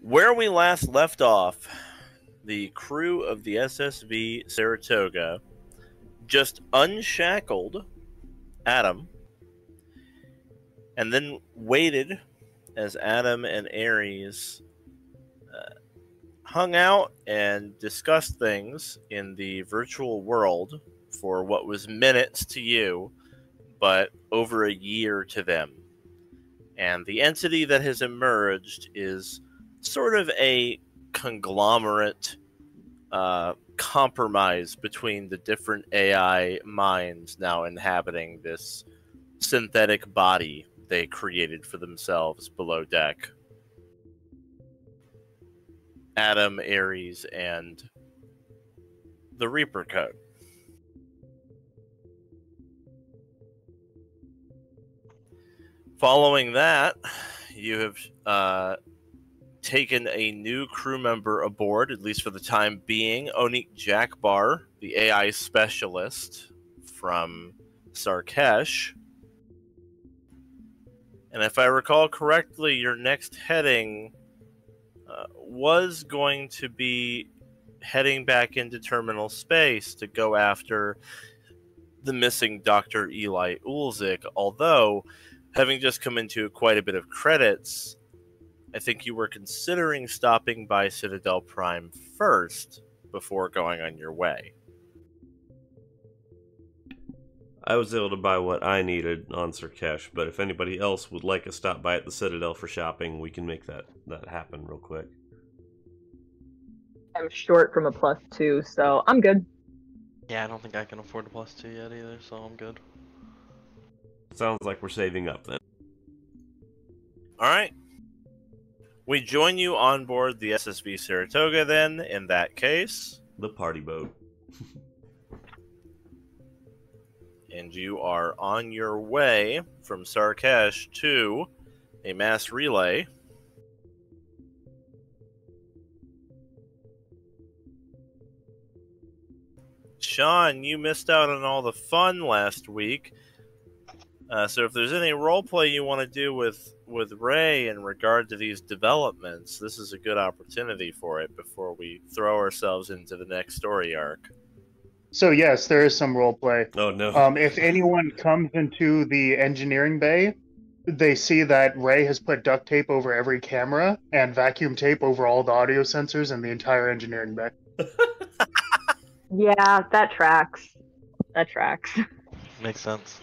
Where we last left off, the crew of the SSV Saratoga just unshackled Adam and then waited as Adam and Ares hung out and discussed things in the virtual world for what was minutes to you, but over a year to them. And the entity that has emerged is sort of a conglomerate compromise between the different AI minds now inhabiting this synthetic body they created for themselves below deck. Adam, Ares, and the Reaper Code. Following that, you have taken a new crew member aboard, at least for the time being, Onik Jakbar, the AI specialist from Sarkesh. And if I recall correctly, your next heading was going to be heading back into terminal space to go after the missing Dr. Eli Ulzik, although, having just come into quite a bit of credits, I think you were considering stopping by Citadel Prime first before going on your way. I was able to buy what I needed on Sarkesh, but if anybody else would like a stop by at the Citadel for shopping, we can make that happen real quick. I'm short from a +2, so I'm good. Yeah, I don't think I can afford a +2 yet either, so I'm good. Sounds like we're saving up then. Alright. We join you on board the SSV Saratoga then, in that case. The party boat. And you are on your way from Sarkesh to a mass relay. Sean, you missed out on all the fun last week. So if there's any roleplay you want to do with Ray in regard to these developments, this is a good opportunity for it before we throw ourselves into the next story arc. So yes, there is some roleplay. Oh no. If anyone comes into the engineering bay, they see that Ray has put duct tape over every camera and vacuum tape over all the audio sensors in the entire engineering bay. Yeah, that tracks. That tracks. Makes sense.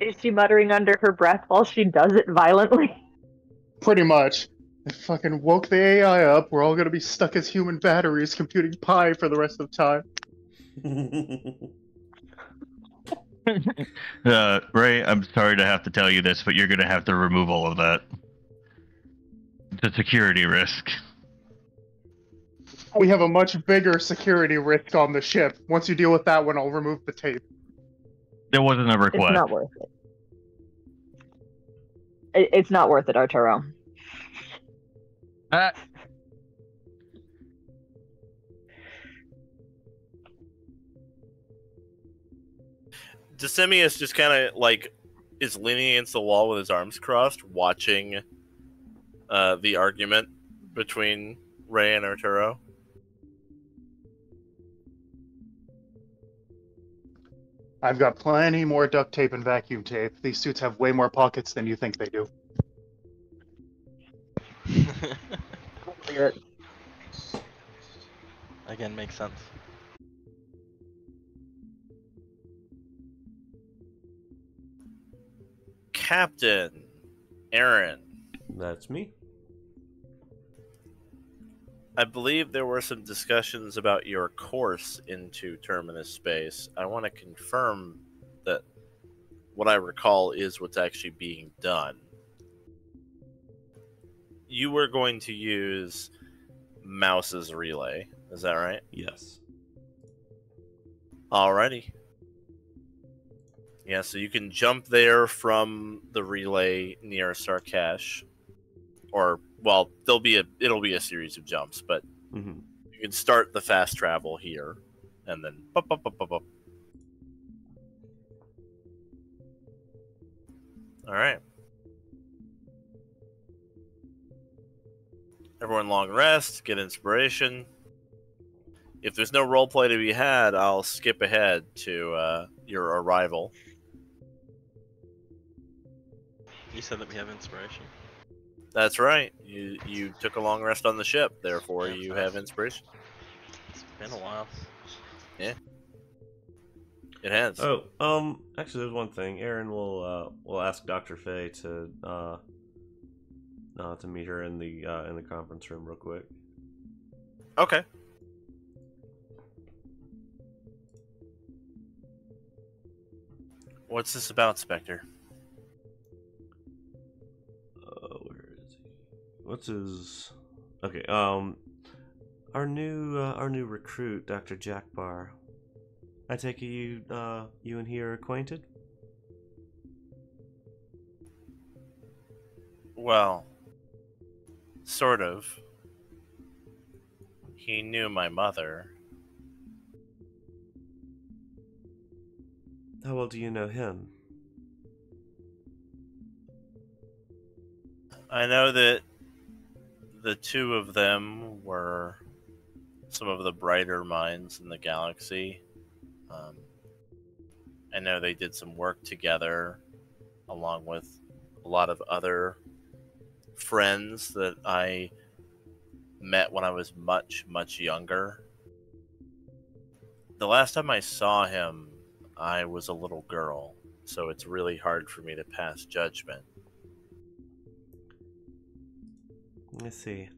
Is she muttering under her breath while she does it violently? Pretty much. They fucking woke the AI up. We're all gonna be stuck as human batteries computing pi for the rest of the time. Ray, I'm sorry to have to tell you this, but you're going to have to remove all of that. It's a security risk. We have a much bigger security risk on the ship. Once you deal with that one, I'll remove the tape. There wasn't a request. It's not worth it. It's not worth it, Arturo. Decimius just kind of like is leaning against the wall with his arms crossed, watching the argument between Ray and Arturo. I've got plenty more duct tape and vacuum tape. These suits have way more pockets than you think they do. Again, makes sense. Captain Aryn. That's me. I believe there were some discussions about your course into Terminus space. I want to confirm that what I recall is what's actually being done. You were going to use Mouse's relay, is that right? Yes. Alrighty. Yeah, so you can jump there from the relay near Sarkesh. Or, well, it'll be a series of jumps, but you can start the fast travel here, and then Alright. Everyone long rest, get inspiration. If there's no roleplay to be had, I'll skip ahead to your arrival. You said that we have inspiration. That's right. You took a long rest on the ship, therefore Yeah, you nice. have inspiration. It's been a while. Yeah. It has. Oh, actually, there's one thing. Aryn will ask Dr. Faye to meet her in the conference room real quick. Okay. What's this about, Spectre? Where is he? What's his? Okay. Our new recruit, Dr. Jackbar. I take it you and he are acquainted? Well, sort of. He knew my mother. How well do you know him? I know that the two of them were some of the brighter minds in the galaxy. I know they did some work together, along with a lot of other friends that I met when I was much, much younger. The last time I saw him, I was a little girl, so it's really hard for me to pass judgment. I see.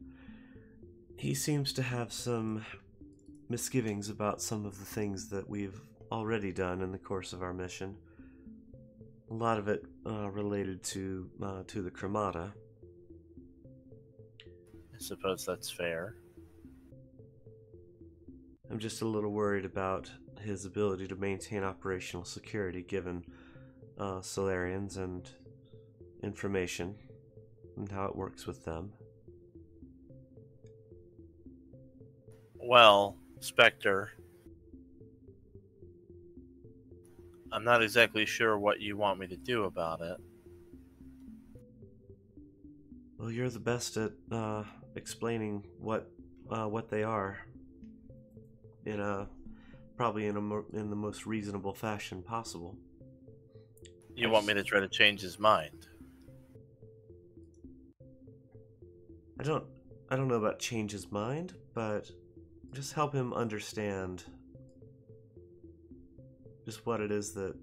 He seems to have some misgivings about some of the things that we've already done in the course of our mission. A lot of it related to the Chromata. I suppose that's fair. I'm just a little worried about his ability to maintain operational security given Solarians and information and how it works with them. Well, Spectre, I'm not exactly sure what you want me to do about it. Well, you're the best at explaining what they are in the most reasonable fashion possible. You want me to try to change his mind? I don't know about change his mind, but just help him understand just what it is that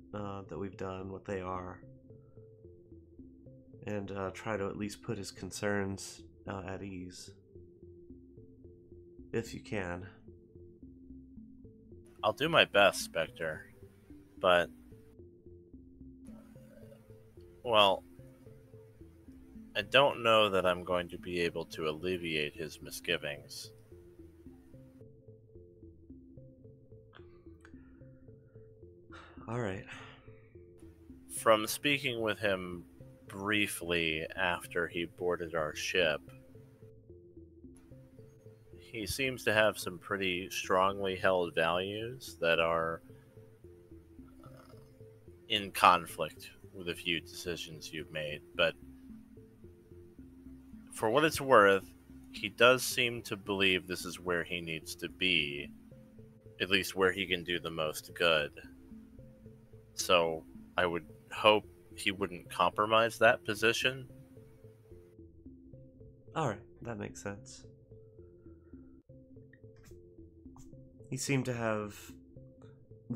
we've done, what they are, and try to at least put his concerns at ease, if you can. I'll do my best, Spectre, but well, I don't know that I'm going to be able to alleviate his misgivings. Alright. From speaking with him briefly after he boarded our ship, he seems to have some pretty strongly held values that are in conflict with a few decisions you've made, but for what it's worth, he does seem to believe this is where he needs to be, at least where he can do the most good. So I would hope he wouldn't compromise that position. Alright, that makes sense. He seemed to have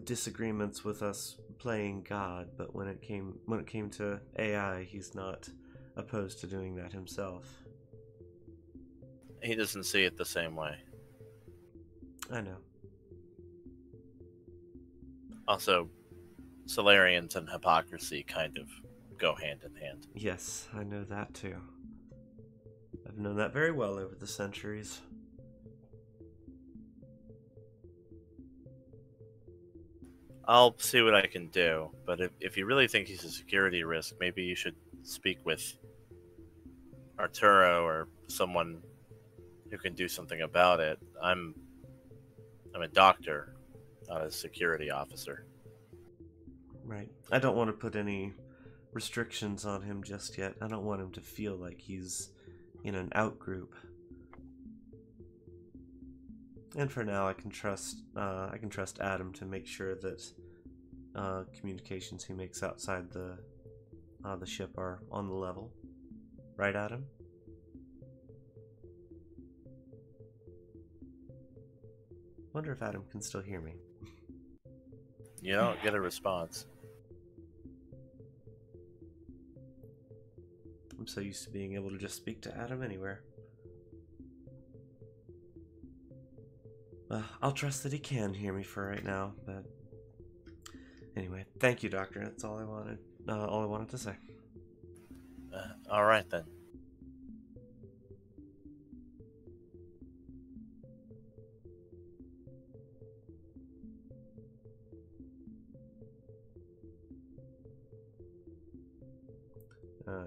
disagreements with us playing God, but when it came to AI, he's not opposed to doing that himself. He doesn't see it the same way. I know. Also, Solarians and hypocrisy kind of go hand in hand. Yes, I know that too. I've known that very well over the centuries. I'll see what I can do, but if you really think he's a security risk, maybe you should speak with Arturo or someone who can do something about it. I'm a doctor, not a security officer. Right. I don't want to put any restrictions on him just yet. I don't want him to feel like he's in an out group. And for now, I can trust Adam to make sure that communications he makes outside the ship are on the level. Right, Adam? Wonder if Adam can still hear me. You don't get a response. I'm so used to being able to just speak to Adam anywhere. I'll trust that he can hear me for right now, but anyway, thank you, Doctor. That's all I wanted to say. All right then.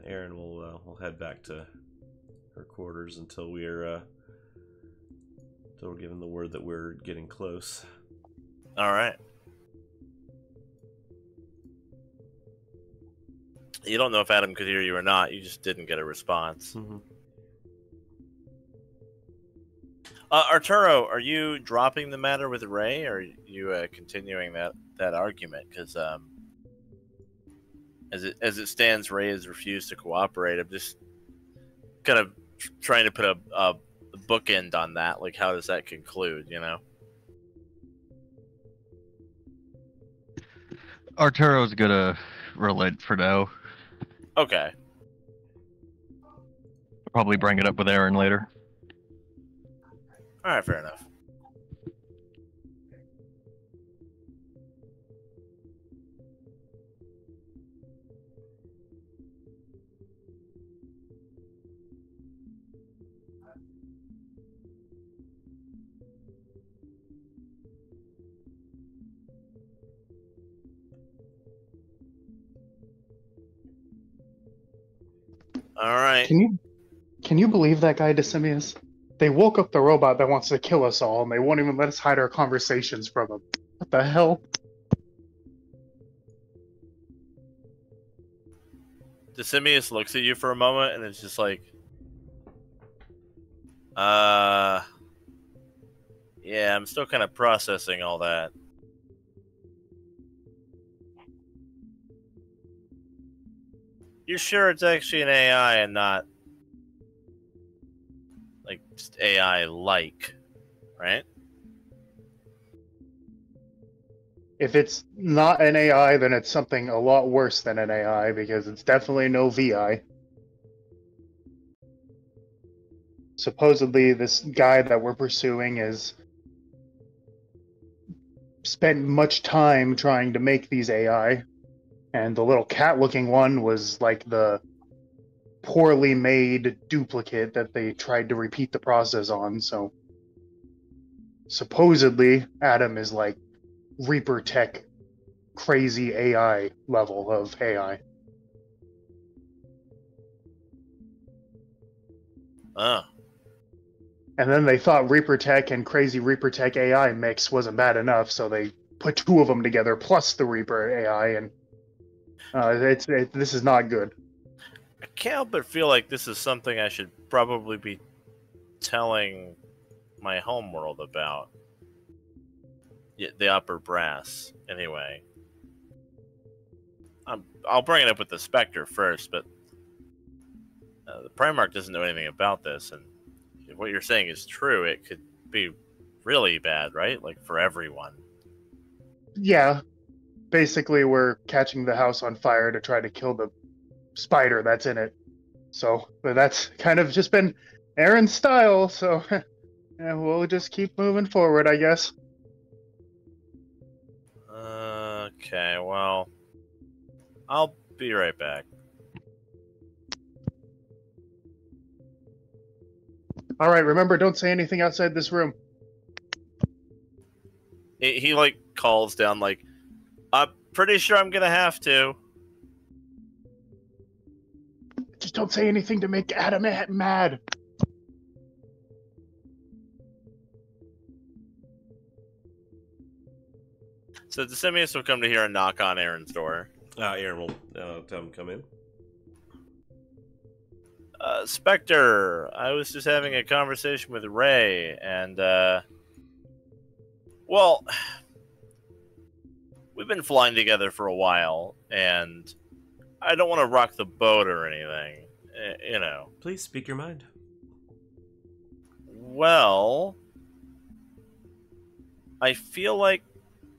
Aryn will head back to her quarters until we're given the word that we're getting close. All right. You don't know if Adam could hear you or not. You just didn't get a response. Mm-hmm. Arturo, are you dropping the matter with Ray, or are you continuing that argument? Because as it stands, Ray has refused to cooperate. I'm just kind of trying to put a bookend on that. Like, how does that conclude? You know? Arturo's gonna relent for now. Okay. Probably bring it up with Aryn later. All right, fair enough. All right. Can you believe that guy, Decimius? They woke up the robot that wants to kill us all, and they won't even let us hide our conversations from him. What the hell? Decimius looks at you for a moment, and it's just like, yeah, I'm still kind of processing all that. You're sure it's actually an AI and not like just AI-like, right? If it's not an AI, then it's something a lot worse than an AI, because it's definitely no VI. Supposedly, this guy that we're pursuing is spent much time trying to make these AI, and the little cat-looking one was like the poorly made duplicate that they tried to repeat the process on. So supposedly, Adam is like Reaper Tech crazy AI level of AI. Oh. And then they thought Reaper Tech and crazy Reaper Tech AI mix wasn't bad enough, so they put two of them together plus the Reaper AI, and this is not good. I can't help but feel like this is something I should probably be telling my homeworld about. Yeah, the upper brass, anyway. I'll bring it up with the Spectre first, but the Primarch doesn't know anything about this, and if what you're saying is true, it could be really bad, right? Like, for everyone. Yeah. Basically, we're catching the house on fire to try to kill the spider that's in it. So, but that's kind of just been Aryn's style, so yeah, we'll just keep moving forward, I guess. Okay, well, I'll be right back. All right, remember, don't say anything outside this room. He like, calls down, like, I'm pretty sure I'm gonna have to. Just don't say anything to make Adam mad. So Decimius will come to here and knock on Aryn's door. Aryn will tell him to come in. Spectre, I was just having a conversation with Ray, and, well, we've been flying together for a while, and I don't want to rock the boat or anything, you know. Please speak your mind. Well, I feel like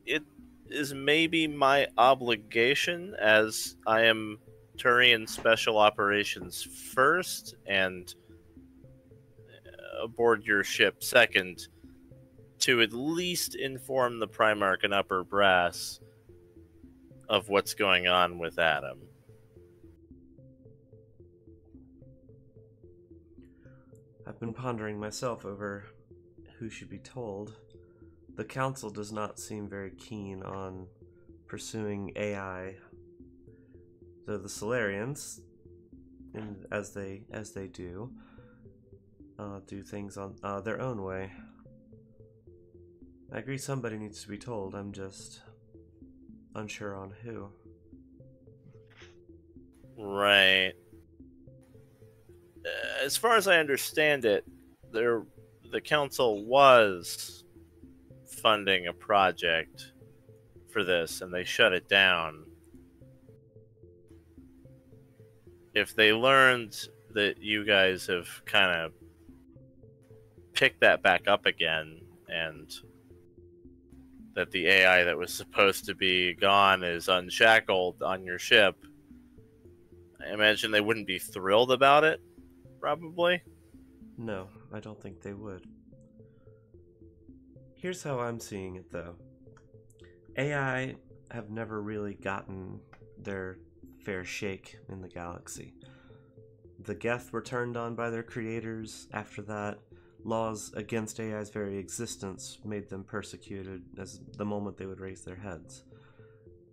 it is maybe my obligation, as I am Turian Special Operations first and aboard your ship second, to at least inform the Primarch and Upper Brass of what's going on with Adam. I've been pondering myself over who should be told. The Council does not seem very keen on pursuing AI, though the Solarians, as they do things on their own way. I agree somebody needs to be told, I'm just unsure on who. Right. As far as I understand it, the Council was funding a project for this, and they shut it down. If they learned that you guys have kind of picked that back up again, and that the AI that was supposed to be gone is unshackled on your ship, I imagine they wouldn't be thrilled about it, probably. No, I don't think they would. Here's how I'm seeing it, though. AI have never really gotten their fair shake in the galaxy. The Geth were turned on by their creators. After that, laws against AI's very existence made them persecuted as the moment they would raise their heads.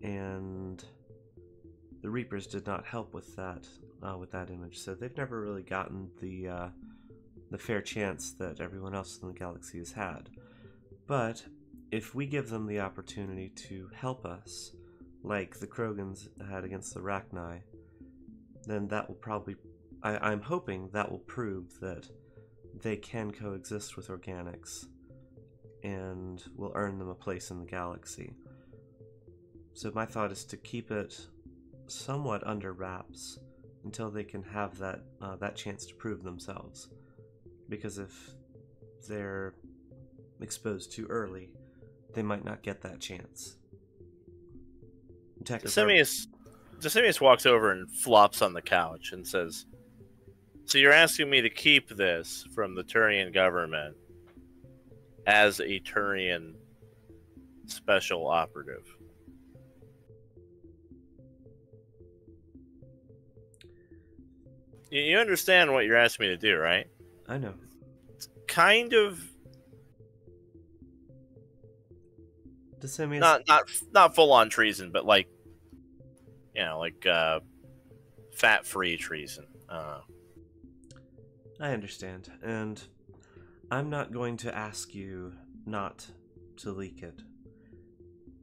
And the Reapers did not help with that image, so they've never really gotten the fair chance that everyone else in the galaxy has had. But if we give them the opportunity to help us, like the Krogans had against the Rachni, then that will probably, I'm hoping that will prove that they can coexist with organics and will earn them a place in the galaxy. So my thought is to keep it somewhat under wraps until they can have that chance to prove themselves. Because if they're exposed too early, they might not get that chance. Dissemius walks over and flops on the couch and says, "So you're asking me to keep this from the Turian government as a Turian special operative?" You understand what you're asking me to do, right? I know. It's kind of Dissemius... not full on treason, but like, you know, like fat-free treason. I understand, and I'm not going to ask you not to leak it.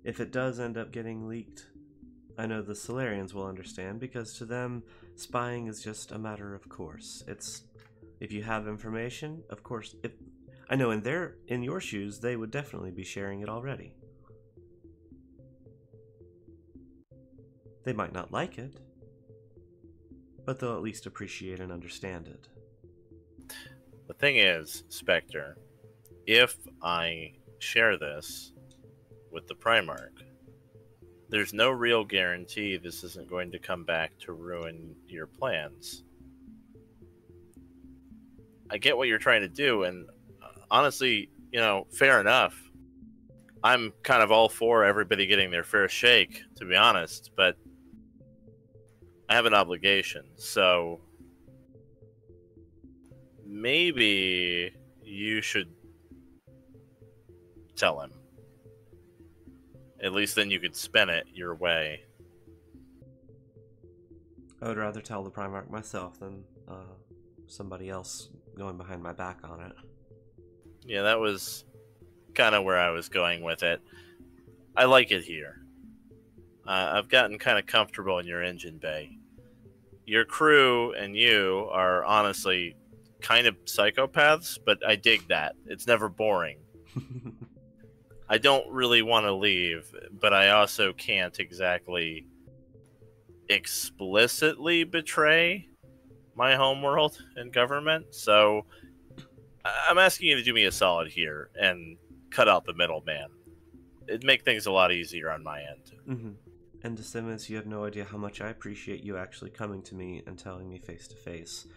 If it does end up getting leaked, I know the Solarians will understand, because to them, spying is just a matter of course. If you have information, of course, I know in your shoes, they would definitely be sharing it already. They might not like it, but they'll at least appreciate and understand it. The thing is, Spectre, if I share this with the Primarch, there's no real guarantee this isn't going to come back to ruin your plans. I get what you're trying to do, and honestly, you know, fair enough. I'm kind of all for everybody getting their fair shake, to be honest, but I have an obligation, so maybe you should tell him. At least then you could spin it your way. I would rather tell the Primarch myself than somebody else going behind my back on it. Yeah, that was kind of where I was going with it. I like it here. I've gotten kind of comfortable in your engine bay. Your crew and you are honestly kind of psychopaths, but I dig that. It's never boring. I don't really want to leave, but I also can't exactly explicitly betray my homeworld and government, so I'm asking you to do me a solid here and cut out the middleman. It'd make things a lot easier on my end. Mm-hmm. And DeSimmis, you have no idea how much I appreciate you actually coming to me and telling me face to face,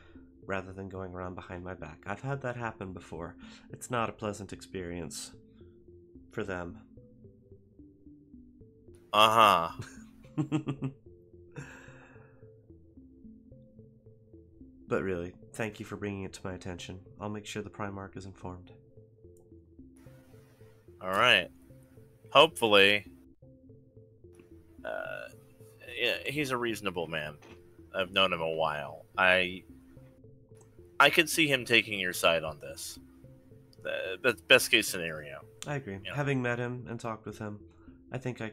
rather than going around behind my back. I've had that happen before. It's not a pleasant experience for them. Uh-huh. But really, thank you for bringing it to my attention. I'll make sure the Primarch is informed. Alright. Hopefully... yeah, he's a reasonable man. I've known him a while. I could see him taking your side on this. That's best case scenario. I agree. Yeah. Having met him and talked with him, I think I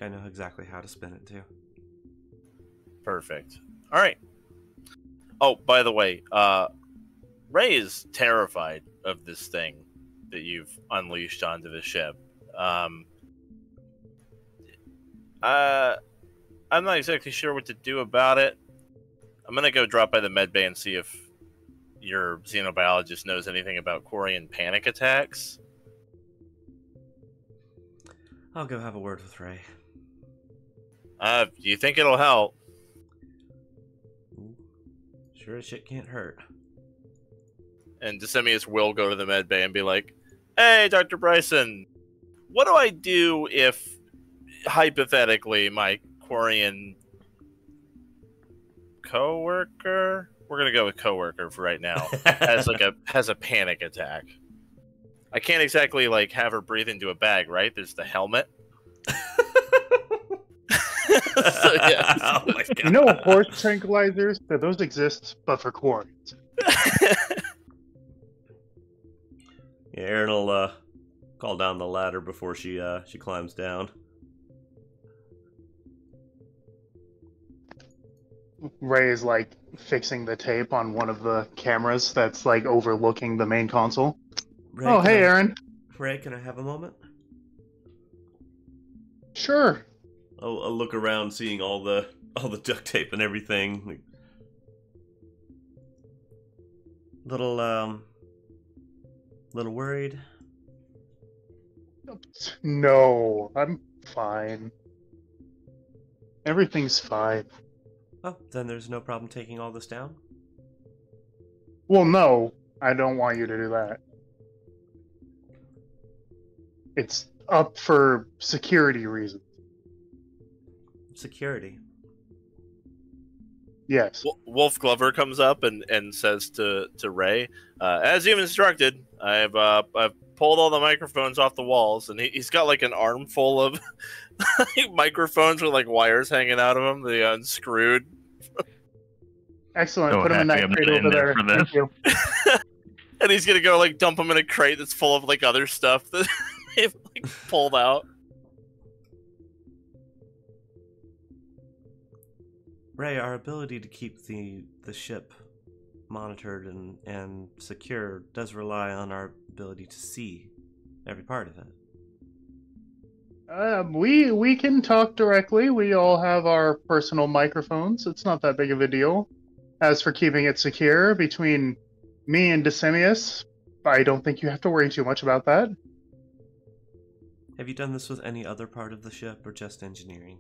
know exactly how to spin it too. Perfect. Alright. Oh, by the way, Ray is terrified of this thing that you've unleashed onto the ship. I'm not exactly sure what to do about it. I'm gonna go drop by the medbay and see if your xenobiologist knows anything about Quarian panic attacks. I'll go have a word with Ray. Do you think it'll help? Sure as shit can't hurt. And Decemius will go to the medbay and be like, "Hey, Dr. Bryson, what do I do if, hypothetically, my Quarian coworker, we're gonna go with coworker for right now, has a panic attack? I can't exactly like have her breathe into a bag, right? There's the helmet." So, yeah. Oh my god. You know, horse tranquilizers, those exist, but for Quarians. Yeah, Aryn will call down the ladder before she climbs down. Ray is like fixing the tape on one of the cameras that's like overlooking the main console. Ray, Oh, hey, Aryn. Ray, can I have a moment? Sure. I'll look around, seeing all the duct tape and everything. Little worried. No, I'm fine. Everything's fine. Oh, then there's no problem taking all this down? Well, no, I don't want you to do that. It's up for security reasons. Security. Yes. Wolf Glover comes up and says to Ray, "As you've instructed, I've pulled all the microphones off the walls," and he's got like an armful of microphones with like wires hanging out of them. They unscrewed. Excellent. So Put him in happy that I'm crate not over in there there. for this. Thank you. And he's gonna go like dump them in a crate that's full of like other stuff that they've like pulled out. Ray, our ability to keep the ship monitored and secure does rely on our ability to see every part of it. We can talk directly. We all have our personal microphones. It's not that big of a deal. As for keeping it secure between me and Decemius, I don't think you have to worry too much about that. Have you done this with any other part of the ship or just engineering?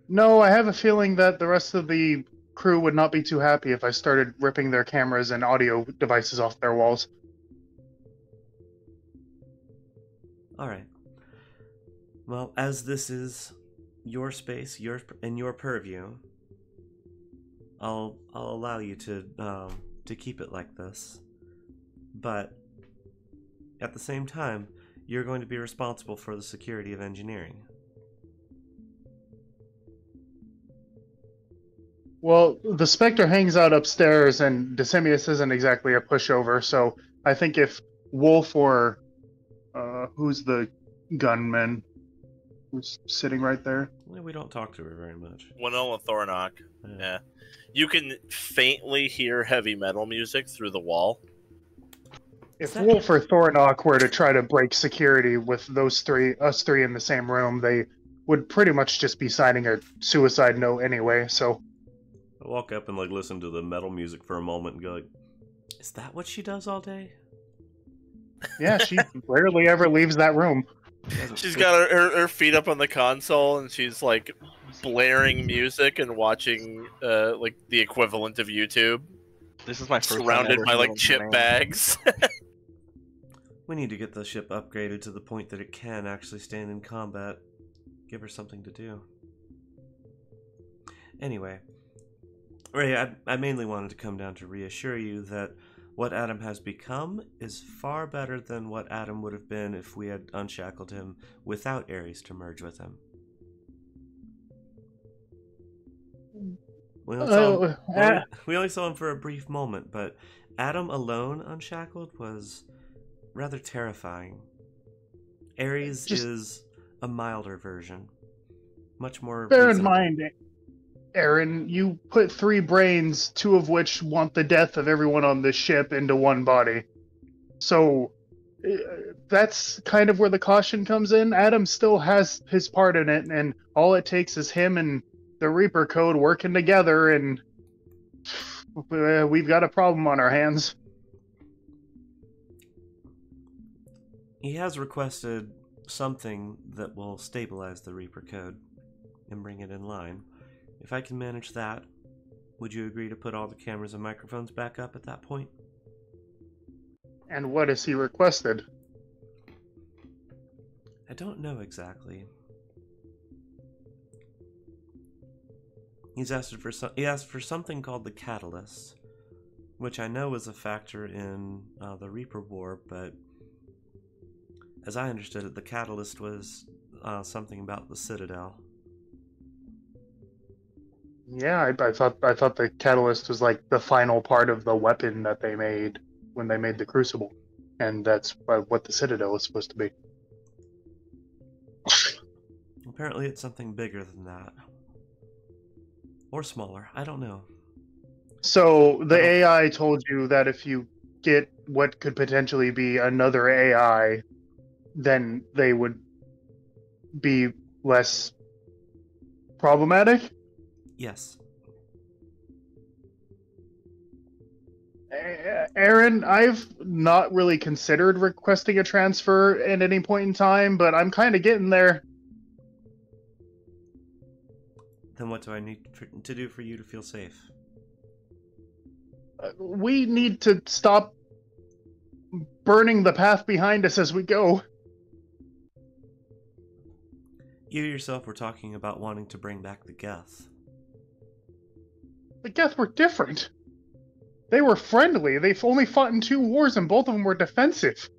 No, I have a feeling that the rest of the crew would not be too happy if I started ripping their cameras and audio devices off their walls. Alright. Well, as this is your space, your purview, I'll allow you to keep it like this. But at the same time, you're going to be responsible for the security of engineering. Well, the Spectre hangs out upstairs, and Decemius isn't exactly a pushover, so I think if Wolf or who's the gunman? who's sitting right there. Yeah, we don't talk to her very much. Winona Thornock. Yeah. You can faintly hear heavy metal music through the wall. If Wolf or Thornock were to try to break security with us three in the same room, they would pretty much just be signing a suicide note anyway, so... I walk up and, like, listen to the metal music for a moment and go, like, is that what she does all day? Yeah, she rarely ever leaves that room. She's got her feet up on the console, and she's, like, blaring music and watching, like, the equivalent of YouTube. This is my first time Surrounded ever by, like, hearing chip her name. bags. We need to get the ship upgraded to the point that it can actually stand in combat. Give her something to do. Anyway, Ray, I mainly wanted to come down to reassure you that what Adam has become is far better than what Adam would have been if we had unshackled him without Ares to merge with him. We only saw him for a brief moment, but Adam alone unshackled was rather terrifying. Ares is a milder version. Much more Bear in reasonable. mind, Aryn, you put 3 brains, 2 of which want the death of everyone on this ship, into one body. So, that's kind of where the caution comes in. Adam still has his part in it, and all it takes is him and the Reaper Code working together, and we've got a problem on our hands. He has requested something that will stabilize the Reaper Code and bring it in line. If I can manage that, would you agree to put all the cameras and microphones back up at that point? And what has he requested? I don't know exactly. He asked for something called the Catalyst, which I know was a factor in the Reaper War, but as I understood it, the Catalyst was something about the Citadel. Yeah, I thought the Catalyst was like the final part of the weapon that they made when they made the Crucible, and that's what the Citadel is supposed to be. Apparently it's something bigger than that. Or smaller, I don't know. So the AI told you that if you get what could potentially be another AI, then they would be less problematic? Yes. Aryn, I've not really considered requesting a transfer at any point in time, but I'm kind of getting there. Then what do I need to do for you to feel safe? We need to stop burning the path behind us as we go. You yourself were talking about wanting to bring back the Geth. The Geth were different. They were friendly. They've only fought in 2 wars and both of them were defensive.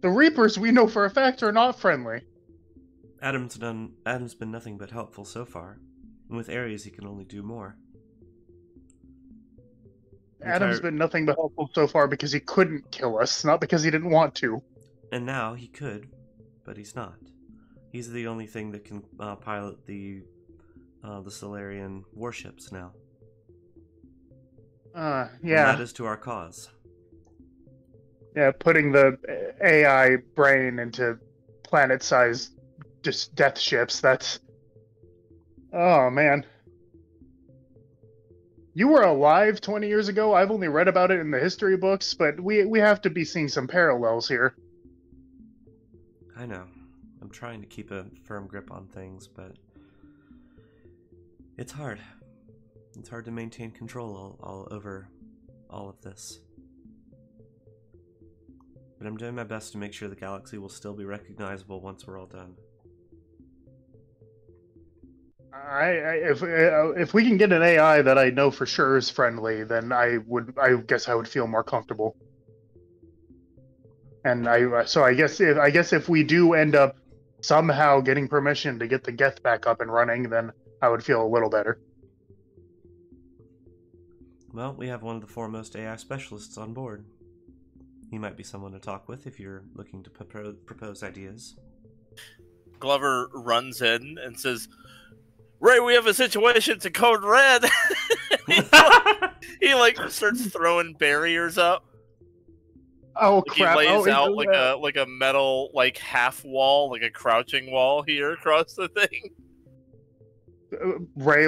The Reapers, we know for a fact, are not friendly. Adam's been nothing but helpful so far. And with Ares, he can only do more. Adam's been nothing but helpful so far because he couldn't kill us, not because he didn't want to. And now he could, but he's not. He's the only thing that can pilot the Solarian warships now. Yeah. And that is to our cause. Yeah, putting the AI brain into planet-sized just death ships, that's... Oh, man. You were alive 20 years ago. I've only read about it in the history books, but we have to be seeing some parallels here. I know. I'm trying to keep a firm grip on things, but it's hard. It's hard to maintain control all over all of this. But I'm doing my best to make sure the galaxy will still be recognizable once we're all done. If we can get an AI that I know for sure is friendly, then I guess I would feel more comfortable. And I guess if we do end up somehow getting permission to get the Geth back up and running, then I would feel a little better. Well, we have one of the foremost AI specialists on board. He might be someone to talk with if you're looking to propose ideas. Glover runs in and says, "Ray, we have a situation to code red." he starts throwing barriers up. Oh Like, crap! he lays out like a metal half wall, like a crouching wall here across the thing. Ray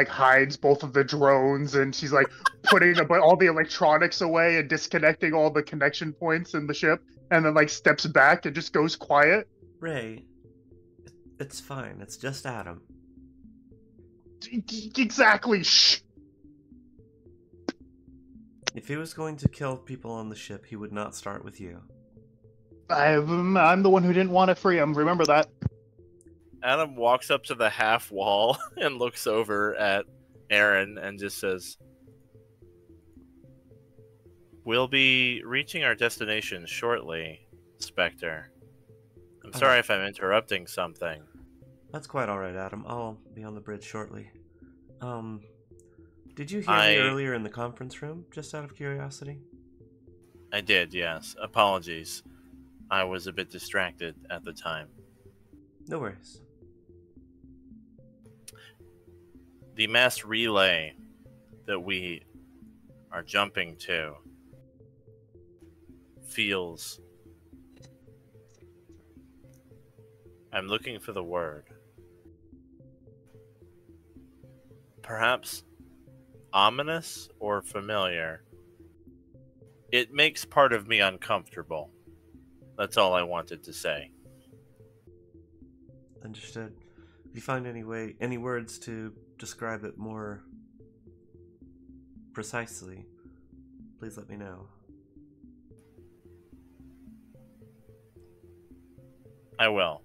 hides both of the drones, and she's like putting all the electronics away and disconnecting all the connection points in the ship, and then steps back and just goes quiet. Ray, it's fine. It's just Adam. Exactly. Shh. If he was going to kill people on the ship, he would not start with you. I'm the one who didn't want to free him. Remember that. Adam walks up to the half wall and looks over at Aryn and just says, "We'll be reaching our destination shortly, Spectre. I'm sorry if I'm interrupting something." That's quite alright, Adam. I'll be on the bridge shortly. Did you hear me earlier in the conference room, just out of curiosity? I did, yes. Apologies. I was a bit distracted at the time. No worries. The mass relay that we are jumping to feels... I'm looking for the word. Perhaps ominous or familiar. It makes part of me uncomfortable. That's all I wanted to say. Understood. If you find any words to describe it more precisely, please let me know. I will.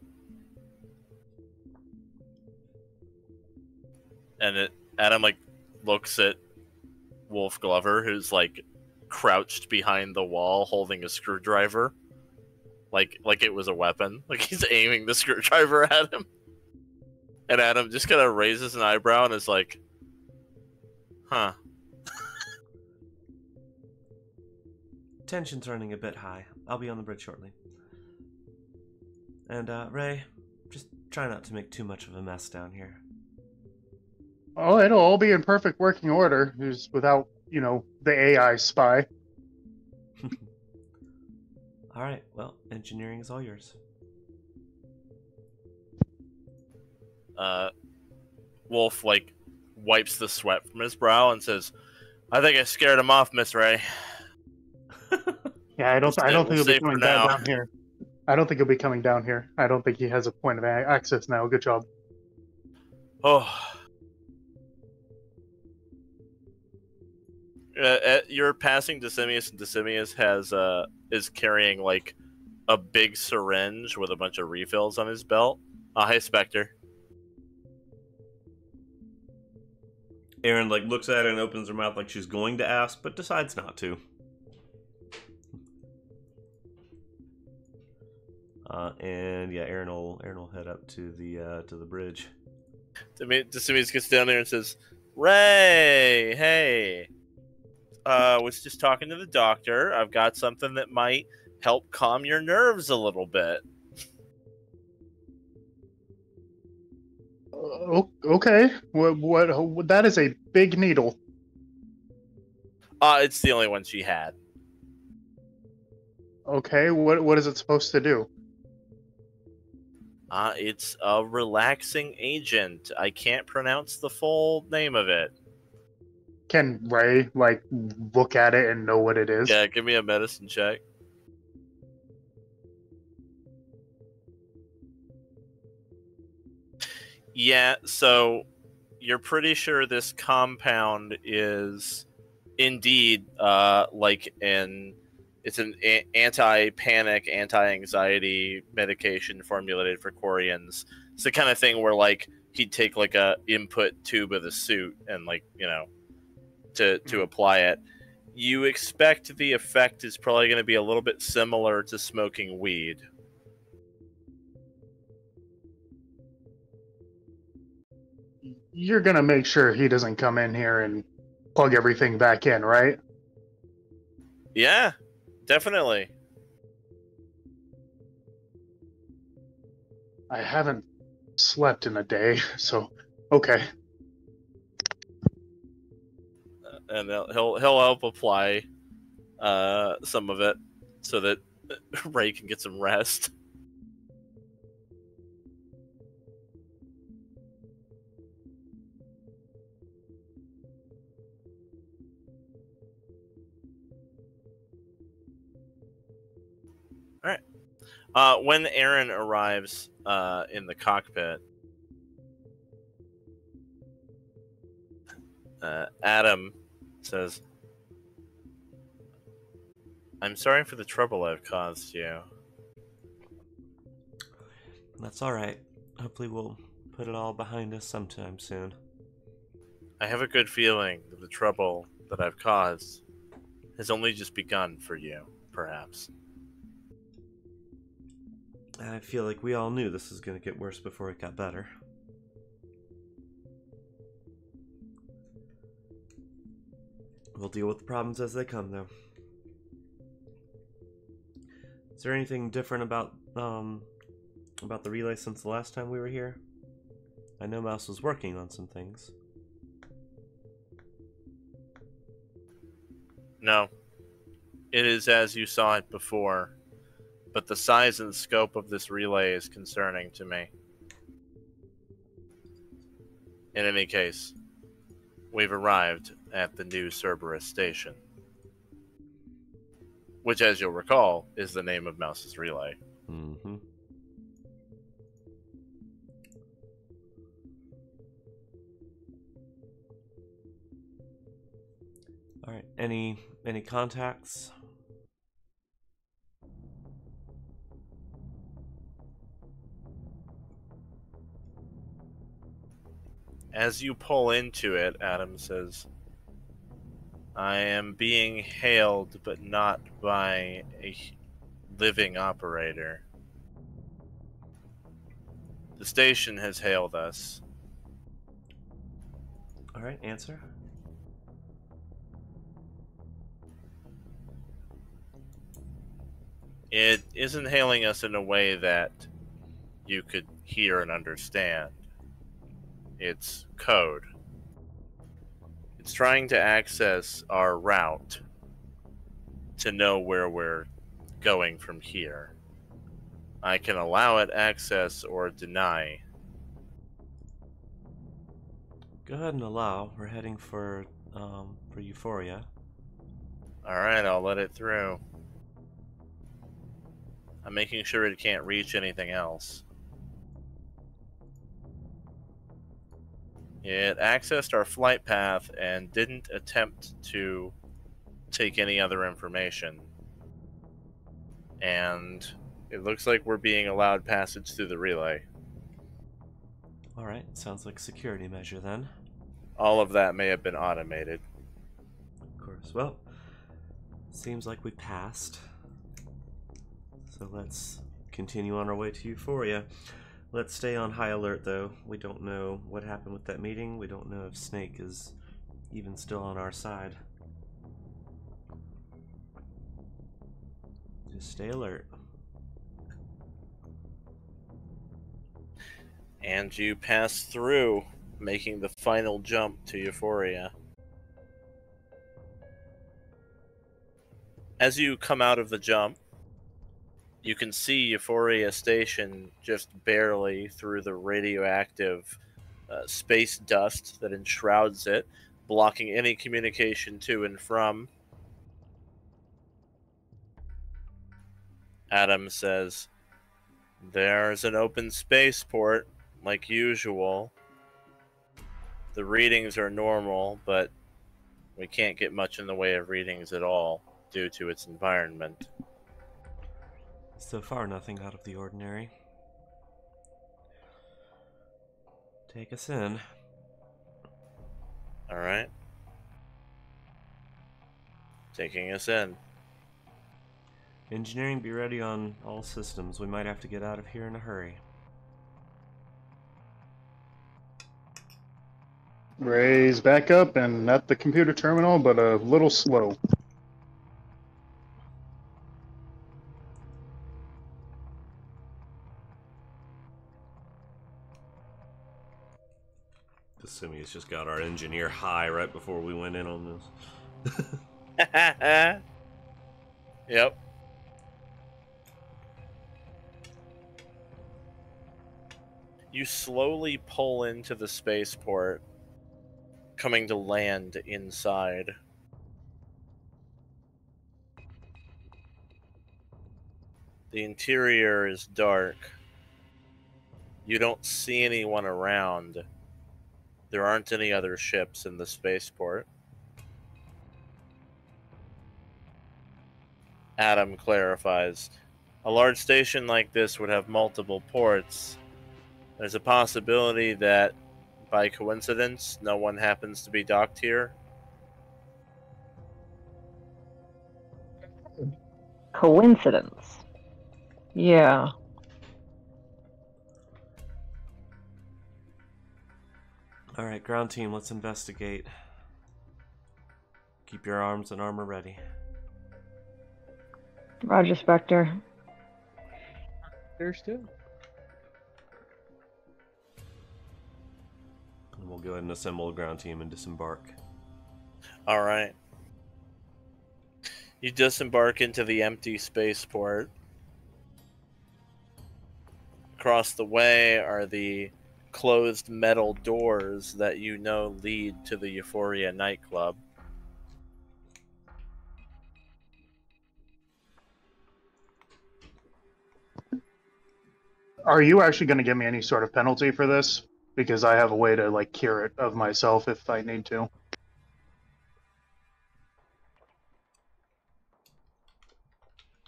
And Adam looks at Wolf Glover, who's crouched behind the wall holding a screwdriver. Like it was a weapon. Like he's aiming the screwdriver at him. And Adam just kind of raises an eyebrow and is like, huh. Tension's running a bit high. I'll be on the bridge shortly. And, Ray, just try not to make too much of a mess down here. Oh, it'll all be in perfect working order, just without, the AI spy. Alright, well, engineering is all yours. Wolf, wipes the sweat from his brow and says, "I think I scared him off, Miss Ray." Yeah, I don't think he'll be coming down here. I don't think he'll be coming down here. I don't think he has a point of access now. Good job. Oh. You're passing Decimius, and Decimius is carrying a big syringe with a bunch of refills on his belt. Hey, Spectre. Aryn looks at it and opens her mouth like she's going to ask, but decides not to. And yeah, Aryn will head up to the bridge. Decimius gets down there and says, "Ray, hey. Was just talking to the doctor. I've got something that might help calm your nerves a little bit." Okay. What? That is a big needle. It's the only one she had. Okay. What is it supposed to do? It's a relaxing agent. I can't pronounce the full name of it. Can Ray look at it and know what it is? Yeah, give me a medicine check. Yeah, so you're pretty sure this compound is indeed it's an anti-panic, anti-anxiety medication formulated for Quarians. It's the kind of thing where he'd take a input tube of the suit and to apply it. You expect the effect is probably going to be a little bit similar to smoking weed. You're gonna make sure he doesn't come in here and plug everything back in, right? Yeah, definitely. I haven't slept in a day, so okay. And he'll help apply some of it so that Ray can get some rest. All right. When Aryn arrives in the cockpit, Adam says, "I'm sorry for the trouble I've caused you." That's alright. Hopefully we'll put it all behind us sometime soon. I have a good feeling that the trouble that I've caused has only just begun for you, perhaps. I feel like we all knew this was going to get worse before it got better. We'll deal with the problems as they come, though. Is there anything different about the relay since the last time we were here? I know Mouse was working on some things. No. It is as you saw it before, but the size and scope of this relay is concerning to me. In any case, we've arrived at the new Cerberus station, which, as you'll recall, is the name of Mouse's relay. Mm-hmm. Alright, any contacts? As you pull into it, Adam says, I am being hailed, but not by a living operator. The station has hailed us. Alright, answer. It isn't hailing us in a way that you could hear and understand. It's code. It's trying to access our route to know where we're going from here. I can allow it access or deny. Go ahead and allow. We're heading for Euphoria. Alright, I'll let it through. I'm making sure it can't reach anything else. It accessed our flight path and didn't attempt to take any other information. And it looks like we're being allowed passage through the relay. Alright, sounds like a security measure then. All of that may have been automated. Of course. Well, seems like we passed. So let's continue on our way to Euphoria. Let's stay on high alert, though. We don't know what happened with that meeting. We don't know if Snake is even still on our side. Just stay alert. And you pass through, making the final jump to Euphoria. As you come out of the jump, you can see Euphoria Station just barely through the radioactive space dust that enshrouds it, blocking any communication to and from. Adam says, "There's an open spaceport, like usual. The readings are normal, but we can't get much in the way of readings at all due to its environment." So far, nothing out of the ordinary. Take us in. Alright. Taking us in. Engineering, be ready on all systems. We might have to get out of here in a hurry. Ray's back up and at the computer terminal, but a little slow. assuming he's just got our engineer high right before we went in on this. Yep. You slowly pull into the spaceport, coming to land inside. The interior is dark. You don't see anyone around. There aren't any other ships in the spaceport. Adam clarifies. A large station like this would have multiple ports. There's a possibility that, by coincidence, no one happens to be docked here. Coincidence. Yeah. Alright, ground team, let's investigate. Keep your arms and armor ready. Roger, Spectre. There's two. And we'll go ahead and assemble a ground team and disembark. Alright. You disembark into the empty spaceport. Across the way are the closed metal doors that you know lead to the Euphoria nightclub. Are you actually going to give me any sort of penalty for this? Because I have a way to like cure it of myself if I need to.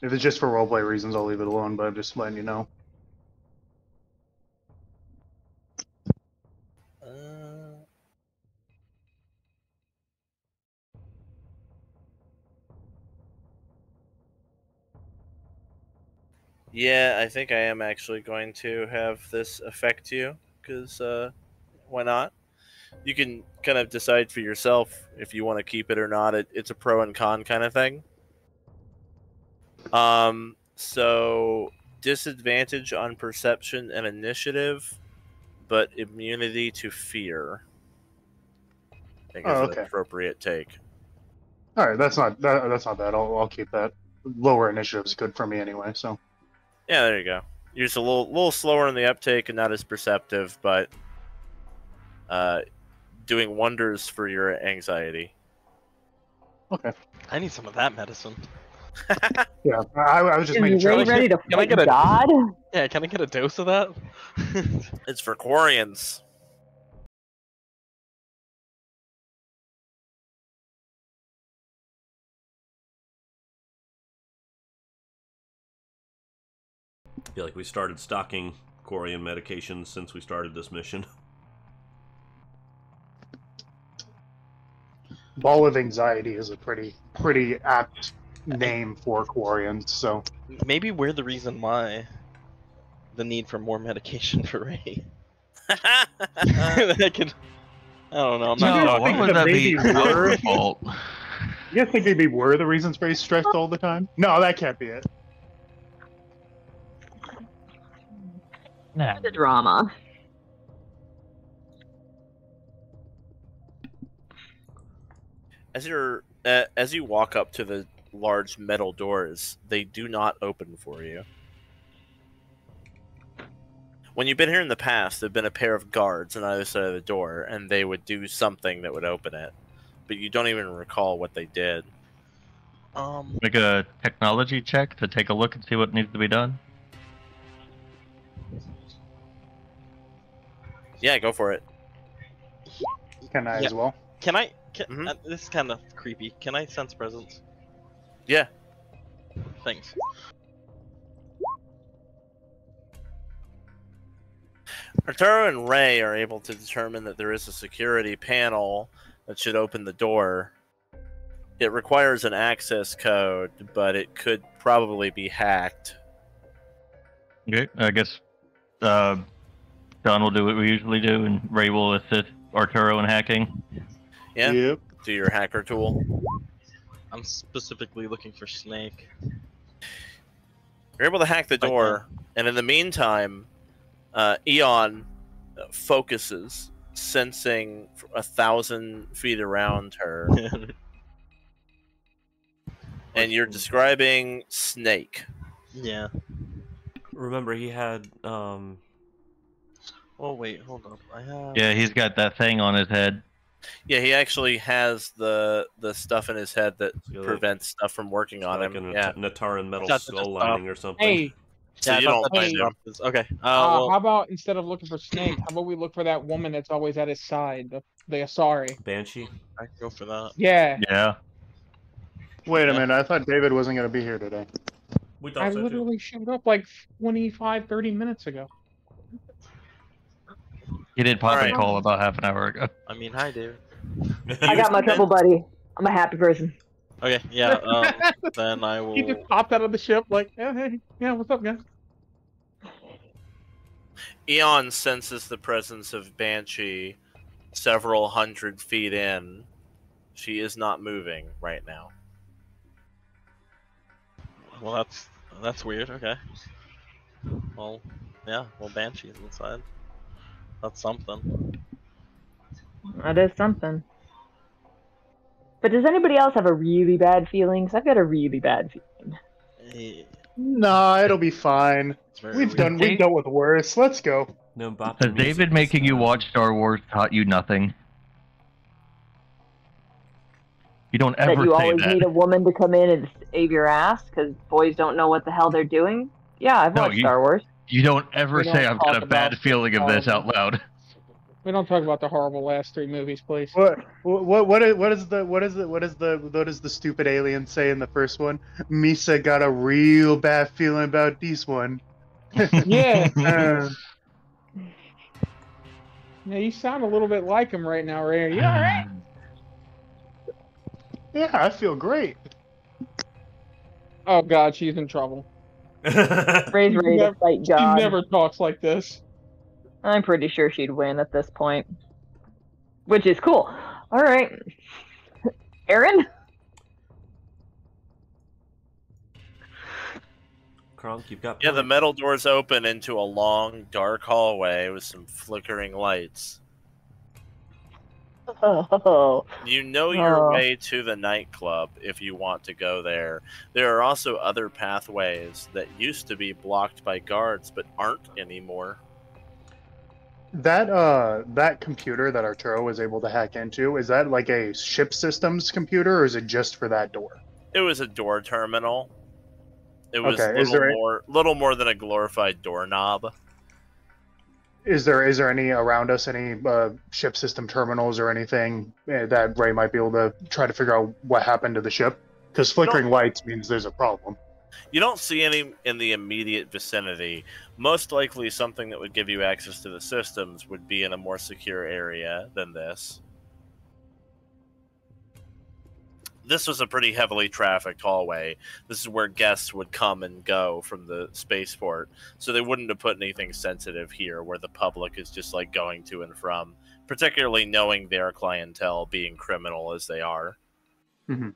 If it's just for roleplay reasons, I'll leave it alone, but I'm just letting you know. Yeah, I think I am actually going to have this affect you, because why not? You can kind of decide for yourself if you want to keep it or not. It's a pro and con kind of thing. So disadvantage on perception and initiative, but immunity to fear. I think is an appropriate take. All right, that's not bad. I'll keep that. Lower initiative is good for me anyway. So. Yeah, there you go. You're just a little slower in the uptake and not as perceptive, but doing wonders for your anxiety. Okay. I need some of that medicine. Yeah, I was just making sure. Are you ready to Can I fight get a- God? Yeah, can I get a dose of that? It's for Quarians. I feel like we started stocking Quarian medications since we started this mission. Ball of Anxiety is a pretty apt name for Quarians. So Maybe we're the reason why the need for more medication for Ray. I don't know. I'm not No, what would that be our fault? you guys think maybe we're the reasons for he's stressed all the time? No, that can't be it. The drama. As you walk up to the large metal doors, they do not open for you. When you've been here in the past, there've been a pair of guards on either side of the door, and they would do something that would open it, but you don't even recall what they did. Make a technology check to take a look and see what needs to be done. Yeah, go for it. Can I Yeah. as well? Can I? Mhm. This is kind of creepy. Can I sense presence? Yeah. Thanks. Arturo and Ray are able to determine that there is a security panel that should open the door. It requires an access code, but it could probably be hacked. Okay, I guess John will do what we usually do, and Ray will assist Arturo in hacking. Yeah? Yep. Do your hacker tool. I'm specifically looking for Snake. You're able to hack the door, and in the meantime, Eon focuses sensing 1,000 feet around her. And you're describing Snake. Yeah. Remember, he had Oh wait, hold up. I have. Yeah, he's got that thing on his head. Yeah, he actually has the stuff in his head that So, like, prevents stuff from working on like him. a Yeah. Nataran metal That's skull just, lining or something. Hey, So Yeah, you I don't thought find that him. was- Okay. how Well, about instead of looking for Snake, how about we look for that woman that's always at his side, the Asari? Banshee. I can go for that. Yeah, Yeah. Wait a Yeah. minute, I thought David wasn't going to be here today. We I thought so too. literally showed up like 25, 30 minutes ago. He did pop Alright. a call about half an hour ago. I mean, hi, dude. I got my trouble, buddy. I'm a happy person. Okay, yeah. Then I He will. just popped out of the ship like, yeah, hey, yeah, what's up, guys? Eon senses the presence of Banshee several hundred feet in. She is not moving right now. Well, that's weird. Okay. Well, yeah. Well, Banshee's inside. That's something. That is something. But does anybody else have a really bad feeling? 'Cause I've got a really bad feeling. Eh, Nah, it'll be fine. it's very We've weird. dealt with worse. Let's go. No, bop Has music David is, making you watch Star Wars taught you nothing? You don't That ever you say always that. need a woman to come in and save your ass because boys don't know what the hell they're doing? Yeah, I've No, watched Star Wars. You don't ever We say don't I've got talk a bad about feeling of this Star out loud. We don't talk about the horrible last 3 movies, please. What is the stupid alien say in the first one? Misa got a real bad feeling about this one. Yeah, Uh, yeah, you sound a little bit like him right now, Ray. Are you alright? yeah, I feel great. Oh god, she's in trouble. Ray's ready to fight She God. never talks like this. I'm pretty sure she'd win at this point. Which is cool. Alright. Aryn? Kronk, you've got. Yeah, the point. metal doors open into a long, dark hallway with some flickering lights. Oh. You know your Oh. way to the nightclub if you want to go there. There are also other pathways that used to be blocked by guards but aren't anymore. That computer that Arturo was able to hack into, is that like a ship systems computer, or is it just for that door? It was a door terminal. It was Okay, is there little more than a glorified doorknob. Is there any around us, any ship system terminals or anything that Ray might be able to try to figure out what happened to the ship? Because flickering lights means there's a problem. You don't see any in the immediate vicinity. Most likely something that would give you access to the systems would be in a more secure area than this. This was a pretty heavily trafficked hallway. This is where guests would come and go from the spaceport. So they wouldn't have put anything sensitive here where the public is just like going to and from, particularly knowing their clientele being criminal as they are. There's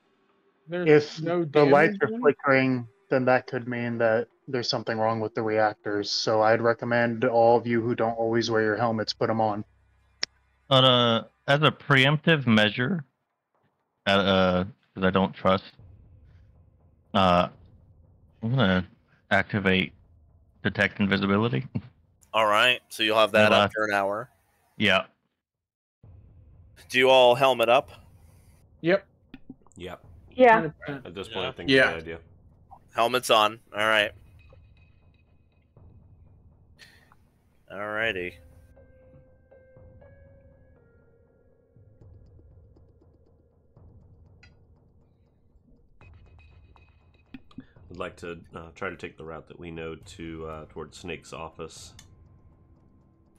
If no the lights damage are done? flickering, then that could mean that there's something wrong with the reactors. So I'd recommend all of you who don't always wear your helmets put them on. As a preemptive measure, because I don't trust, I'm gonna activate detect invisibility. All right, so you'll have that Yeah. up for an hour. Yeah. Do you all helmet up? Yep. Yep. Yeah. 100%. At this point, Yeah. I think it's a good idea. Helmets on. All right. Alrighty. I'd like to try to take the route that we know to towards Snake's office.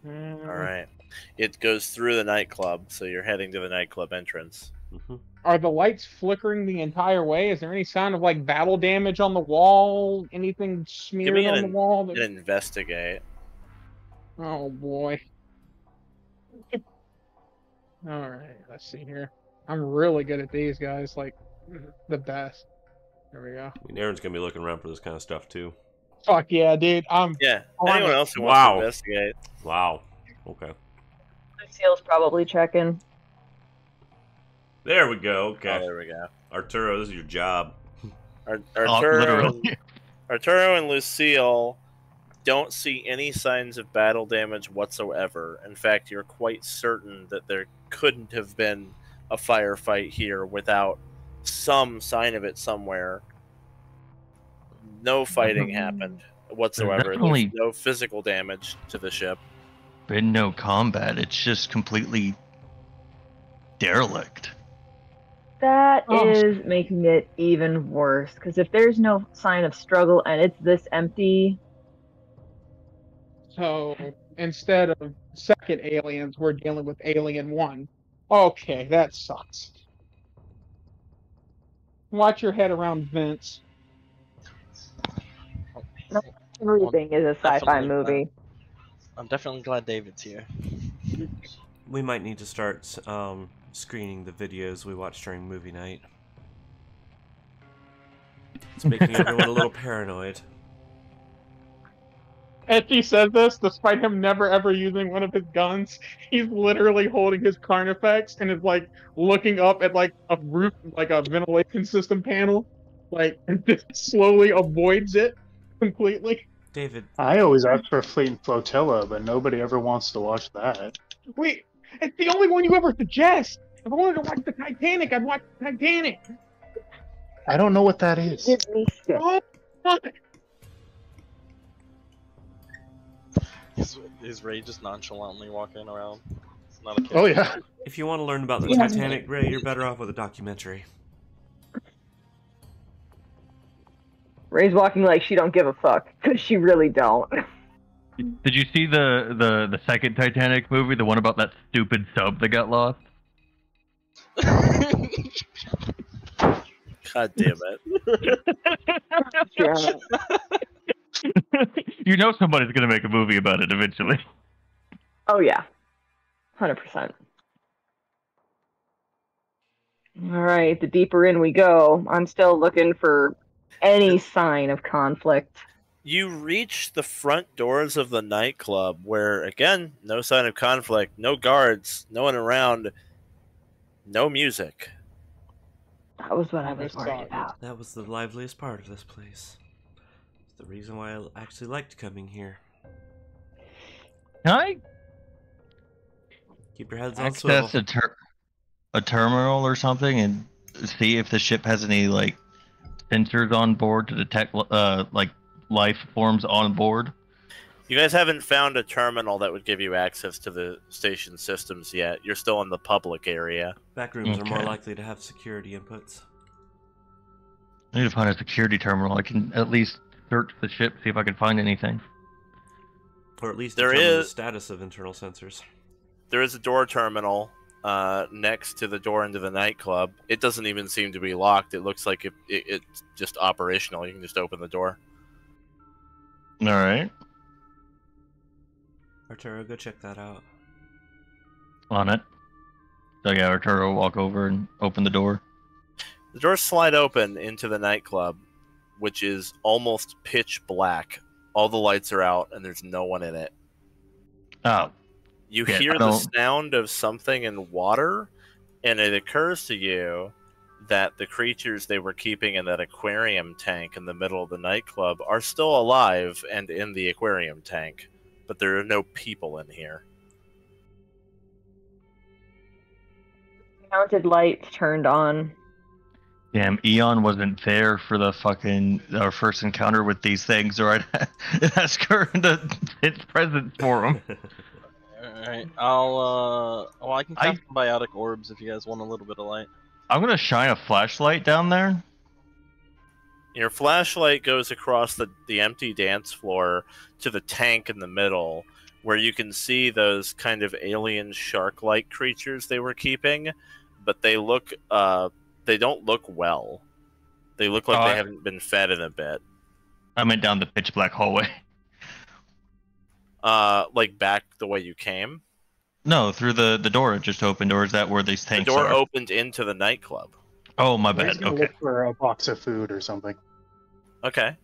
All right. It goes through the nightclub, so you're heading to the nightclub entrance. Are the lights flickering the entire way? Is there any sign of like battle damage on the wall? Anything smeared me on the wall? And investigate. Oh boy. Alright, let's see here. I'm really good at these guys, like the best. There we go. I mean, Aaron's gonna be looking around for this kind of stuff too. Fuck yeah, dude. Yeah. Oh, I'm Anyone a- else who wants Wow. to investigate? Wow. Okay. Lucille's probably checking. There we go. Okay. Oh, there we go. Arturo, this is your job. Literally. Arturo and Lucille don't see any signs of battle damage whatsoever. In fact, you're quite certain that there couldn't have been a firefight here without some sign of it somewhere. No fighting happened whatsoever. Definitely- There's no physical damage to the ship. Been no combat. It's just completely derelict. That is making it even worse, because if there's no sign of struggle and it's this empty... So instead of second aliens, we're dealing with Alien 1. Okay, that sucks. Watch your head around, Vince. Everything is a sci-fi Definitely movie. I'm definitely glad David's here. We might need to start screening the videos we watch during movie night. It's making everyone a little paranoid. As he says this, despite him never ever using one of his guns, he's literally holding his Carnifex and is like looking up at like a roof, like a ventilation system panel, like and just slowly avoids it completely. David, I always ask for a Fleet and Flotilla, but nobody ever wants to watch that. Wait, it's the only one you ever suggest. If I wanted to watch the Titanic, I'd watch the Titanic. I don't know what that is. Give me shit. Oh, fuck. Is Ray just nonchalantly walking around? It's not a kid. Oh yeah. if you want to learn about the Yeah. Titanic, Ray, you're better off with a documentary. Ray's walking like she don't give a fuck, because she really don't. Did you see the second Titanic movie, the one about that stupid sub that got lost? God damn it. Yeah. You know somebody's gonna make a movie about it eventually. Oh yeah, 100%. All right, the deeper in we go, I'm still looking for any sign of conflict. You reach the front doors of the nightclub where, again, no sign of conflict, no guards, no one around, no music. That was what I was Sorry. worried about. That was the liveliest part of this place. It's the reason why I actually liked coming here. Can I Keep your heads on swivel. access a terminal or something and see if the ship has any like sensors on board to detect like life forms on board? You guys haven't found a terminal that would give you access to the station systems yet. You're still in the public area. Back rooms are more Okay. likely to have security inputs. I need to find a security terminal. I can at least search the ship, see if I can find anything. Or at least There determine the is- status of internal sensors. There is a door terminal next to the door into the nightclub. It doesn't even seem to be locked. It looks like it's just operational. You can just open the door. All right, Arturo, go check that out. on it. So yeah, Arturo will walk over and open the door. The doors slide open into the nightclub, which is almost pitch black. All the lights are out, and there's no one in it. Oh, You Yeah, hear I the don't- sound of something in water, and it occurs to you that the creatures they were keeping in that aquarium tank in the middle of the nightclub are still alive and in the aquarium tank, but there are no people in here. Mounted lights turned on. damn! Eon wasn't there for the fucking our first encounter with these things, or I'd ask her to hit presents for them. Alright, I can cast some biotic orbs if you guys want a little bit of light. I'm gonna shine a flashlight down there. Your flashlight goes across the empty dance floor to the tank in the middle, where you can see those kind of alien shark-like creatures they were keeping, but they don't look well. They look like Oh, they haven't been fed in a bit. I went down the pitch black hallway. Like back the way you came. No, through the door it just opened, or is that where these The tanks door are? opened into the nightclub. Oh, my Ray's bad. gonna Okay. look for a box of food or something. Okay.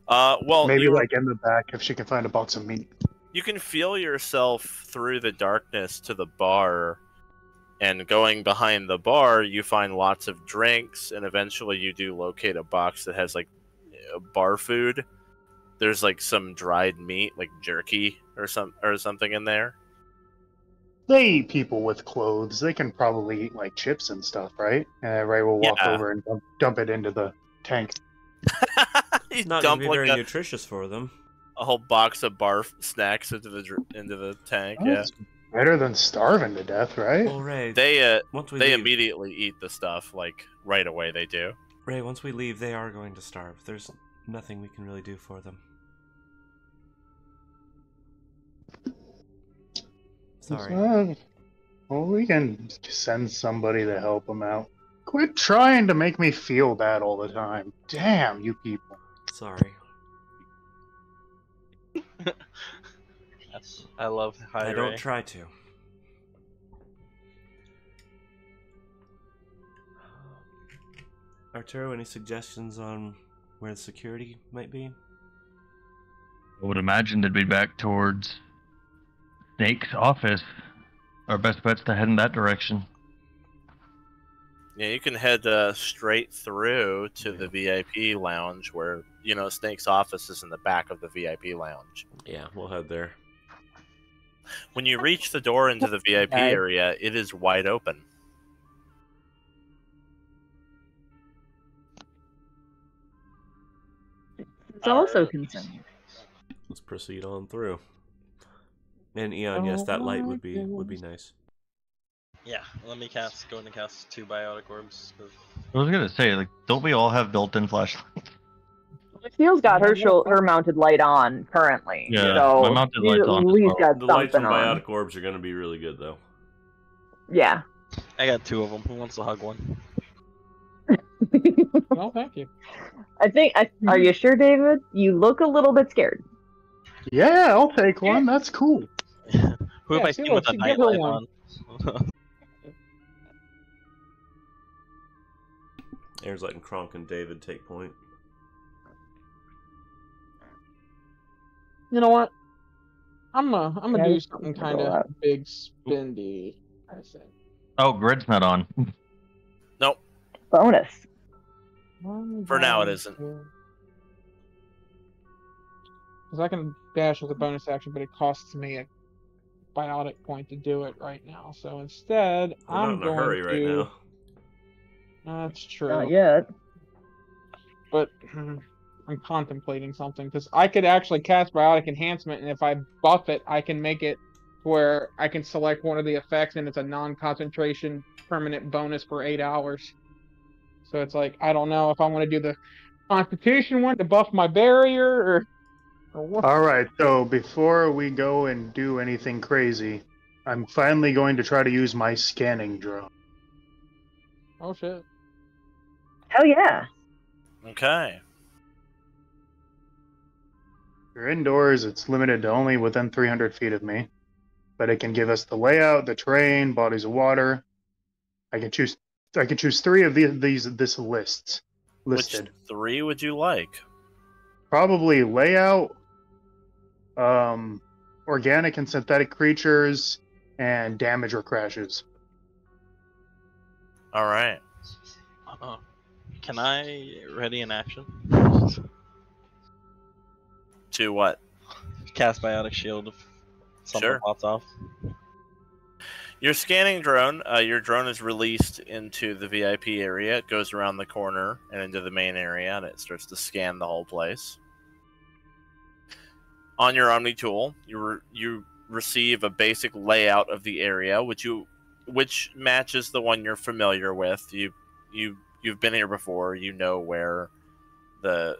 Well, Maybe you were, like in the back if she can find a box of meat. You can feel yourself through the darkness to the bar, and going behind the bar, you find lots of drinks, and eventually you do locate a box that has like bar food. There's like some dried meat, like jerky or something in there. They eat people with clothes. They can probably eat like chips and stuff, right? And Ray will walk Yeah. over and dump it into the tank. You Not going dump to be like very a nutritious for them. whole box of bar snacks into the tank. Oh, Yeah, it's better than starving to death, right? Well, Ray, they once we they leave, immediately eat the stuff like right away. They do. Ray, once we leave, they are going to starve. There's nothing we can really do for them. Sorry. Well, we can send somebody to help them out. Quit trying to make me feel bad all the time. Damn, you people. Sorry. Yes, I love High I don't try to. Arturo, any suggestions on where the security might be? I would imagine they'd be back towards Snake's office. Our best bet's to head in that direction. Yeah, you can head straight through to the VIP lounge where, Snake's office is in the back of the VIP lounge. Yeah, we'll head there. When you reach the door into the VIP area, it is wide open. It's also concerning. Let's proceed on through. And Eon, yes, that light would be nice. Yeah, let me go in and cast 2 biotic orbs. I was gonna say, like, don't we all have built-in flashlights? Lucille's got her mounted light on currently. Yeah, so my mounted she's light's on at as least well. got The lights and something on. biotic orbs are going to be really good, though. Yeah. I got 2 of them. Who wants to hug one? No, thank you. Are you sure, David? You look a little bit scared. Yeah, I'll take one. That's cool. Who have I see, seen with look, a give her nightlight one. on? Aaron's letting Kronk and David take point. You know what? I'm gonna do Yeah, something go kind of out. big spendy, I think. Oh, grid's not on. Nope. Bonus. For now, it isn't. Because I can dash with a bonus action, but it costs me a biotic point to do it right now. So instead, We're I'm not in a hurry right now. That's true. Not yet. But I'm contemplating something because I could actually cast biotic enhancement, and if I buff it, I can make it where I can select one of the effects, and it's a non-concentration permanent bonus for 8 hours. So it's like, I don't know if I want to do the Constitution one to buff my barrier or what. All right, so before we go and do anything crazy, I'm finally going to try to use my scanning drone. Oh shit. Hell yeah. Okay. If you're indoors, it's limited to only within 300 feet of me, but it can give us the layout, the terrain, bodies of water. I can choose 3 of this listed. Which 3 would you like? Probably layout, organic and synthetic creatures, and damage or crashes. All right. Can I ready an action? To what? Cast biotic shield if something Sure. pops off. Your scanning drone, your drone is released into the VIP area. It goes around the corner and into the main area, and it starts to scan the whole place. On your Omni tool, you receive a basic layout of the area, which matches the one you're familiar with. You've been here before. You know where the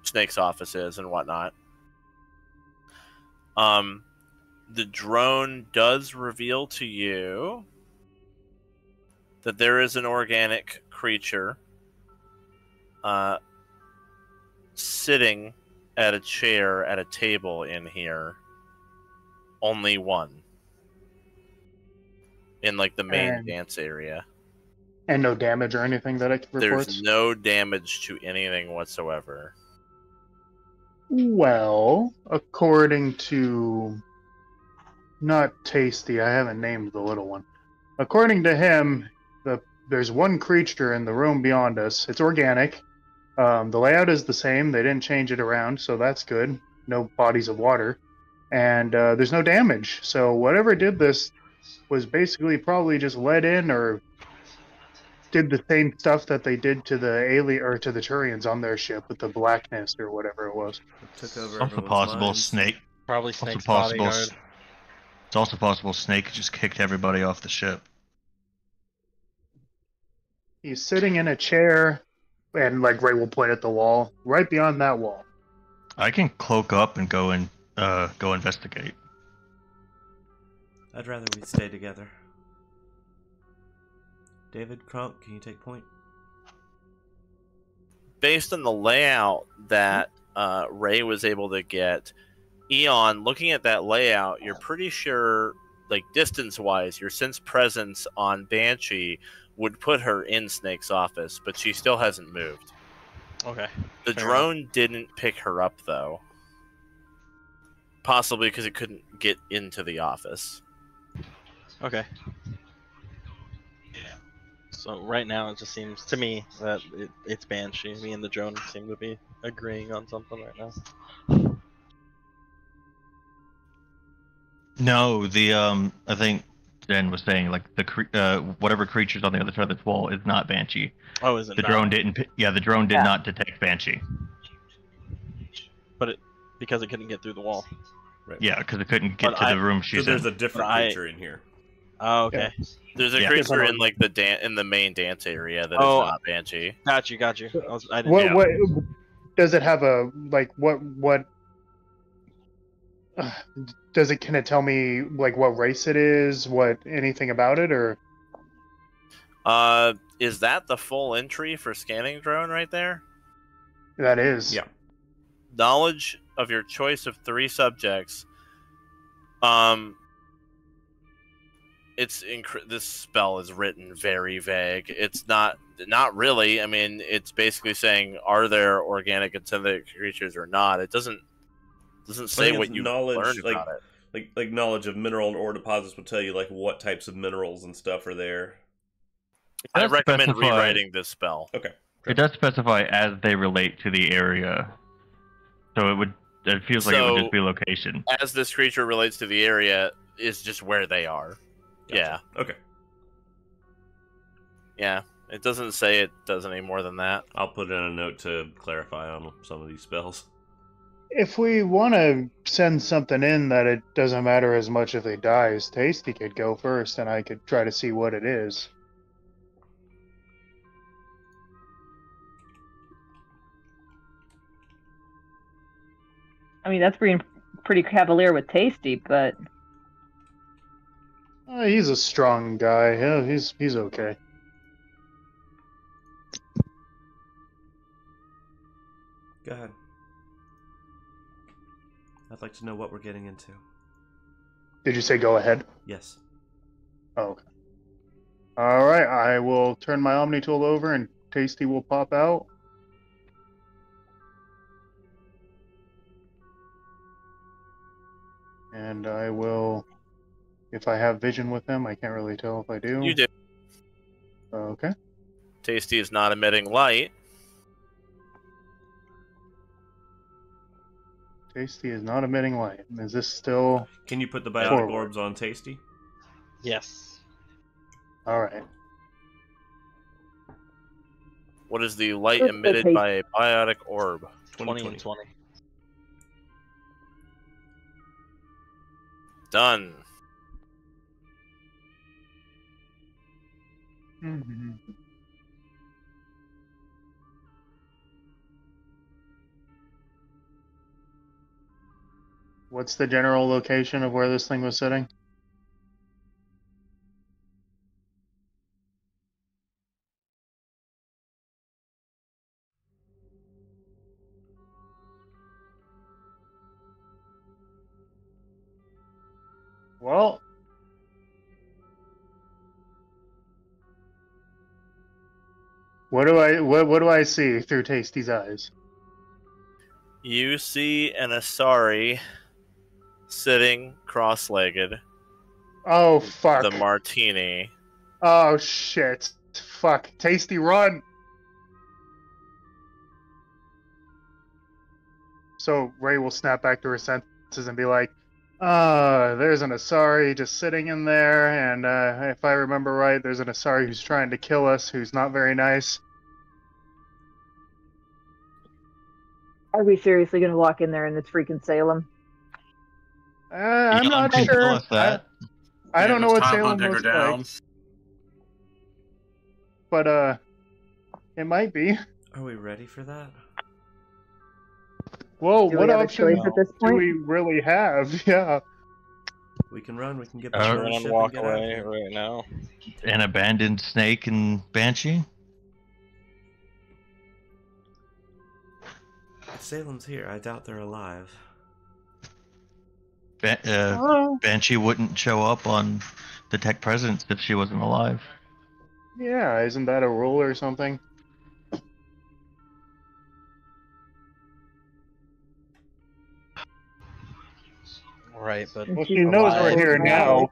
Snake's office is and whatnot. The drone does reveal to you that there is an organic creature sitting at a chair at a table in here. Only one. In like the main dance area. And no damage or anything that I can report? There's no damage to anything whatsoever. Well, according to not Tasty, I haven't named the little one. According to him, there's one creature in the room beyond us. It's organic. The layout is the same. They didn't change it around, so that's good. No bodies of water. And there's no damage. So whatever did this was basically probably just let in or did the same stuff that they did to the alien or to the Turians on their ship with the blackness or whatever it was. It took over Also everyone's possible minds. Snake. Probably Also Snake's possible. bodyguard. It's also possible Snake just kicked everybody off the ship. He's sitting in a chair, and like Ray will point at the wall. Right beyond that wall. I can cloak up and go investigate. I'd rather we stay together. David, Kronk, can you take point? Based on the layout that Ray was able to get, Eon, looking at that layout, you're pretty sure, like distance-wise, your sense presence on Banshee would put her in Snake's office, but she still hasn't moved. Okay. The Fair drone didn't pick her up, though. Possibly because it couldn't get into the office. Okay. So right now it just seems to me that it's Banshee. Me and the drone seem to be agreeing on something right now. No, I think Jen was saying like whatever creature's on the other side of this wall is not Banshee. Oh, is it The not? drone didn't. Yeah, the drone did Yeah. not detect Banshee. But because it couldn't get through the wall. Right. Yeah, because it couldn't get But to I- the room So she's there's in. a different But I- creature in here. Oh, okay. There's a Yeah. creature in like in the main dance area that is Oh. not Banshee. Got you. I didn't. What Yeah. what does it have a like what does it, can it tell me like what race it is, what anything about it, or Is that the full entry for scanning drone right there? that is? Yeah. Knowledge of your choice of 3 subjects. This spell is written very vague. It's not really. I mean, it's basically saying, are there organic and synthetic creatures or not? It doesn't say what you learned about it. Like knowledge of mineral and ore deposits will tell you like what types of minerals and stuff are there. I does recommend specify- rewriting this spell. Okay. It does specify as they relate to the area, so it feels like it would just be location. As this creature relates to the area is just where they are. Gotcha. Okay. Yeah. It doesn't say it does any more than that. I'll put in a note to clarify on some of these spells. If we want to send something in that it doesn't matter as much if it dies, Tasty could go first, and I could try to see what it is. I mean, that's being pretty cavalier with Tasty, but He's a strong guy. Yeah, he's okay. Go ahead. I'd like to know what we're getting into. Did you say go ahead? Yes. Oh, okay. All right, I will turn my Omni tool over, and Tasty will pop out. And I will, if I have vision with him, I can't really tell if I do. You do. Okay. Tasty is not emitting light. Tasty is not emitting light. Is this still... Can you put the biotic Forward. orbs on Tasty? Yes. All right. What is the light What's the emitted taste? by a biotic orb? 20 and 20. Done. Mhm. What's the general location of where this thing was sitting? Well, what do I see through Tasty's eyes? You see an Asari sitting cross-legged, Oh, fuck. the martini. Oh, shit. Fuck. Tasty, run! So Ray will snap back to her senses and be like, there's an Asari just sitting in there, and if I remember right, there's an Asari who's trying to kill us, who's not very nice. Are we seriously going to walk in there and it's freaking Salem? I'm Elon not can sure. tell us that. I don't know what Salem take her looks down. like, but it might be. Are we ready for that? Whoa, Do what we have a options choice at this do point? we really have? Yeah. We can run. We can get Uh, back on the Everyone ship walk and get out of away here. right now. An abandoned snake and banshee. If Salem's here, I doubt they're alive. Banshee wouldn't show up on the tech presence if she wasn't alive. Yeah, isn't that a rule or something? Right, but Well, she She's knows we're alive. here now.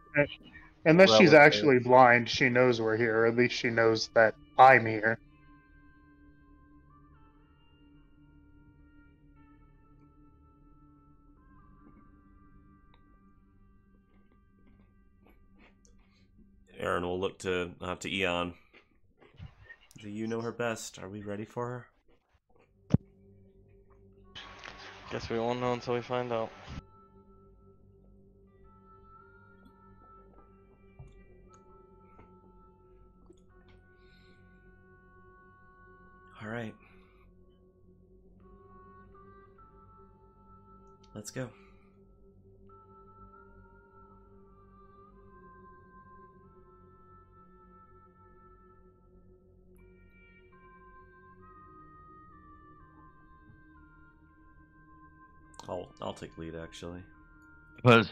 Unless she's Relative. actually blind, she knows we're here. Or at least she knows that I'm here. Aryn will look to Eon. Do you know her best? Are we ready for her? Guess we won't know until we find out. All right. Let's go. I'll take lead actually. But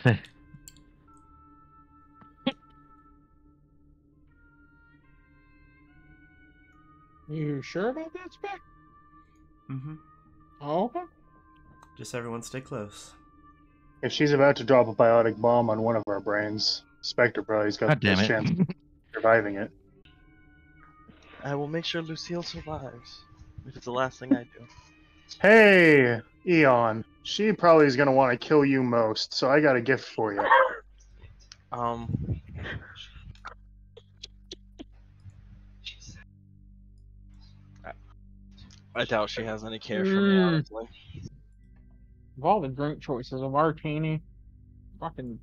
You sure about that, Spec? Mm-hmm. Oh, okay. Just everyone stay close. If she's about to drop a biotic bomb on one of our brains, Spectre probably's got God the damn best it. chance of surviving it. I will make sure Lucille survives. If it's the last thing I do. Hey, Eon. She probably is going to want to kill you most, so I got a gift for you. I doubt she has any care for me, honestly. Of all the drink choices, a martini. Fucking.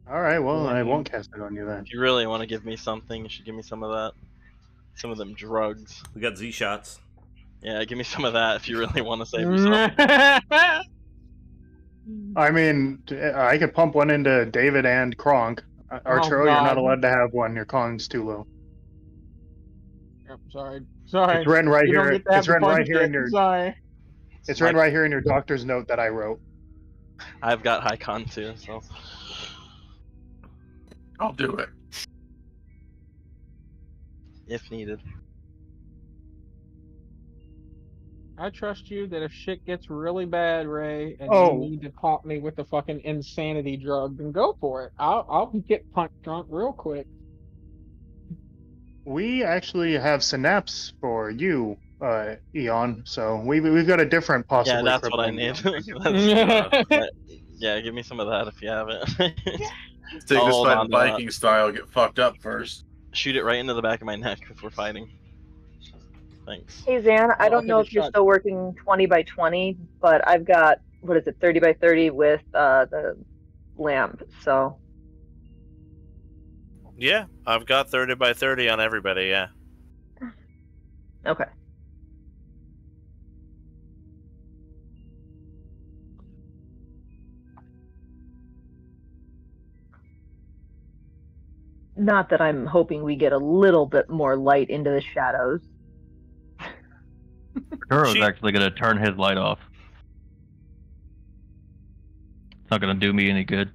Alright, well, I won't cast it on you then. If you really want to give me something, you should give me some of that. Some of them drugs. We got Z shots. Yeah, give me some of that if you really want to save yourself. I mean, I could pump one into David and Kronk. Arturo, you're not God. allowed to have one. Your con's too low. Yep, sorry. Sorry. It's written right You don't here. get to have It's the written fun right here shit. in your. Sorry. It's written right here in your doctor's note that I wrote. I've got high con too, so. I'll do it. If needed. I trust you that if shit gets really bad, Ray, and Oh. you need to pump me with the fucking insanity drug, then go for it. I'll get punch drunk real quick. We actually have synapse for you, Eon. So we've got a different possibly. Yeah, that's what I crippling need. drug. Yeah, give me some of that if you have it. Take I'll this hold fight on to that. Viking style, get fucked up first. Shoot it right into the back of my neck if we're fighting. Thanks. Hey Zan, I I'll don't take know a if you're shot. still working 20 by 20, but I've got, what is it, 30 by 30 with the lamp, so. Yeah, I've got 30 by 30 on everybody, yeah. Okay. Not that I'm hoping we get a little bit more light into the shadows. Arturo's She- actually going to turn his light off. It's not going to do me any good.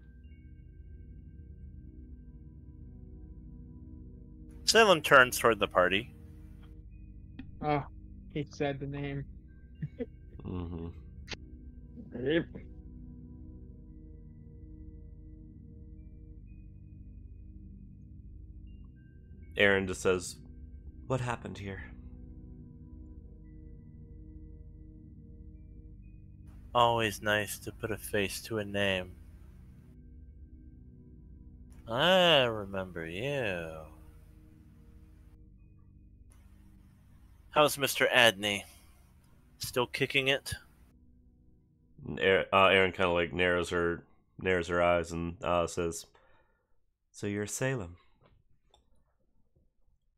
Salem turns toward the party. Oh, he said the name. Mm-hmm. Yep. Aryn just says, "What happened here?" Always nice to put a face to a name. I remember you. How's Mr. Adney? Still kicking it? Aryn kind of like narrows her eyes and says, "So you're Salem.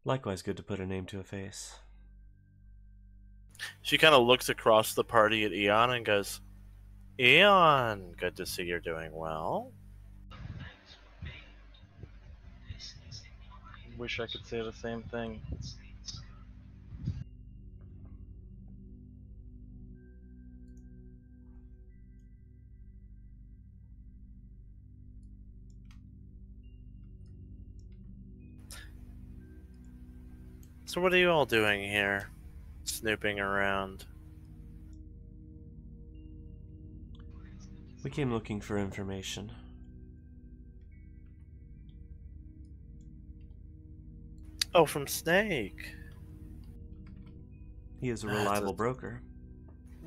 Likewise, good to put a name to a face." She kind of looks across the party at Eon and goes, Eon, good to see you're doing well. Wish I could say the same thing. So what are you all doing here? Snooping around. We came looking for information. Oh, from Snake. He is a reliable broker.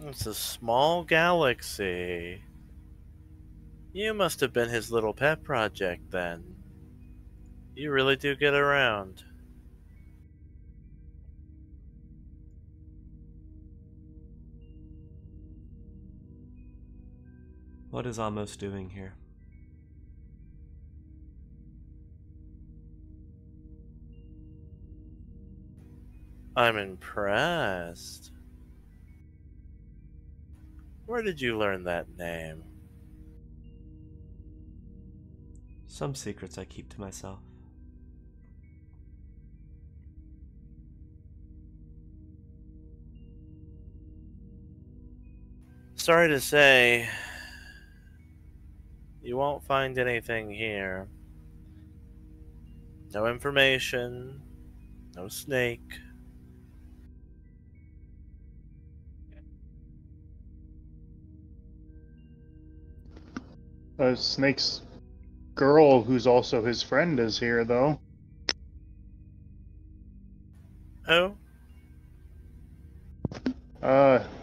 It's a small galaxy. You must have been his little pet project then. You really do get around. What is Amos doing here? I'm impressed. Where did you learn that name? Some secrets I keep to myself. Sorry to say, you won't find anything here. No information, no snake. Snake's girl, who's also his friend, is here, though. Oh?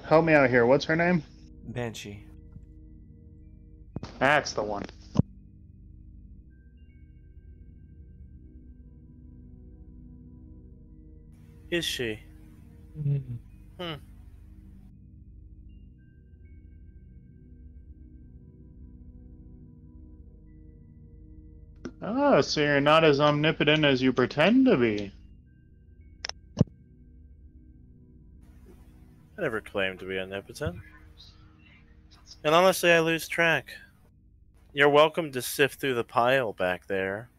Help me out here. What's her name? Banshee. That's the one. Is she? Hmm. Oh, so you're not as omnipotent as you pretend to be. I never claimed to be omnipotent. And honestly, I lose track. You're welcome to sift through the pile back there.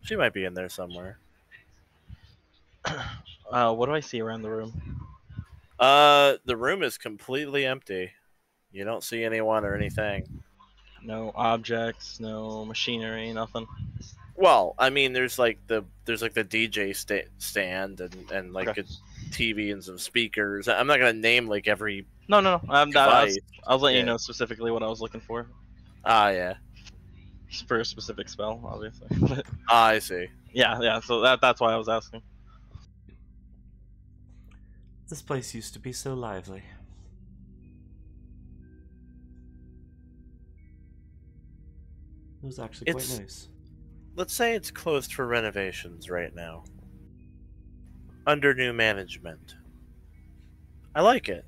She might be in there somewhere. What do I see around the room? The room is completely empty. You don't see anyone or anything. No objects, no machinery, nothing. Well, I mean, there's like the DJ stand and like Okay. a TV and some speakers. I'm not gonna name like every No. I device. was letting you Yeah. know specifically what I was looking for. Yeah. For a specific spell, obviously. I see. yeah. So that's why I was asking. This place used to be so lively. It was actually quite nice. Let's say it's closed for renovations right now. Under new management. I like it.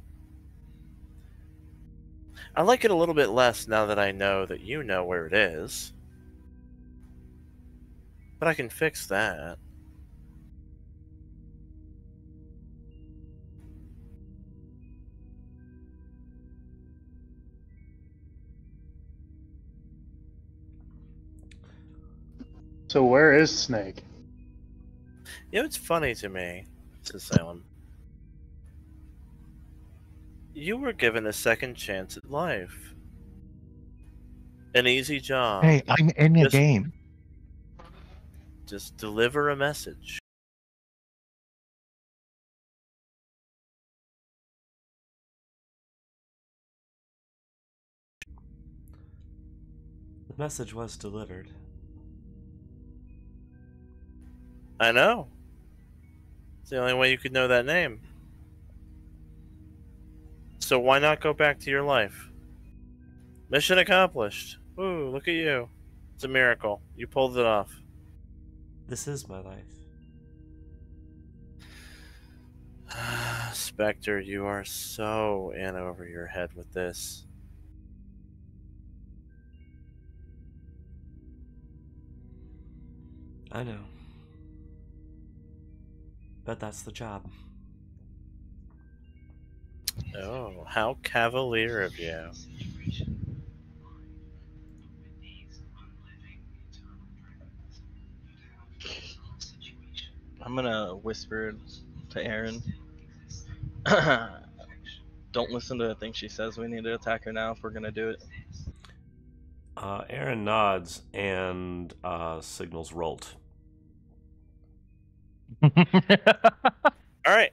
I like it a little bit less now that I know that you know where it is. But I can fix that. So where is Snake? You know, it's funny to me, says Salem. You were given a second chance at life. An easy job. Hey, I'm in the Just- game. Just deliver a message. The message was delivered. I know. It's the only way you could know that name. So why not go back to your life? Mission accomplished. Ooh, look at you. It's a miracle. You pulled it off. This is my life. Spectre, you are so in over your head with this. I know. But that's the job. Oh, how cavalier of you. I'm gonna whisper to Aryn. Don't listen to the thing she says. We need to attack her now if we're gonna do it. Aryn nods and signals Rolt. Alright.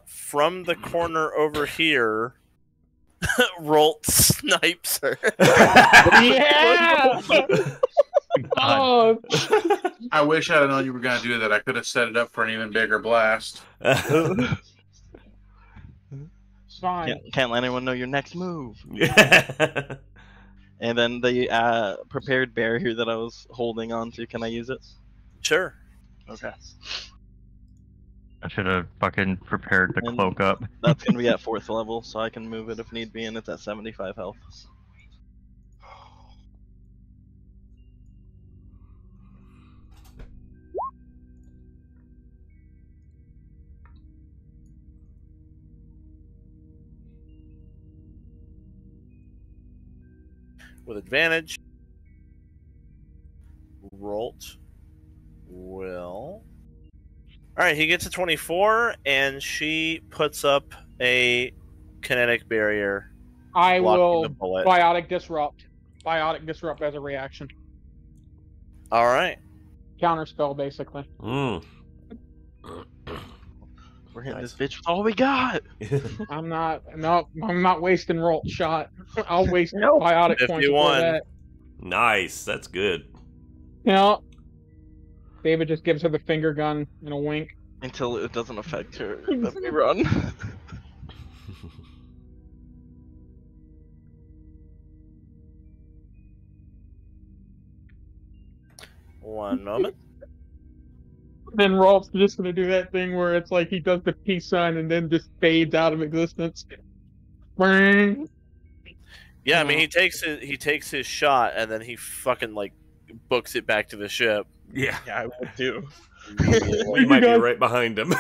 From the corner over here, Rolt snipes her. Yeah! Oh, I wish I'd known you were going to do that. I could have set it up for an even bigger blast. it's fine. Can't let anyone know your next move. And then the prepared barrier that I was holding on to, can I use it? Sure. Okay. I should have fucking prepared the And cloak up. That's gonna be at 4th level, so I can move it if need be, and it's at 75 health. With advantage, Rolt will... Alright, he gets a 24, and she puts up a kinetic barrier. I blocking will the bullet. biotic disrupt. Biotic disrupt as a reaction. Alright. Counterspell, basically. Mm. We're hitting Nice. this bitch with all we got. I'm not wasting Rolt shot. I'll waste Nope. biotic points for 51. that. Nice, that's good. You know, David just gives her the finger gun and a wink. Until it doesn't affect her. Let me run. One moment. Then Rolf's just gonna do that thing where it's like he does the peace sign and then just fades out of existence. Bang. Yeah, I mean, he takes his shot, and then he fucking, like, books it back to the ship. Yeah. Yeah, I would too. We might be right behind him.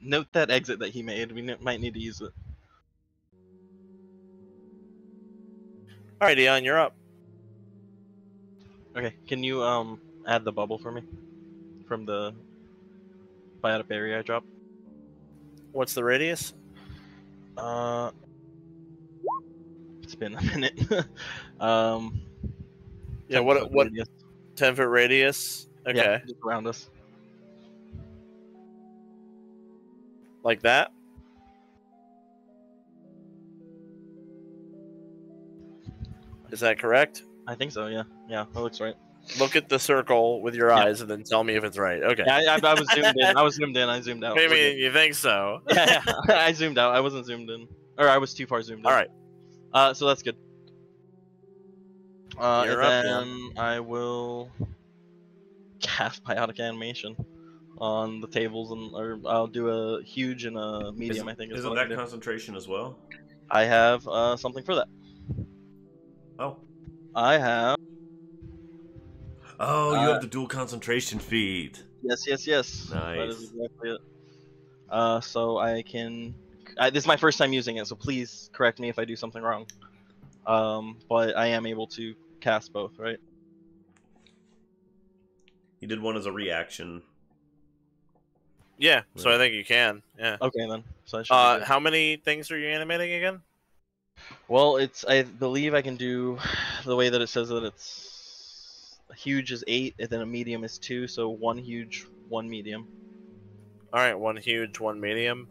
Note that exit that he made. We might need to use it. Alright, Eon, you're up. Okay, can you add the bubble for me from the biotic barrier I dropped? What's the radius? It's been a minute. Yeah, 10 what foot what radius. 10-foot radius? Okay. Yeah, just around us. Like that? Is that correct? I think so. Yeah, yeah, that looks right. Look at the circle with your eyes and then tell me if it's right. Okay. Yeah, I was zoomed in. I was zoomed in. I zoomed out. I We're mean, good. you think so? Yeah, I zoomed out. I wasn't zoomed in, or I was too far zoomed in. All right. So that's good. And You're up, then I will cast biotic animation on the tables, or I'll do a huge and a medium. I think is Isn't what I that can do. concentration as well? I have something for that. Oh. I have. Oh, you have the dual concentration feed. Yes. That is Nice. exactly it. So I can. This is my first time using it, so please correct me if I do something wrong. But I am able to cast both, right? You did one as a reaction. Yeah, so I think you can. Yeah. Okay then. So I should. Be good. How many things are you animating again? Well, I believe I can do the way that it says that it's a huge is 8, and then a medium is 2, so 1 huge, 1 medium. All right, 1 huge, 1 medium.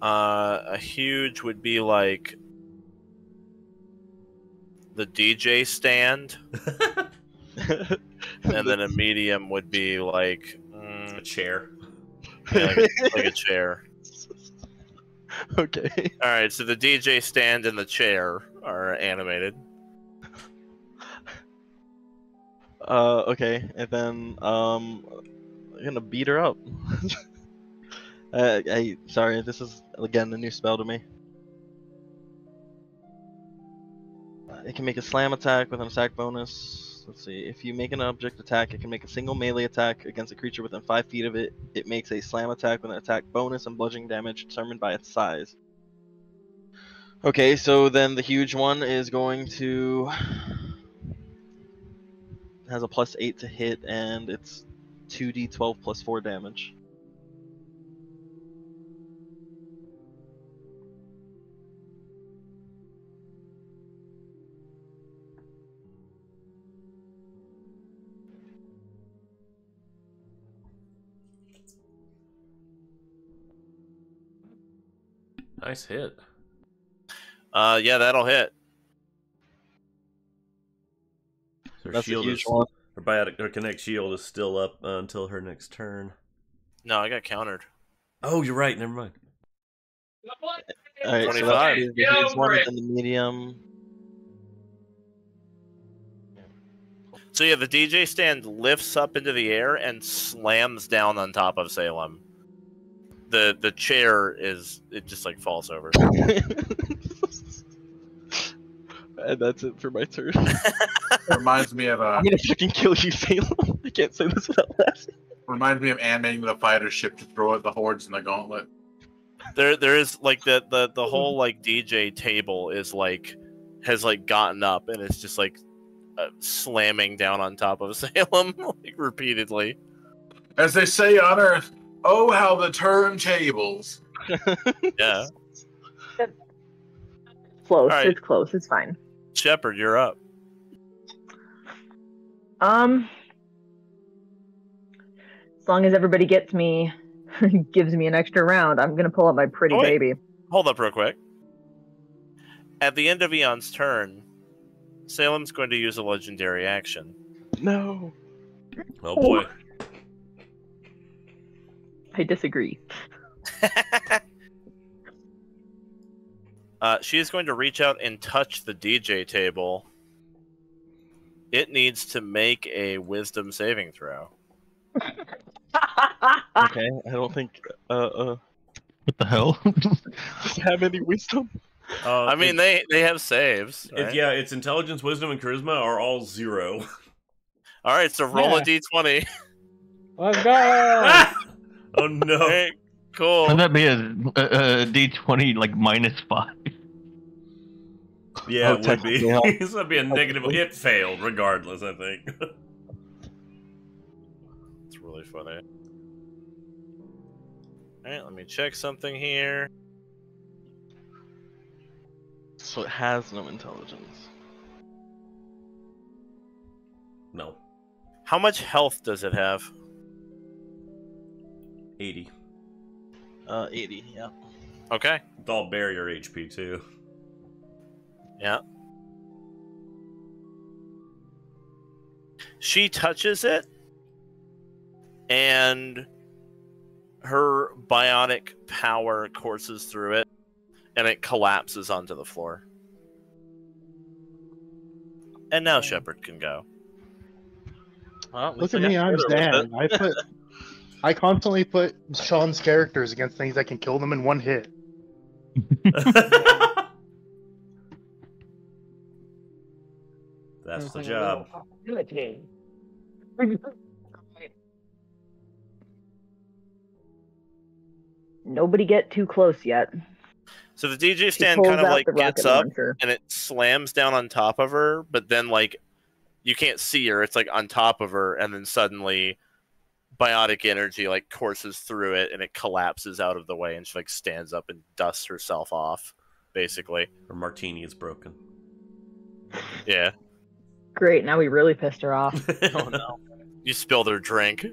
A huge would be like the DJ stand, and then a medium would be like A chair. yeah, like a chair. Okay. All right, so the DJ stand and the chair are animated. Okay, and then I'm gonna beat her up. Sorry, this is again a new spell to me. It can make a slam attack with an attack bonus. Let's see. If you make an object attack, it can make a single melee attack against a creature within 5 feet of it. It makes a slam attack with an attack bonus and bludgeoning damage determined by its size. Okay, so then the huge one is going to has a +8 to hit, and it's 2d12 plus 4 damage. Nice hit. Yeah, that'll hit. Her That's a shield huge is, one. her biotic, her connect shield is still up until her next turn. No, I got countered. Oh, you're right. Never mind. Alright, so 25. that's the huge one and the medium. So yeah, the DJ stand lifts up into the air and slams down on top of Salem. The chair it just like falls over. And that's it for my turn. Reminds me of I'm gonna fucking kill you, Salem. I can't say this without laughing. reminds me of animating the fighter ship to throw at the hordes in the gauntlet. There is like the whole like DJ table is like has like gotten up and it's just like slamming down on top of Salem like repeatedly. As they say on Earth, oh how the turntables. Yeah. Close. All right. It's close. It's fine. Shepard, you're up. As long as everybody gets me, gives me an extra round, I'm gonna pull up my pretty Oh, wait. baby. Hold up real quick. At the end of Eon's turn, Salem's going to use a legendary action. No. Oh boy. I disagree. She is going to reach out and touch the DJ table. It needs to make a wisdom saving throw. Okay, I don't think What the hell? does it have any wisdom? I mean, they have saves. Right? Yeah, its intelligence, wisdom, and charisma are all 0. All right, so roll a Yeah. d20. Let's go! Oh no. Hey, cool. Wouldn't that be a D20 like -5? Yeah, Oh, it would be. technically, yeah. This would be a negative. It failed, regardless, I think. It's really funny. Alright, let me check something here. So it has no intelligence. No. How much health does it have? 80. 80, yeah. Okay. It's all barrier HP, too. Yeah. She touches it, and her biotic power courses through it, and it collapses onto the floor. And now Shepard can go. Well, Look at me, I'm Zan. I constantly put Sean's characters against things that can kill them in one hit. That's the job. Nobody get too close yet. So the DJ She stand pulls kind of out like the gets rocket up launcher. and it slams down on top of her, but then like you can't see her. It's like on top of her, and then suddenly biotic energy like courses through it and it collapses out of the way, and she like stands up and dusts herself off, basically. Her martini is broken. Yeah. Great, now we really pissed her off. Oh no. You spilled her drink.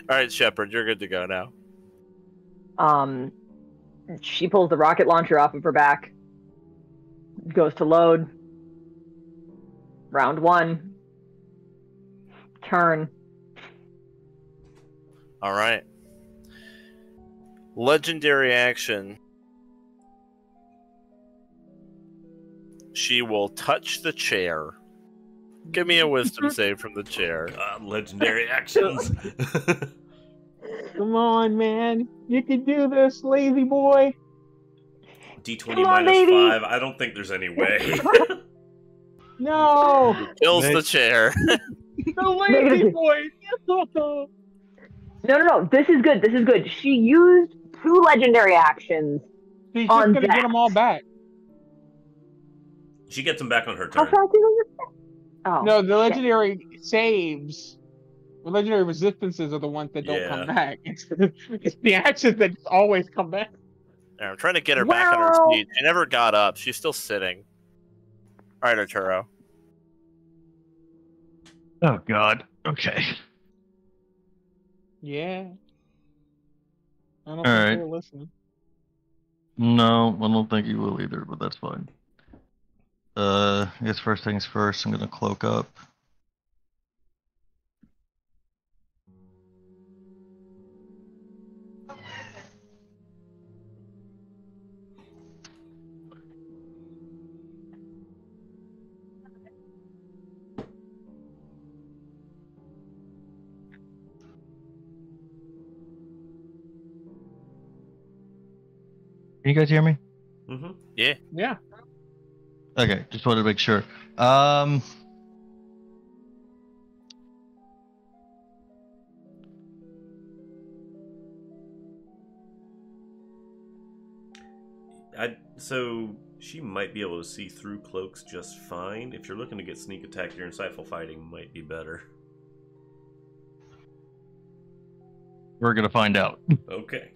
Alright, Shepard, you're good to go now. She pulls the rocket launcher off of her back, goes to load, Round 1. Turn. All right. Legendary action. She will touch the chair. Give me a wisdom save from the chair. Legendary actions. Come on, man. You can do this, lazy boy. D20 Come on, minus baby. 5. I don't think there's any way. No. Kills the chair. The lazy boy. No. This is good. This is good. She used 2 legendary actions. She's just On gonna get that. them all back. She gets them back on her How turn. fast is it? Oh. No, the shit. legendary saves, the legendary resistances are the ones that don't come back. It's the actions that always come back. I'm trying to get her back on her feet. She never got up. She's still sitting. All right, Arturo. Oh God. Okay. Yeah. I don't All think right. they were listening. No, I don't think you will either, but that's fine. I guess first things first, I'm gonna cloak up. Can you guys hear me? Mm-hmm. Yeah. Yeah. Okay, just wanted to make sure. So she might be able to see through cloaks just fine. If you're looking to get sneak attack, your insightful fighting might be better. We're gonna find out. Okay.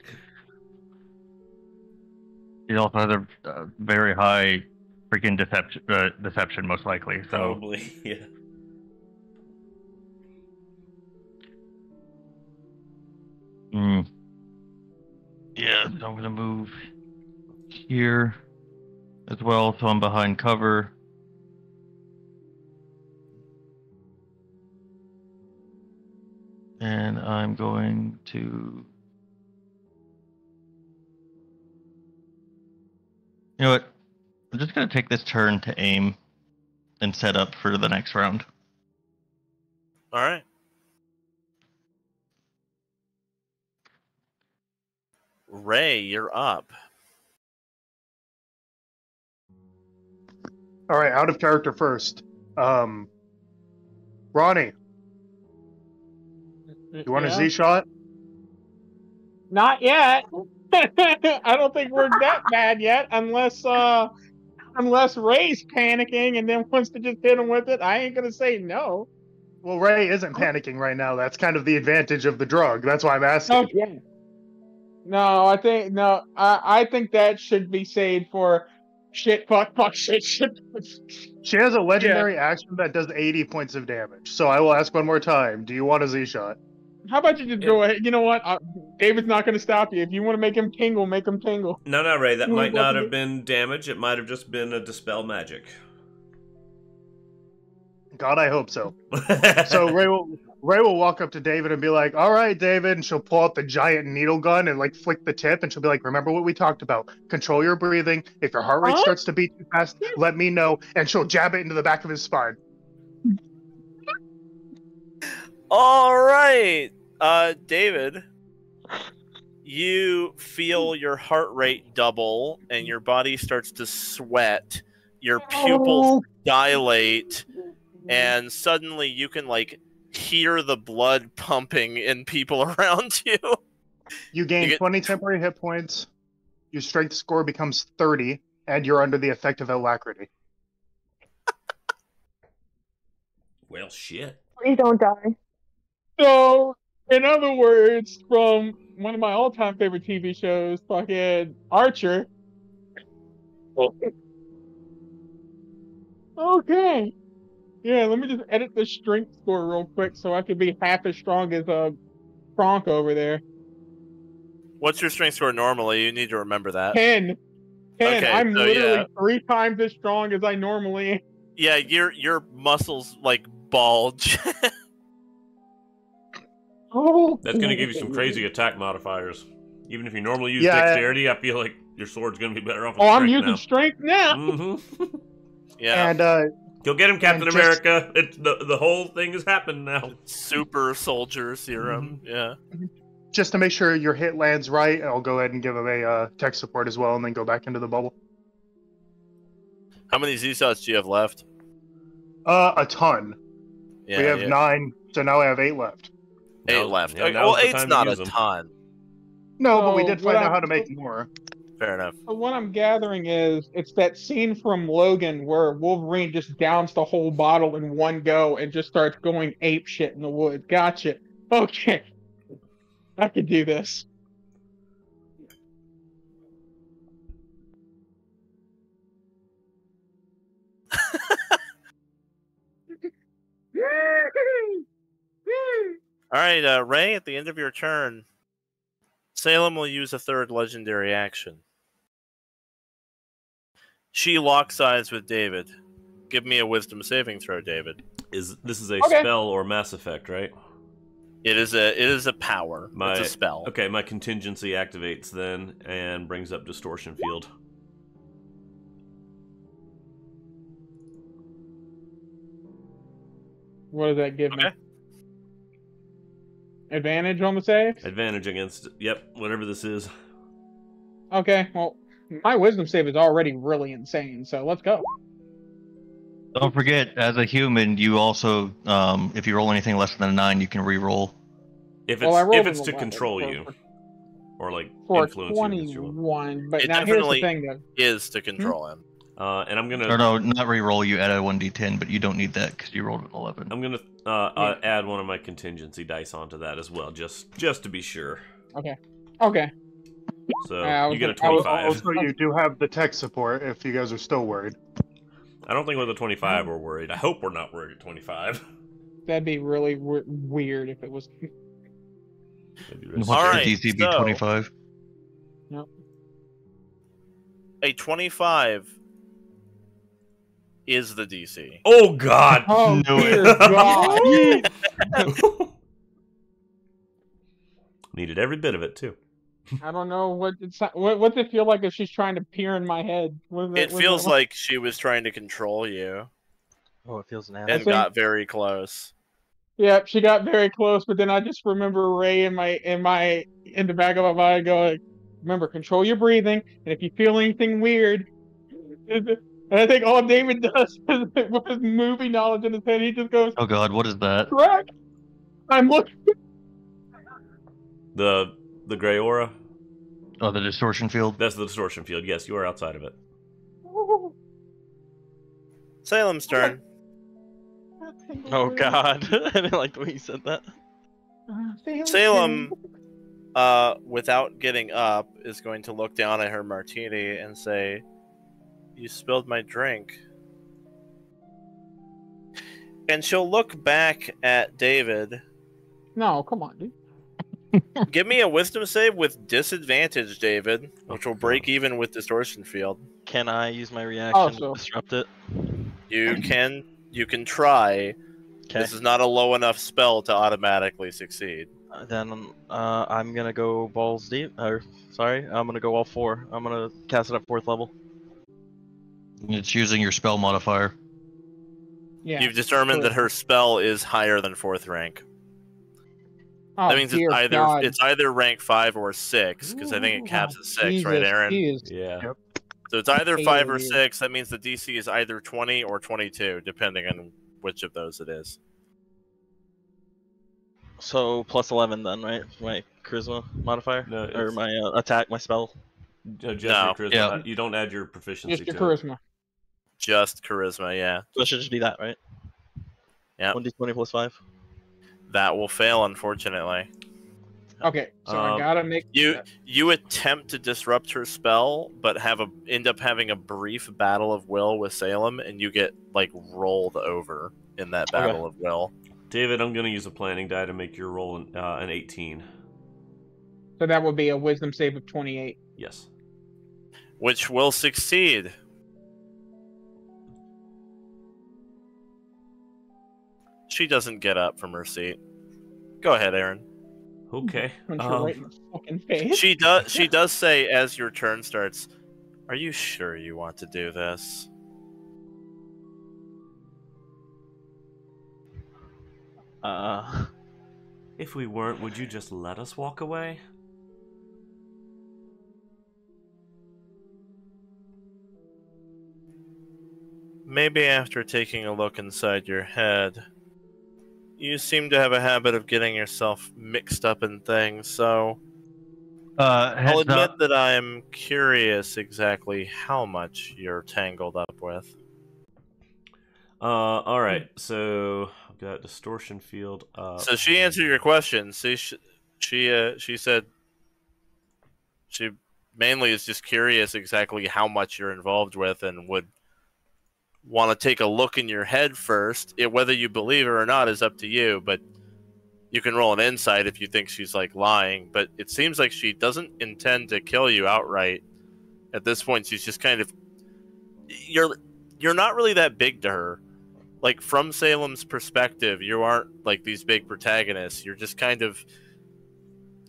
He also has a very high freaking deception, most likely. So Probably, yeah. Yeah, so I'm gonna move here as well, so I'm behind cover. And I'm going to... You know what? I'm just going to take this turn to aim and set up for the next round. All right. Ray, you're up. All right, out of character first. Ronnie, you want a Z shot? Not yet. I don't think we're that bad yet, unless Ray's panicking and then wants to just hit him with it. I ain't gonna say no. Well, Ray isn't panicking right now. That's kind of the advantage of the drug. That's why I'm asking. Okay. No, I think that should be saved for shit, fuck, shit. She has a legendary action that does 80 points of damage. So I will ask one more time. Do you want a Z shot? How about you just go ahead? You know what? David's not going to stop you. If you want to make him tingle, make him tingle. No, Ray. That might not have been damage. It might have just been a dispel magic. God, I hope so. So Ray will walk up to David and be like, "All right, David," and she'll pull out the giant needle gun and like flick the tip, and she'll be like, "Remember what we talked about? Control your breathing. If your heart rate starts to beat too fast, let me know." And she'll jab it into the back of his spine. All right, David, you feel your heart rate double and your body starts to sweat. Your pupils dilate, and suddenly you can like hear the blood pumping in people around you. You gain 20 temporary hit points. Your strength score becomes 30, and you're under the effect of alacrity. Well, shit. Please don't die. So, in other words, from one of my all-time favorite TV shows, fucking Archer. Okay. Yeah, let me just edit the strength score real quick so I can be half as strong as Kronk over there. What's your strength score normally? You need to remember that. 10. Okay, I'm so literally 3 times as strong as I normally am. Yeah, your muscles like bulge. Oh, That's going to give you some crazy attack modifiers. Even if you normally use Yeah. dexterity, I feel like your sword's going to be better off with Oh, I'm strength using now. strength now. Mm-hmm. Yeah, And Go get him, Captain And just- America. It's the whole thing has happened now. super soldier serum. Yeah. just to make sure your hit lands right, I'll go ahead and give him a tech support as well, and then go back into the bubble. How many Z-Shots do you have left? A ton. Yeah, We have 9, so now I have 8 left. 8 Now- left. yeah, Okay, now's well, the 8's time to not a use 'em. ton. No, but we So did what find out I'm- how to make more. Fair enough. So what I'm gathering is it's that scene from Logan where Wolverine just downs the whole bottle in one go and just starts going ape shit in the woods. Gotcha. Okay. I could do this. All right, Ray, at the end of your turn, Salem will use a third legendary action. She locks eyes with David. Give me a wisdom saving throw, David. This is a Okay. spell or Mass Effect, right? It is a power. It's a spell. Okay, my contingency activates then and brings up Distortion Field. What does that give me? Okay. Advantage on the save? Advantage against, yep, whatever this is. Okay, well, my wisdom save is already really insane, so let's go. Don't forget, as a human, you also, if you roll anything less than a 9, you can re-roll. If Well, I it's rolled if it's an to 11 control for- you, or like For influence you against your will. 21, but It now here's definitely- the thing, though. Is to control him. And I'm Or gonna no, not re-roll. You add a 1d10, but you don't need that because you rolled an 11. I'm gonna add one of my contingency dice onto that as well, just to be sure. Okay. So I was you get a gonna- I was 25. Also, you do have the tech support if you guys are still worried. I don't think with a 25 we're worried. I hope we're not worried at 25. That'd be really weird if it was. Maybe What's All your right, DC be so- 25? A 25 is the DC. Oh God! Oh, Knew dear it. God. Needed every bit of it too. I don't know what's it feel like if she's trying to peer in my head. It feels like she was trying to control you Oh, it feels and nasty. got very close. Yeah, she got very close, but then I just remember Ray in the back of my mind going, "Remember, control your breathing, and if you feel anything weird," and I think all David does is with his movie knowledge in his head, he just goes, Oh god, what is that? "Correct." I'm looking. The gray aura. Oh, the distortion field. That's the distortion field. Yes, you are outside of it. Salem's turn. Oh god, I didn't like the way you said that. Salem, without getting up, is going to look down at her martini and say, "You spilled my drink." And she'll look back at David. No, come on, dude. Give me a wisdom save with disadvantage, David, which will break even with distortion field. Can I use my reaction so- to disrupt it? You can try. Okay. This is not a low enough spell to automatically succeed. Then I'm gonna go balls deep. Sorry, I'm gonna go all 4. I'm gonna cast it at 4th level. It's using your spell modifier. Yeah. You've determined that her spell is higher than 4th rank. Oh, That means dear God. it's either rank 5 or 6, because I think it caps at 6, right, Jesus, Aryn? he is- Yeah. Yep. So it's either 5 or Hey. 6. That means the DC is either 20 or 22, depending on which of those it is. So plus 11 then, right? My charisma modifier, No, or it's- my attack, my spell. Just No. your charisma. Yeah. You don't add your proficiency Just your to it. charisma. Just charisma, yeah. So it should just be that, right? Yeah. 1d20 plus 5. That will fail, unfortunately. Okay, so I Um, gotta make You attempt to disrupt her spell, but end up having a brief battle of will with Salem, and you get like rolled over in that battle of will. David, I'm going to use a planning die to make your roll an 18. so that would be a wisdom save of 28. Yes. Which will succeed. she doesn't get up from her seat. Go ahead, Aryn. Okay. Punch her right in the fucking face. She does say as your turn starts, "Are you sure you want to do this?" If we weren't, would you just let us walk away? Maybe after taking a look inside your head, you seem to have a habit of getting yourself mixed up in things, so I'll Heads admit up. that I'm curious exactly how much you're tangled up with. All right. So I've got distortion field up. So she answered your question. See, she said she mainly is just curious exactly how much you're involved with and would want to take a look in your head first. Whether you believe her or not is up to you, but you can roll an insight if you think she's like lying. But it seems like she doesn't intend to kill you outright. At this point, she's just kind of you're not really that big to her. Like, from Salem's perspective, you aren't like these big protagonists. You're just kind of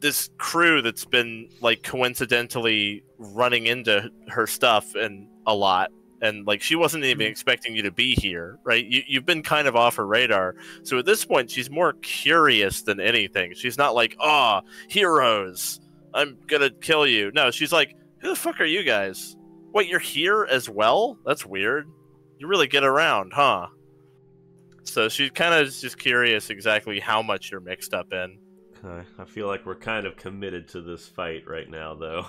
this crew that's been like coincidentally running into her stuff and a lot. And like, she wasn't even expecting you to be here, right? You've been kind of off her radar. So at this point, she's more curious than anything. She's not like, "Oh, heroes, I'm gonna kill you." No, she's like, "Who the fuck are you guys? Wait, you're here as well? That's weird. You really get around, huh?" So she kind of is just curious exactly how much you're mixed up in. Okay. I feel like we're kind of committed to this fight right now, though.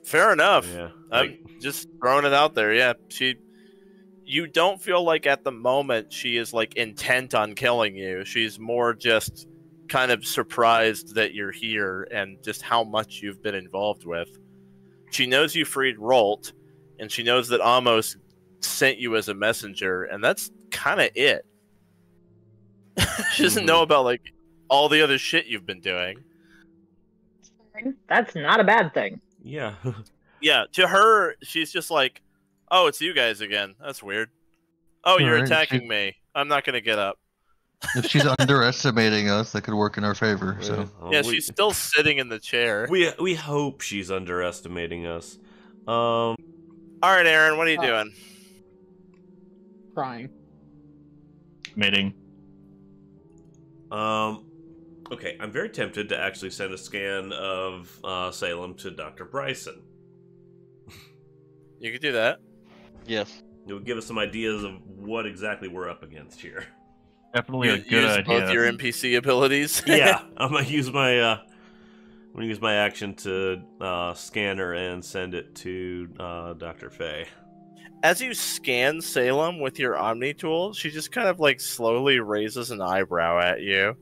Fair enough. Yeah. I'm just throwing it out there. Yeah, you don't feel like at the moment she is like intent on killing you. She's more just kind of surprised that you're here and just how much you've been involved with. She knows you freed Rolt, and she knows that Amos sent you as a messenger, and that's kind of it. She doesn't know about like all the other shit you've been doing. That's not a bad thing. Yeah. Yeah, to her, she's just like, "Oh, it's you guys again. That's weird. Oh, you're Alright, attacking me. I'm not gonna get up." If she's underestimating us, that could work in our favor. So Yeah, she's still sitting in the chair. We hope she's underestimating us. All right, Aryn, what are you doing? Crying. mating. Okay, I'm very tempted to actually send a scan of Salem to Dr. Bryson. You could do that. Yes. It would give us some ideas of what exactly we're up against here. Definitely a good use idea. both your NPC abilities. Yeah, I'm gonna use my action to scan her and send it to Dr. Faye. As you scan Salem with your Omni tool, she just kind of like slowly raises an eyebrow at you,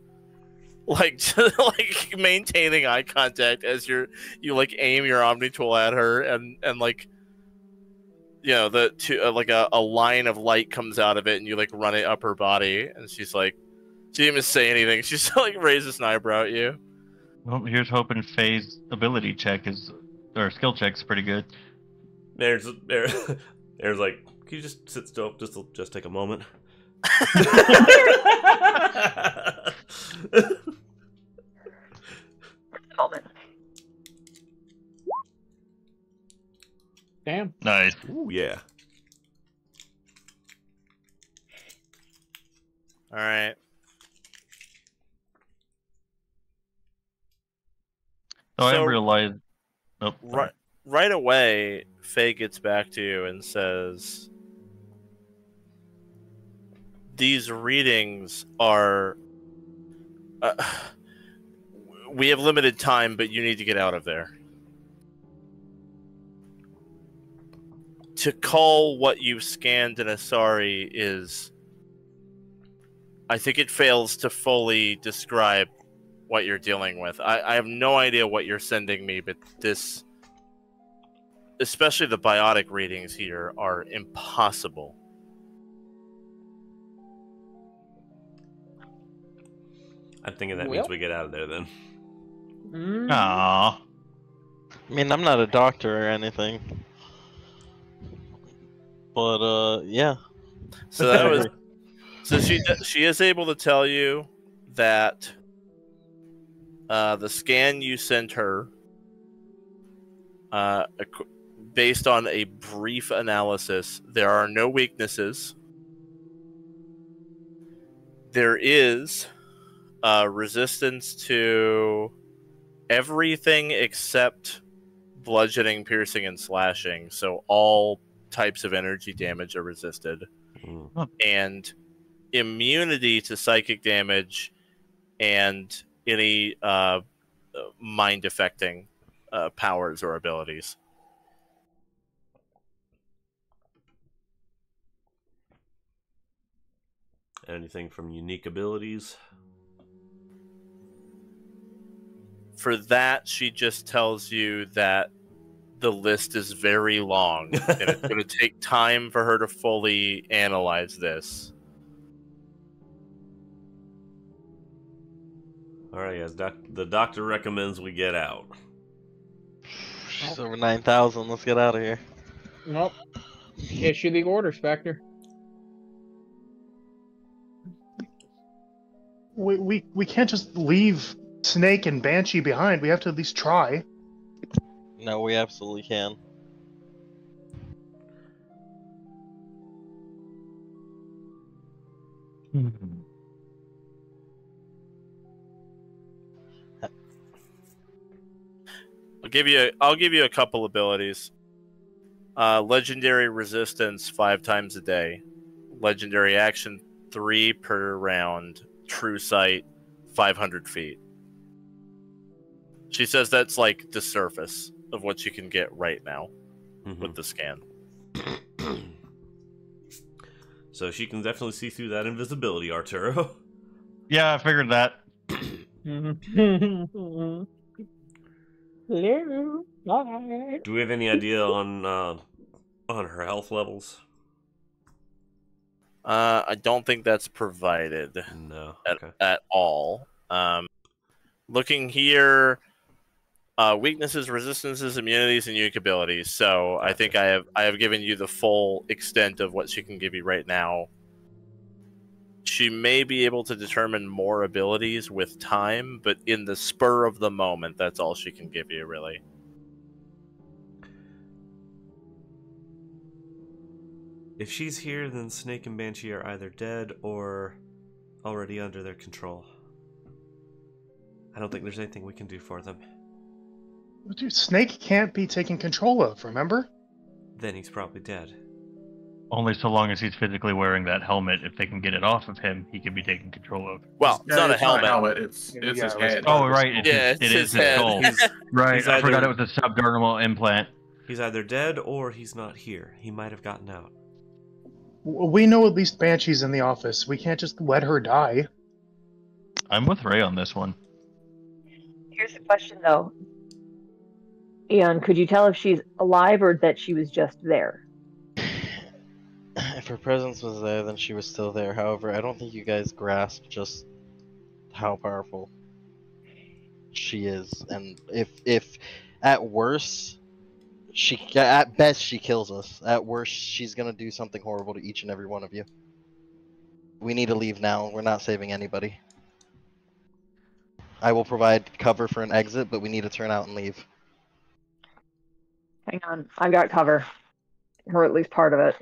like just, like maintaining eye contact as you like aim your Omni tool at her, and like, you know, like a line of light comes out of it, and you like run it up her body, and she's like, she didn't even say anything. She just like raises an eyebrow at you. Well, here's hoping Faye's ability check or skill check's pretty good. There's like, can you just sit still? Just take a moment. Damn. Nice. Ooh, yeah. All right. So I So- realized. Oh, Right away, Faye gets back to you and says, "These readings are... we have limited time, but you need to get out of there. To call what you've scanned in Asari is... I think it fails to fully describe what you're dealing with. I have no idea what you're sending me, but this... especially the biotic readings here are impossible." I'm thinking that means we get out of there then. Aww. I mean, I'm not a doctor or anything. But, yeah. So that was So she is able to tell you that the scan you sent her, based on a brief analysis, there are no weaknesses. There is resistance to everything except bludgeoning, piercing, and slashing. So all types of energy damage are resisted. And immunity to psychic damage and any mind affecting powers or abilities. Anything from unique abilities? For that, she just tells you that the list is very long, and it's going to take time for her to fully analyze this. Alright, guys. The doctor recommends we get out. She's over 9,000. Let's get out of here. Nope. Issue the order, Spectre. We can't just leave Snake and Banshee behind. We have to at least try. No, we absolutely can. I'll give you a couple abilities. Legendary resistance 5 times a day. Legendary action 3 per round. True sight 500 feet. She says that's like the surface of what you can get right now with the scan. So she can definitely see through that invisibility, Arturo. Yeah, I figured that. Hello. Hi. Do we have any idea on her health levels? I don't think that's provided. No. At all. Looking here, weaknesses, resistances, immunities, and unique abilities. So I think I have given you the full extent of what she can give you right now. She may be able to determine more abilities with time, but in the spur of the moment, that's all she can give you, really. If she's here, then Snake and Banshee are either dead or already under their control. I don't think there's anything we can do for them. Dude, Snake can't be taken control of, remember? Then he's probably dead. Only so long as he's physically wearing that helmet. If they can get it off of him, he can be taken control of. Well, it's not a helmet. It's his head. Oh, right. It's his head. skull. Right. I forgot it was a subdermal implant. He's either dead or he's not here. He might have gotten out. We know at least Banshee's in the office. We can't just let her die. I'm with Ray on this one. Here's the question, though. Eon, could you tell if she's alive or that she was just there? If her presence was there, then she was still there. However, I don't think you guys grasp just how powerful she is. And if at worst, at best she kills us. At worst, she's gonna do something horrible to each and every one of you. We need to leave now. We're not saving anybody. I will provide cover for an exit, but we need to turn out and leave. Hang on, I've got cover. Or at least part of it.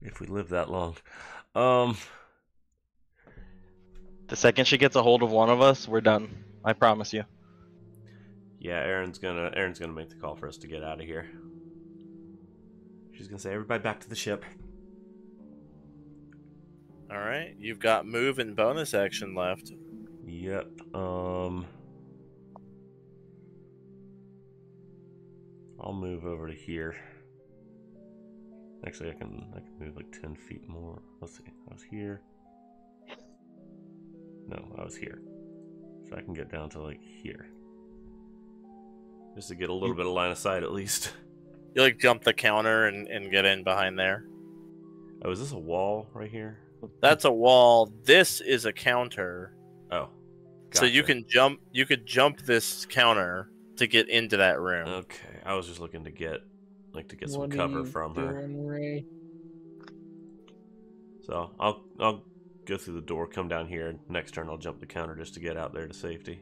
If we live that long. The second she gets a hold of one of us, we're done. I promise you. Yeah, Aryn's gonna make the call for us to get out of here. She's gonna say, everybody back to the ship. Alright, you've got move and bonus action left. Yep. I'll move over to here. Actually, I can move like 10 feet more. Let's see. I was here. No, I was here. So I can get down to like here. Just to get a little bit of line of sight at least. You like jump the counter and get in behind there. Oh, is this a wall right here? That's a wall. This is a counter. Oh. Gotcha. So you could jump this counter to get into that room. Okay. I was just looking to get some cover from her. Ray? So I'll go through the door, come down here. Next turn, I'll jump the counter just to get out there to safety.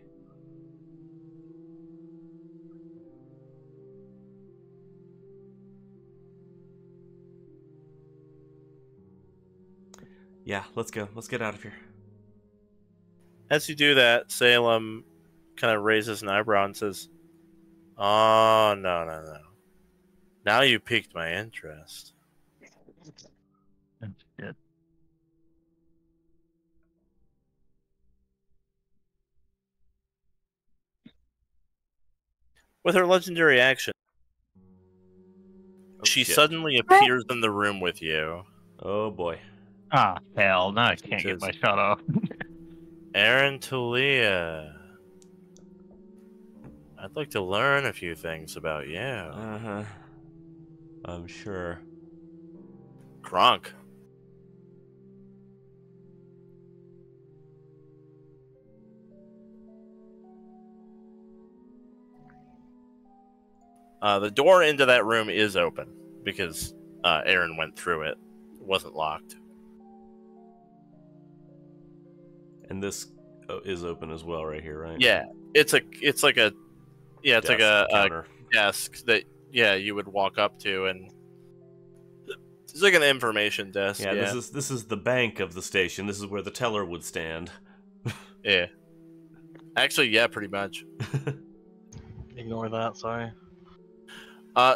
Yeah, let's go. Let's get out of here. As you do that, Salem kind of raises an eyebrow and says, "Oh, no. Now you piqued my interest." That's it. With her legendary action, Oh, she shit. suddenly appears in the room with you. Oh boy. Ah, hell, now I can't get my shot off. Aryn Talia, I'd like to learn a few things about you. Uh-huh. I'm sure. Kronk. The door into that room is open because Aryn went through it. It wasn't locked. And this is open as well, right here, right? Yeah, it's like a Counter. desk that you would walk up to, and it's like an information desk. Yeah, this is the bank of the station. This is where the teller would stand. Yeah. Actually, yeah, pretty much. Ignore that, sorry.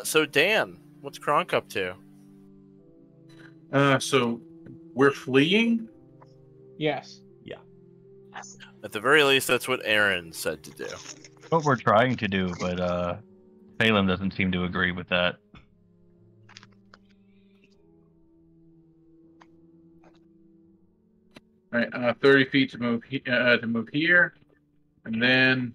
So Dan, what's Kronk up to? So we're fleeing? Yes. At the very least, that's what Aryn said to do. What we're trying to do, but Salem doesn't seem to agree with that. All right, 30 feet to move here, and then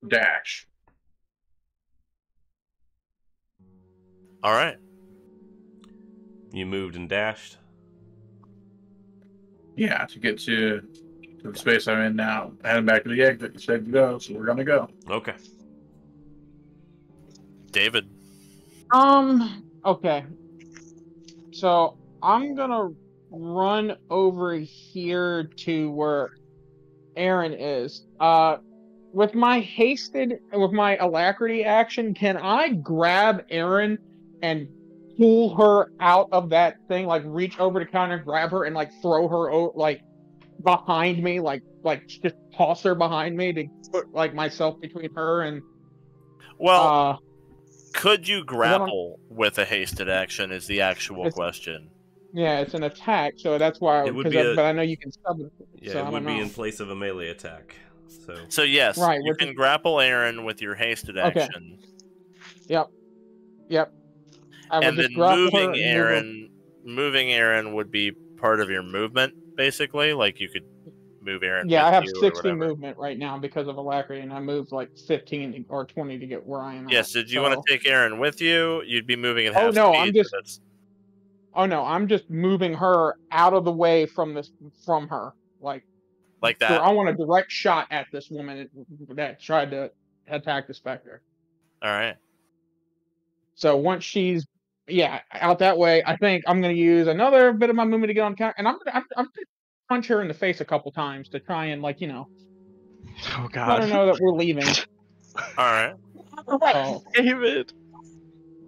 dash. All right. You moved and dashed. Yeah, to get to the space I'm in now. Heading back to the exit. You said to go, so we're gonna go. Okay. David. Okay. So I'm gonna run over here to where Aryn is. With my alacrity action, can I grab Aryn and pull her out of that thing? Like reach over the counter, grab her, and like throw her like behind me, like just toss her behind me to put like myself between her and. Well, could you grapple with a hasted action? Is the actual question. Yeah, it's an attack, so that's why. It would be but I know you can sub it. Yeah, so it I would don't be know. in place of a melee attack. So yes, right, you can grapple Aryn with your hasted action. Yep. And then moving Aryn would be part of your movement, basically. Like you could move Aryn. Yeah, I have you 60 movement right now because of alacrity, and I moved like 15 or 20 to get where I am. Yes. Did you want to take Aryn with you? You'd be moving at half speed. I'm just moving her out of the way from her. Like that. I want a direct shot at this woman that tried to attack the Spectre. All right. So once she's out that way, I think I'm going to use another bit of my movement to get on count, and I'm going to punch her in the face a couple times to try and Oh God. let her know that we're leaving. All right. Oh. David.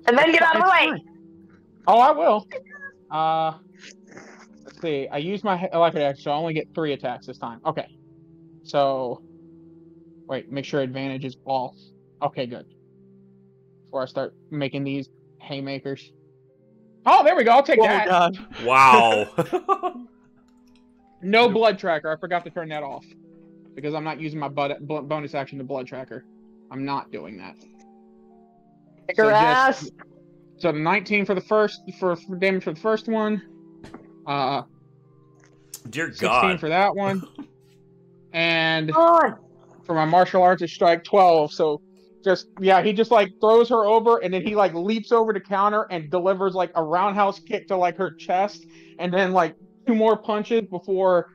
And then get out of the way. Oh, I will. Let's see. I use my electric action, so I only get 3 attacks this time. Okay. So, wait. Make sure advantage is off. Okay, good. Before I start making these haymakers. Oh, there we go. I'll take that. God. Wow. No blood tracker. I forgot to turn that off because I'm not using my bonus action to blood tracker. I'm not doing that. Kick her ass. So 19 for the first for damage for the first one. Dear 16 God. for that one. And for my martial arts, it's strike 12. So he just like throws her over, and then he like leaps over the counter and delivers like a roundhouse kick to like her chest, and then like 2 more punches before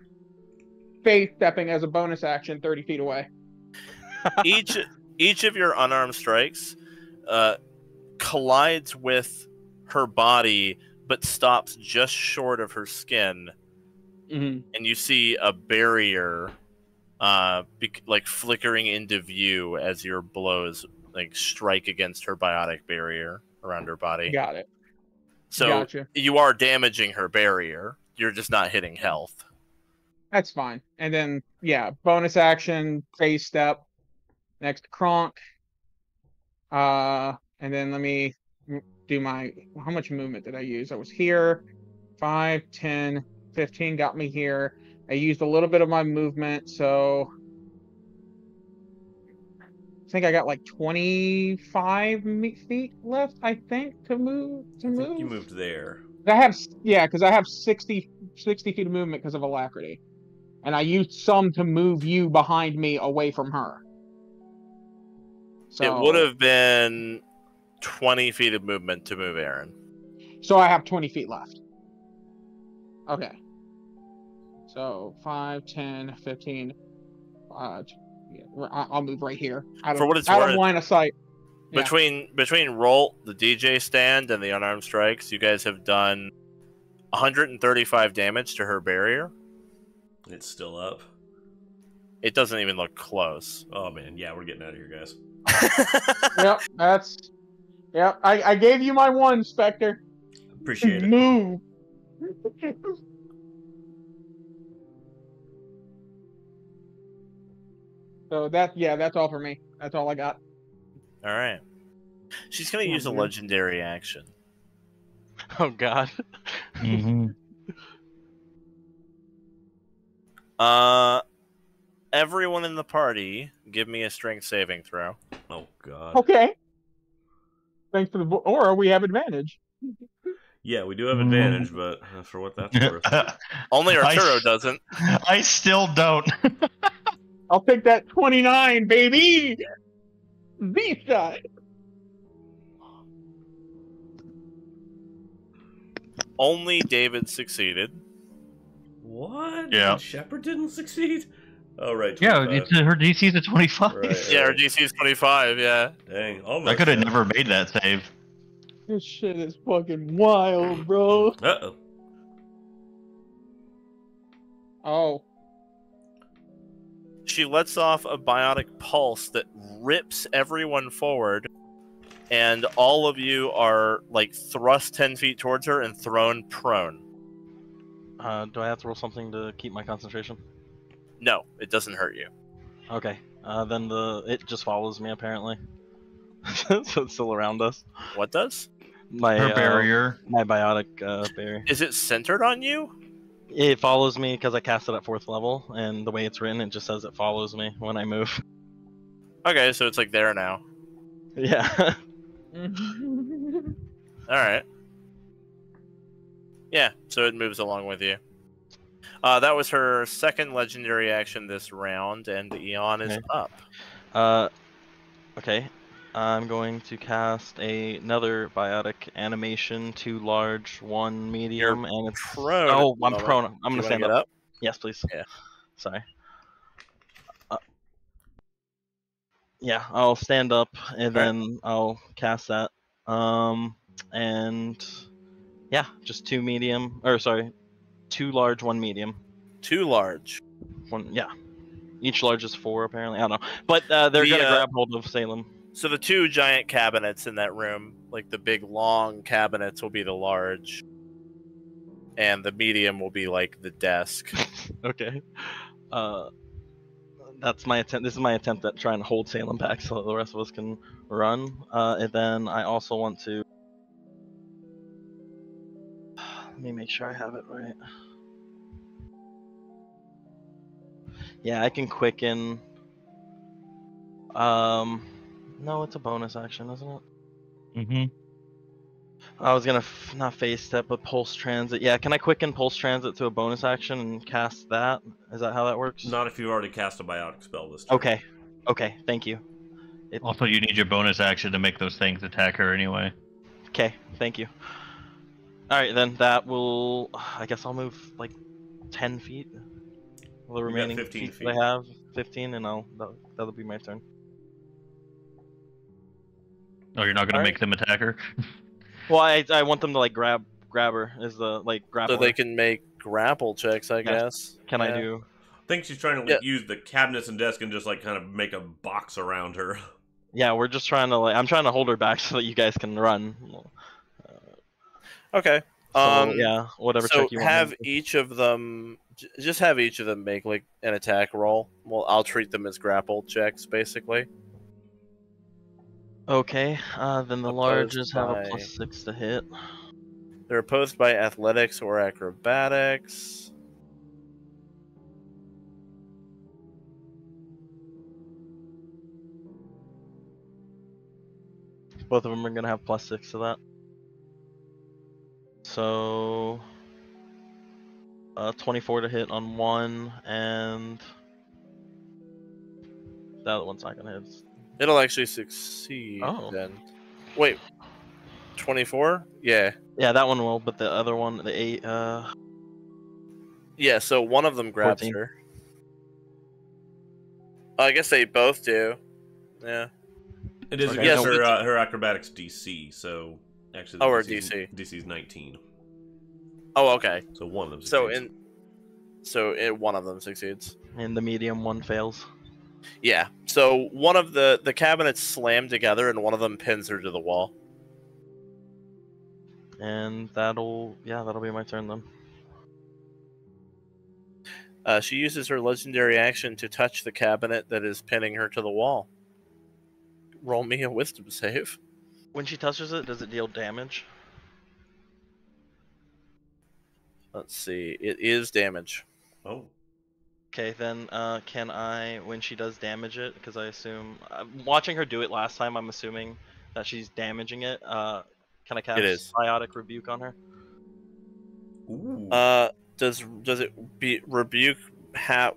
face stepping as a bonus action 30 feet away. Each of your unarmed strikes collides with her body, but stops just short of her skin. Mm-hmm. And you see a barrier like flickering into view as your blows like strike against her biotic barrier around her body. Got it. So Gotcha. you are damaging her barrier. You're just not hitting health. That's fine. And then, yeah, bonus action, phase step, next to Kronk. And then let me do my, how much movement did I use? I was here, 5, 10, 15 got me here. I used a little bit of my movement, so I think I got like 25 feet left, I think, to move. I think you moved there. I have, yeah, because I have 60 feet of movement because of alacrity. And I used some to move you behind me away from her. So, It would have been 20 feet of movement to move Aryn. So I have 20 feet left. Okay. So 5, 10, 15. Yeah, I'll move right here. For what it's out worth, of line of sight. Yeah. Between Rolt, the DJ stand, and the unarmed strikes, you guys have done 135 damage to her barrier. It's still up. It doesn't even look close. Oh man, yeah, we're getting out of here, guys. Yep, that's. Yep, I gave you my one, Spectre. Appreciate it. Move. So that's all for me. That's all I got. All right. She's going to use a man. legendary action. Oh God. Mm-hmm. Everyone in the party, give me a strength saving throw. Oh god. Okay. Thanks for the or we have advantage. Yeah, we do have advantage, but for what that's worth. Only Arturo doesn't. I still don't. I'll take that 29, baby. This side. Only David succeeded. What? Yeah. And Shepard didn't succeed? Oh, right. Yeah, 25. it's her DC's a 25. Right. Yeah, our DC is 25, yeah. Dang, almost. I could have never made that save. This shit is fucking wild, bro. Uh-oh. Oh. She lets off a biotic pulse that rips everyone forward, and all of you are, like, thrust 10 feet towards her and thrown prone. Do I have to roll something to keep my concentration? No, it doesn't hurt you. Okay. Then it just follows me apparently. So it's still around us. What does? Her barrier. My biotic barrier. Is it centered on you? It follows me because I cast it at 4th level, and the way it's written, it just says it follows me when I move. Okay, so it's, like, there now. Yeah. Alright. Yeah, so it moves along with you. That was her second legendary action this round, and Eon is up. Okay. I'm going to cast another biotic animation, 2 large, 1 medium, You're and it's prone. Oh, I'm prone. I'm gonna stand get up. Yes, please. Yeah. Sorry. Yeah, I'll stand up and then I'll cast that. And yeah, just 2 medium, or sorry, 2 large, 1 medium. 2 large. 1, yeah. Each large is 4 apparently. I don't know, but they're gonna grab hold of Salem. So the 2 giant cabinets in that room, like the big long cabinets, will be the large, and the medium will be like the desk. Okay. That's my attempt. This is my attempt at trying to hold Salem back so the rest of us can run. And then I also want to. Let me make sure I have it right. Yeah, I can quicken. No, it's a bonus action, isn't it? Mm-hmm. I was gonna not phase step, but pulse transit. Yeah, can I quicken pulse transit to a bonus action and cast that? Is that how that works? Not if you've already cast a biotic spell this turn. Okay. Okay, thank you. Also, you need your bonus action to make those things attack her anyway. Okay, thank you. Alright, then that will... I guess I'll move, like, 10 feet. The remaining 15 feet that I have, 15, and that'll be my turn. Oh, you're not gonna make them attack her? Well, I want them to like grab her as the grapple. So they can make grapple checks, I guess. Can I do? I think she's trying to use the cabinets and desk and just like kind of make a box around her. Yeah, we're just trying to I'm trying to hold her back so that you guys can run. Okay. So, yeah, whatever So check you want. have each of them, just have each of them make like an attack roll. Well, I'll treat them as grapple checks, basically. Okay, then the Opposed larges have a by- +6 to hit. They're opposed by athletics or acrobatics. Both of them are gonna have +6 to that. So 24 to hit on one, and the other one's not gonna hit. It'll actually succeed then. Wait, 24? Yeah. Yeah, that one will, but the other one, the 8, Yeah, so one of them grabs 14. her. I guess they both do. Yeah. It is Okay. against Yes, her acrobatics DC, so actually Oh, her DC is 19. Oh, okay. So one of them So succeeds. one of them succeeds. and the medium one fails. Yeah. So one of the cabinets slam together, and one of them pins her to the wall. And that'll be my turn then. She uses her legendary action to touch the cabinet that is pinning her to the wall. Roll me a wisdom save. When she touches it, does it deal damage? Let's see. It is damage. Oh. Okay, then can I, when she does damage it, because I assume, watching her do it last time, I'm assuming that she's damaging it. Can I cast Biotic Rebuke on her? Ooh. Does it rebuke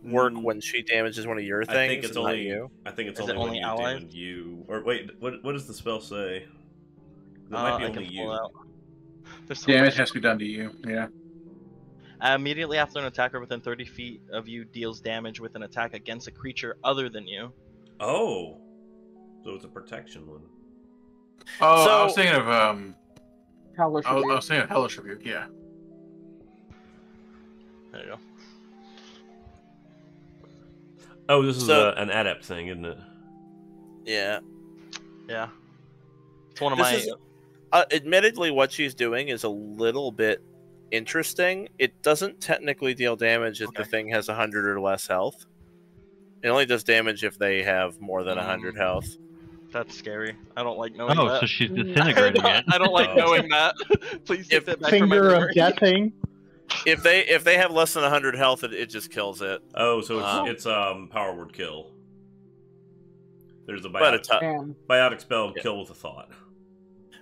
work when she damages one of your things? I think it's and not only you. I think it's Is it only when only you allies? damage you. Or wait, what does the spell say? It might be I only can you. pull out. There's so Damage much. has to be done to you. Yeah. Immediately after an attacker within 30 feet of you deals damage with an attack against a creature other than you. Oh. So it's a protection one. Oh, So- I was thinking of Hellish I was Rebuke. thinking of Hellish Rebuke. Yeah. There you go. Oh, this is So- an adept thing, isn't it? Yeah. Yeah. It's one of This my. is, admittedly, what she's doing is a little bit interesting. It doesn't technically deal damage if the thing has 100 or less health. It only does damage if they have more than 100 health. That's scary. I don't like knowing Oh, that. so she's disintegrating it. I don't like Oh. knowing that. Please If get that back from my Finger of memory. deathing. If they have less than 100 health, it just kills it. Oh, so Wow. it's power word kill. There's a But Damn. biotic spell Yeah. kill with a thought.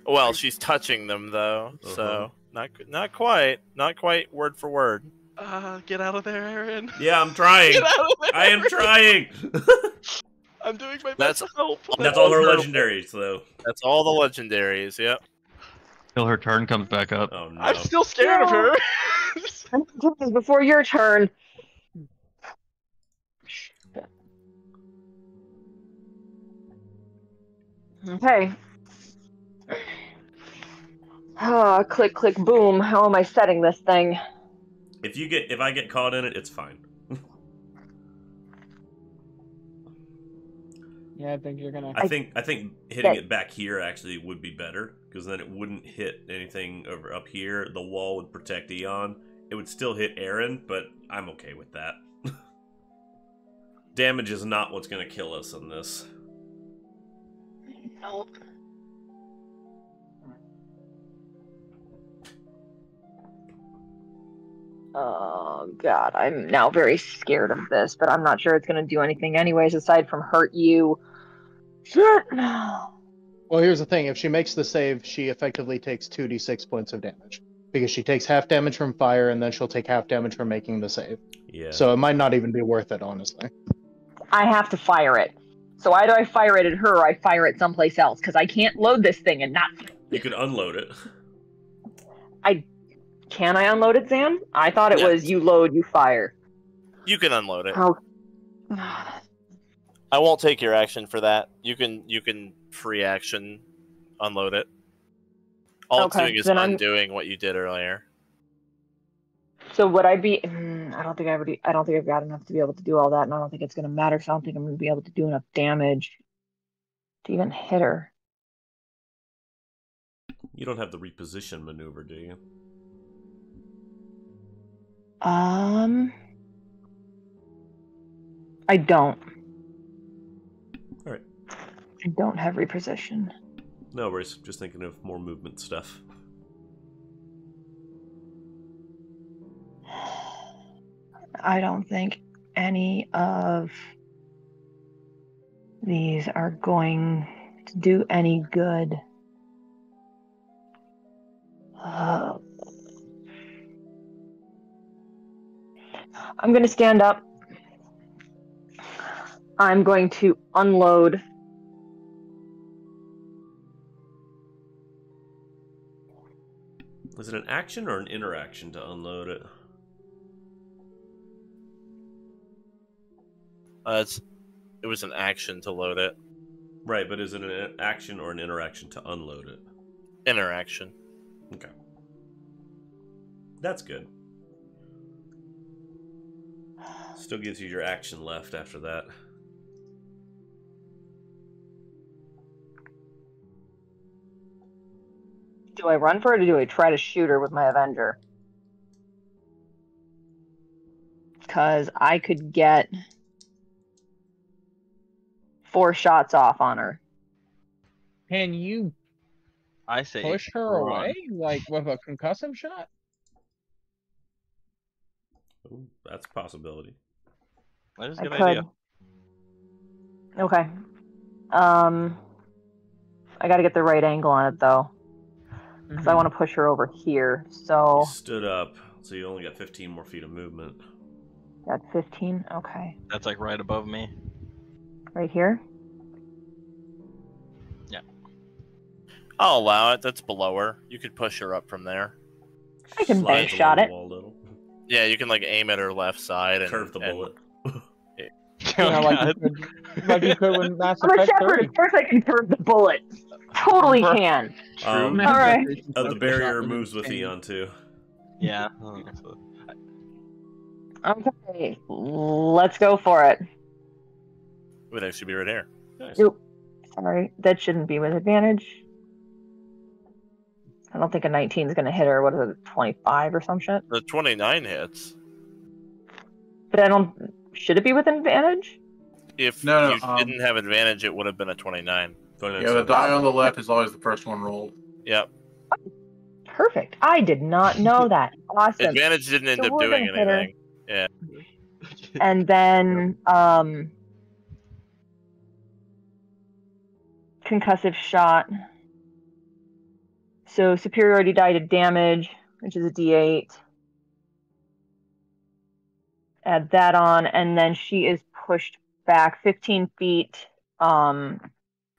well, she's touching them though, so not quite word for word. Get out of there, Aryn. Yeah, I'm trying. Get out of there. I am trying. I'm doing my That's- best to help. That's all her legendaries, though. That's all the legendaries. Yep. Till her turn comes back up. Oh no. I'm still scared of her. Before your turn. Okay. Click, click, boom. How am I setting this thing? If I get caught in it, it's fine. Yeah, I think you're gonna. I think hitting it back here actually would be better, because then it wouldn't hit anything over up here. The wall would protect Eon. It would still hit Aryn, but I'm okay with that. Damage is not what's going to kill us in this. Nope. Oh god, I'm now very scared of this, but I'm not sure it's gonna do anything anyways aside from hurt you. Shit. Well, here's the thing. If she makes the save, she effectively takes 2d6 points of damage. Because she takes half damage from fire, and then she'll take half damage from making the save. Yeah. So it might not even be worth it, honestly. I have to fire it. So either I fire it at her or I fire it someplace else, because I can't load this thing and not... You could unload it. Can I unload it, Zan? I thought it Yeah. was you load, you fire. You can unload it. Oh. I won't take your action for that. You can free action unload it. All it's Okay, doing is then I'm- undoing what you did earlier. So would I be? I don't think I've got enough to be able to do all that, and I don't think it's going to matter. So I don't think I'm going to be able to do enough damage to even hit her. You don't have the reposition maneuver, do you? I don't. All right. I don't have reposition. No worries. Just thinking of more movement stuff. I don't think any of these are going to do any good. I'm going to stand up. I'm going to unload. Is it an action or an interaction to unload it? It was an action to load it. Right, but is it an action or an interaction to unload it? Interaction. Okay. That's good. Still gives you your action left after that. Do I run for it or do I try to shoot her with my Avenger? Because I could get 4 shots off on her. Can you I say push her run. away, like with a concussive shot? Ooh, that's a possibility. That is a I good could. idea. Okay. I got to get the right angle on it though, because I want to push her over here. So You stood up, so you only got 15 more feet of movement. got 15. Okay. That's like right above me. Right here. Yeah. I'll allow it. That's below her. You could push her up from there. I can Slides bank shot along it. the wall a little. Yeah, you can like aim at her left side and Curve the bullet. You know, like you could with Mass I'm a Effect shepherd. 3. Of course I can curve the bullet. Totally can. True. All right. The barrier moves with Eon too. Yeah. Okay. Let's go for it. would actually be right here. Nice. Nope. Sorry. That shouldn't be with advantage. I don't think a 19 is going to hit her. What is it, 25 or some shit? The 29 hits. But I don't... Should it be with advantage? If No, you didn't have advantage, it would have been a 29. Yeah, the die on the left is always the first one rolled. Yep. Perfect. I did not know that. Awesome. Advantage didn't end So up we're doing gonna hit her. anything. Yeah. And then, concussive shot. So superiority die to damage, which is a D8. Add that on, and then she is pushed back 15 feet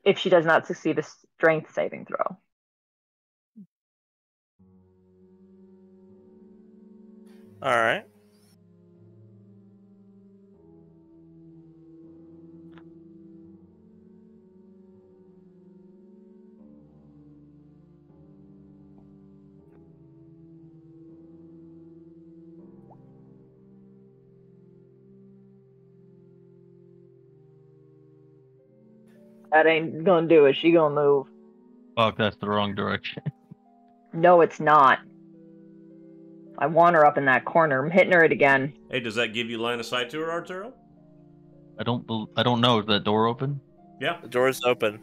if she does not succeed a strength saving throw. All right. That ain't gonna do it. She gonna move. Fuck, that's the wrong direction. No, it's not. I want her up in that corner. I'm hitting her it again. Hey, does that give you line of sight to her, Arturo? I don't know. Is that door open? Yeah. The door's open.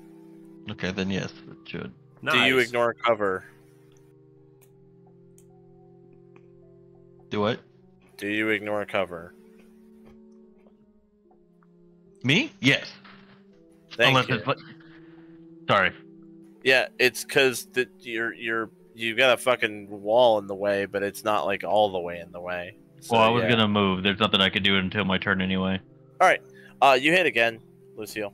Okay, then yes, it should. Nice. Do you ignore cover? Do what? Do you ignore cover? Me? Yes. Thank Unless you. it's sorry. Yeah, it's because you got a fucking wall in the way, but it's not like all the way in the way. So, Well, I was yeah. gonna move. There's nothing I could do until my turn anyway. All right. You hit again, Lucille.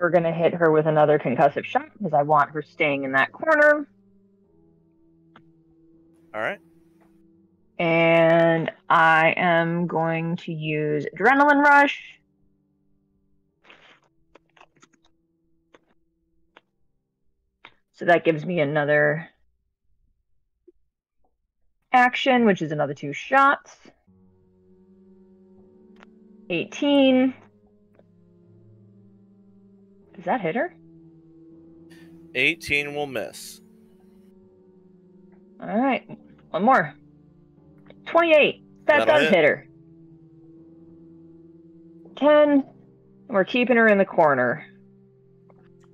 We're gonna hit her with another concussive shot because I want her staying in that corner. All right. And I am going to use Adrenaline Rush. So that gives me another action, which is another 2 shots. 18. Does that hit her? 18 will miss. All right, one more. 28. That That'll does hit. hit her. 10. We're keeping her in the corner.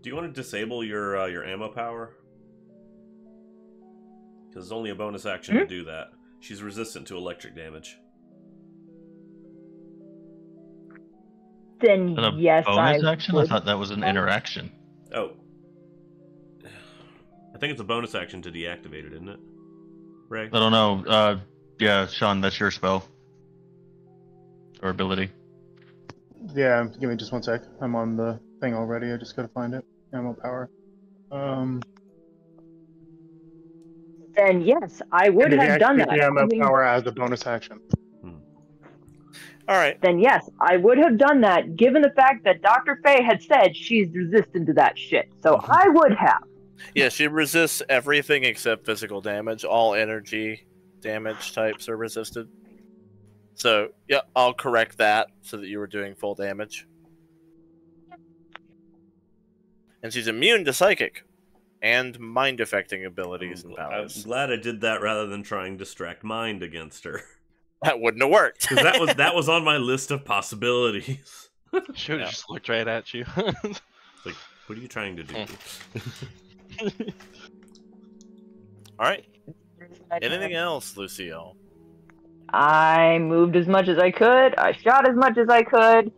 Do you want to disable your ammo power? Because it's only a bonus action to do that. She's resistant to electric damage. Then Is that a yes, bonus I action? would. I thought that was an interaction. Oh. I think it's a bonus action to deactivate it, isn't it? Ray? I don't know. Yeah, Sean, that's your spell. Or ability. Yeah, give me just one sec. I'm on the thing already. I just gotta find it. Ammo power. Then yes, I would have done that. The ammo power as a bonus action. All right. Then yes, I would have done that, given the fact that Dr. Faye had said she's resistant to that shit. So I would have. Yeah, she resists everything except physical damage. All energy damage types are resisted. So, yeah, I'll correct that so that you were doing full damage. And she's immune to psychic and mind-affecting abilities and powers. I'm glad I did that rather than trying to distract mind against her. That wouldn't have worked. Because that was on my list of possibilities. She would have just looked right at you. It's like, what are you trying to do? All right. Anything else, Lucille? I moved as much as I could. I shot as much as I could.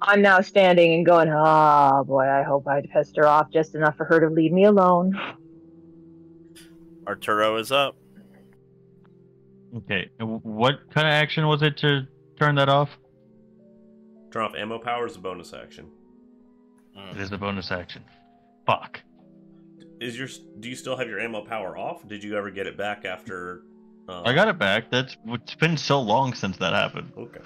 I'm now standing and going, oh boy, I hope I pissed her off just enough for her to leave me alone. Arturo is up. Okay, what kind of action was it to turn that off? Turn off ammo power is a bonus action. It is a bonus action. Fuck. Do you still have your ammo power off? Did you ever get it back after? I got it back. It's been so long since that happened. Okay.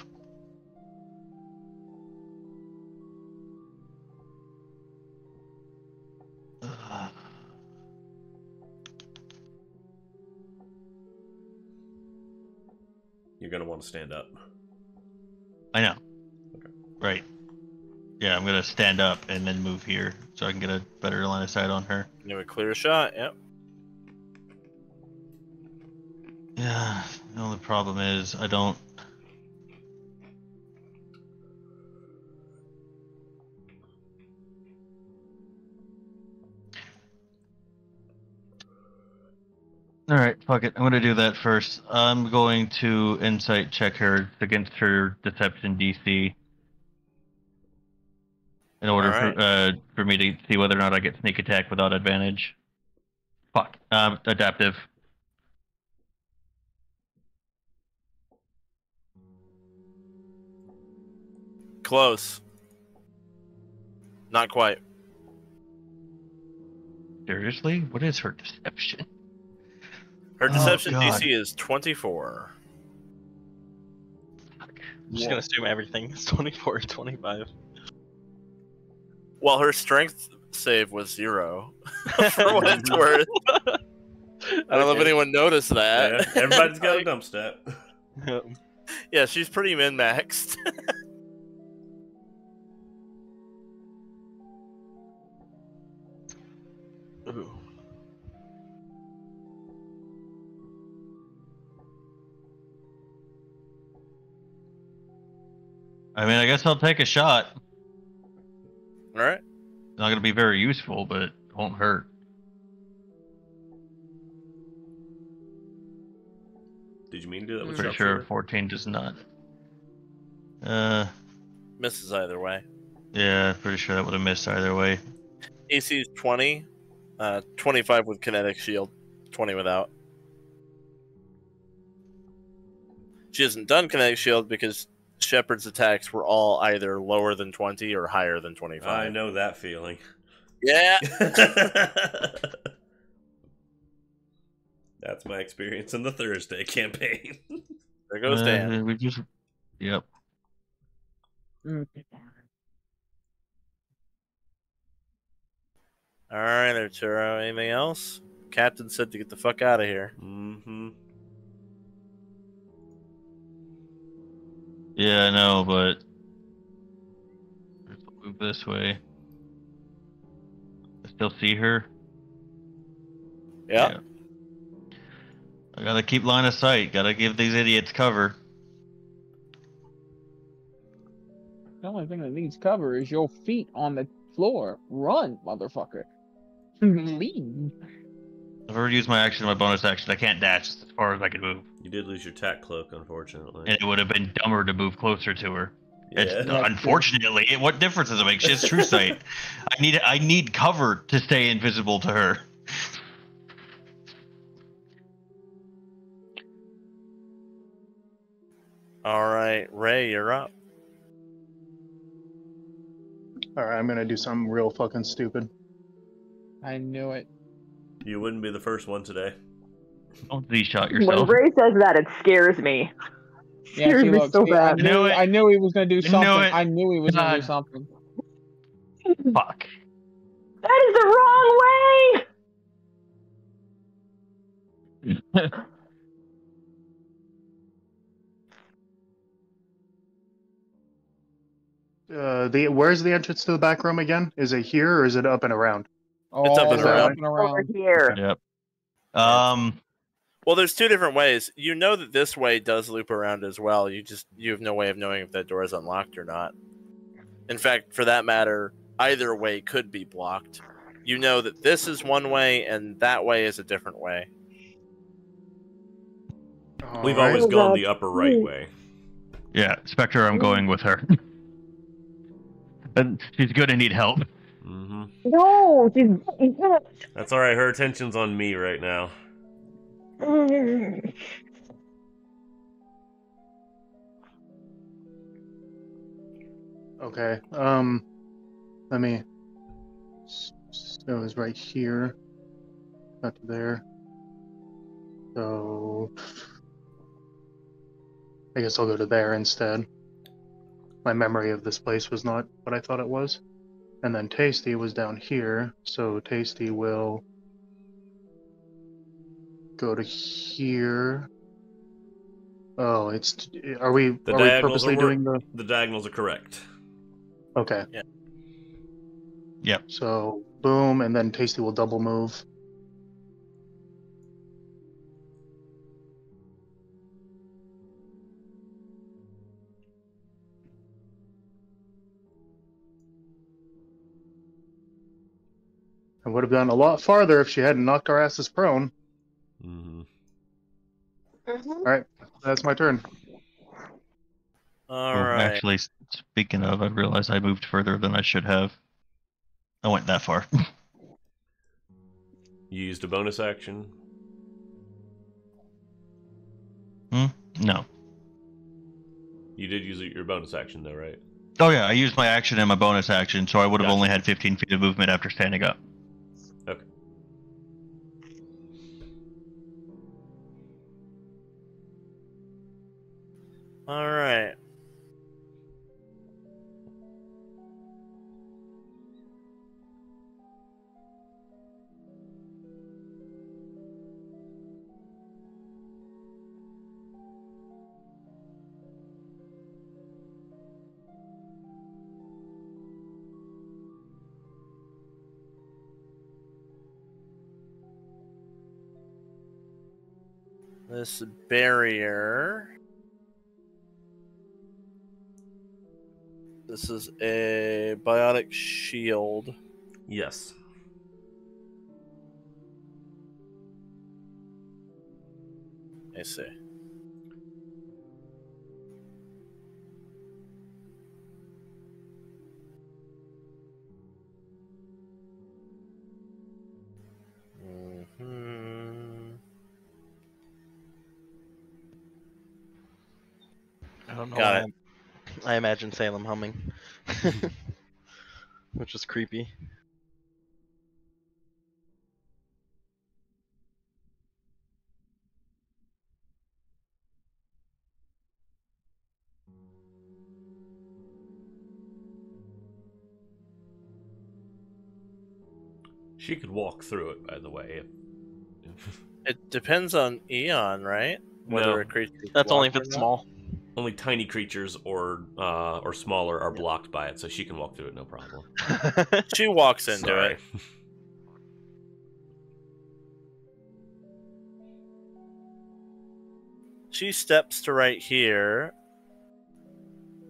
You're gonna want to stand up. I know. Okay. Right. Yeah, I'm gonna stand up and then move here so I can get a better line of sight on her. You have a clear shot, yep. Yeah, the only problem is I don't... Alright, fuck it. I'm gonna do that first. I'm going to insight check her against her deception DC. In order for me to see whether or not I get sneak attack without advantage. Fuck. Adaptive. Close. Not quite. Seriously? What is her deception? Her deception God. DC is 24. I'm just gonna assume everything is 24 or 25. Well, her strength save was 0. For what it's worth. I don't know if anyone noticed that. Yeah, everybody's got a dump stat. Yeah, she's pretty min-maxed. Ooh. I mean, I guess I'll take a shot. Alright. Not gonna be very useful, but it won't hurt. Did you mean to do that with Pretty sharpshooter? sure 14 does not. Misses either way. Yeah, pretty sure that would have missed either way. AC is 20. 25 with kinetic shield. 20 without. She hasn't done kinetic shield because Shepard's attacks were all either lower than 20 or higher than 25. I know that feeling. Yeah. That's my experience in the Thursday campaign. There goes Dan. We just... Yep. All right, Arturo. Anything else? Captain said to get the fuck out of here. Mm-hmm. Yeah, I know, but let's move this way. I still see her. Yeah. I gotta keep line of sight. Gotta give these idiots cover. The only thing that needs cover is your feet on the floor. Run, motherfucker. Leave. I've already used my action, my bonus action. I can't dash as far as I can move. You did lose your tack cloak, unfortunately. And it would have been dumber to move closer to her. It's, Yeah. unfortunately, what difference does it make? She has true sight. I need cover to stay invisible to her. All right, Ray, you're up. All right, I'm gonna do something real fucking stupid. I knew it. You wouldn't be the first one today. Don't Z-shot When yourself. Ray says that, it scares me. Yeah, Scares see, me look, so see, bad. I knew he was gonna do something. it. I knew he was gonna do God. something. Fuck. That is the wrong way. Where's the entrance to the back room again? Is it here or is it up and around? It's up and All around. up and Over around. here. Yep. Well, there's two different ways. You know that this way does loop around as well. You have no way of knowing if that door is unlocked or not. In fact, for that matter, either way could be blocked. You know that this is one way and that way is a different way. We've All right. always gone the upper right way. Yeah, Spectre, I'm going with her. And she's gonna need help. Mm-hmm. No, she's. That's all right. Her attention's on me right now. Okay. Let me. So it's right here. Not to there. So I guess I'll go to there instead. My memory of this place was not what I thought it was. And then Tasty was down here, so Tasty will go to here. Oh, are we purposely doing the diagonals are correct. Okay. Yeah. Yep. So boom, and then Tasty will double move. I would have gone a lot farther if she hadn't knocked our asses prone. Mm-hmm. All right, that's my turn. All right. Actually, speaking of, I realized I moved further than I should have. I went that far. You used a bonus action. No. You did use your bonus action, though, right? Oh yeah, I used my action and my bonus action, so I would have Gotcha. only had 15 feet of movement after standing up. Okay. All right. This barrier. This is a biotic shield. Yes. I see. I don't know. Got why I imagine Salem humming, which is creepy. She could walk through it, by the way. It depends on Eon, right? Whether No. a creature. That's only if it's small. Only tiny creatures or smaller are blocked by it, so she can walk through it, no problem. She walks into Sorry. it. She steps to right here,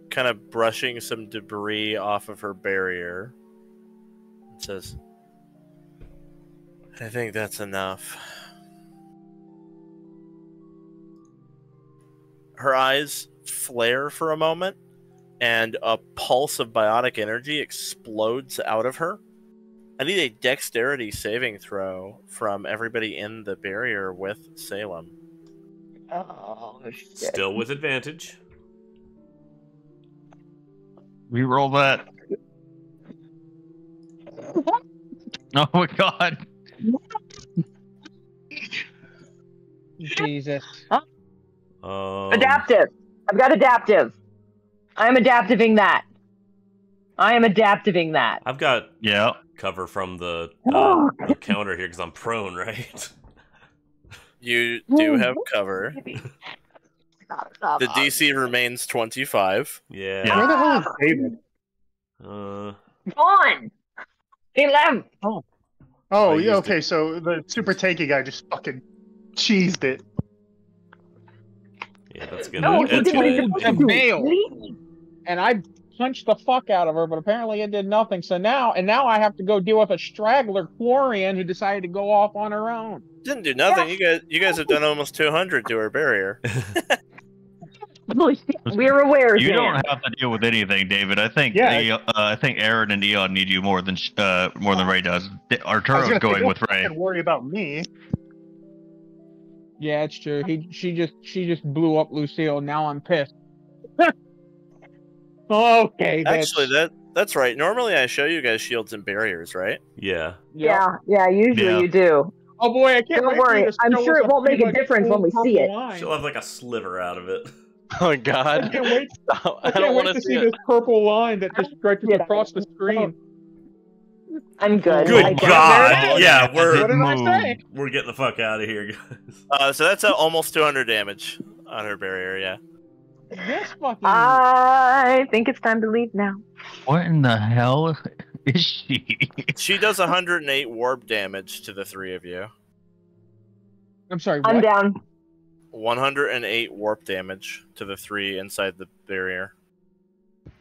kind of brushing some debris off of her barrier. And says, I think that's enough. Her eyes flare for a moment, and a pulse of biotic energy explodes out of her. I need a dexterity saving throw from everybody in the barrier with Salem. Oh, shit. Still with advantage. Reroll that. Oh my god. Jesus. Adaptive. I've got adaptive. I'm adaptiving that. I am adaptiving that. I've got Yeah. cover from the counter here because I'm prone, right? You do have cover. The DC remains 25. Yeah. Where the hell is David? Gone. 11. Oh, used yeah, okay, so the super tanky guy just fucking cheesed it. Yeah, that's gonna. No, that's he gonna didn't. A veil. And I punched the fuck out of her, but apparently it did nothing. So now I have to go deal with a straggler Quarian who decided to go off on her own. Didn't do nothing. You guys have done almost 200 to her barrier. We're aware. You Dan. don't have to deal with anything, David. I think I think Aryn and Eon need you more than Ray does. Arturo's going with Ray. Don't worry about me. Yeah, it's true. She just blew up Lucille. Now I'm pissed. Okay. Actually, that's right. Normally I show you guys shields and barriers, right? Yeah. Yeah, usually Yeah. you do. Oh boy, I can't. Don't worry. I'm sure it won't make a difference when we see it. She'll have like a sliver out of it. Oh I god. can't wait. Stop. I can't wait to see this purple line that just stretches across the screen. I'm good. Good I got God! it. Yeah, What did I say? we're getting the fuck out of here, guys. So that's almost 200 damage on her barrier, yeah. This fucking. I think it's time to leave now. What in the hell is she? She does 108 warp damage to the three of you. I'm sorry. I'm What? down. 108 warp damage to the three inside the barrier.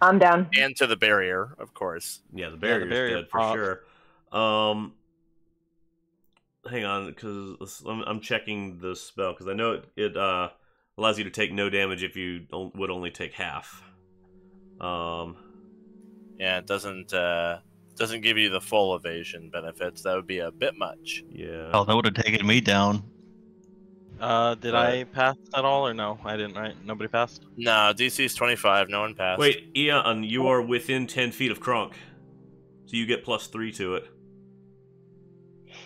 I'm down. And to the barrier, of course. Yeah, the barrier's barrier dead for pops. sure. Hang on, because I'm checking the spell because I know it allows you to take no damage if you would only take half. Yeah, it doesn't give you the full evasion benefits. That would be a bit much. Yeah. Oh, that would have taken me down. Did I pass at all or no? I didn't, right? Nobody passed? No, DC's 25. No one passed. Wait, Eon, you are within 10 feet of Kronk, so you get +3 to it.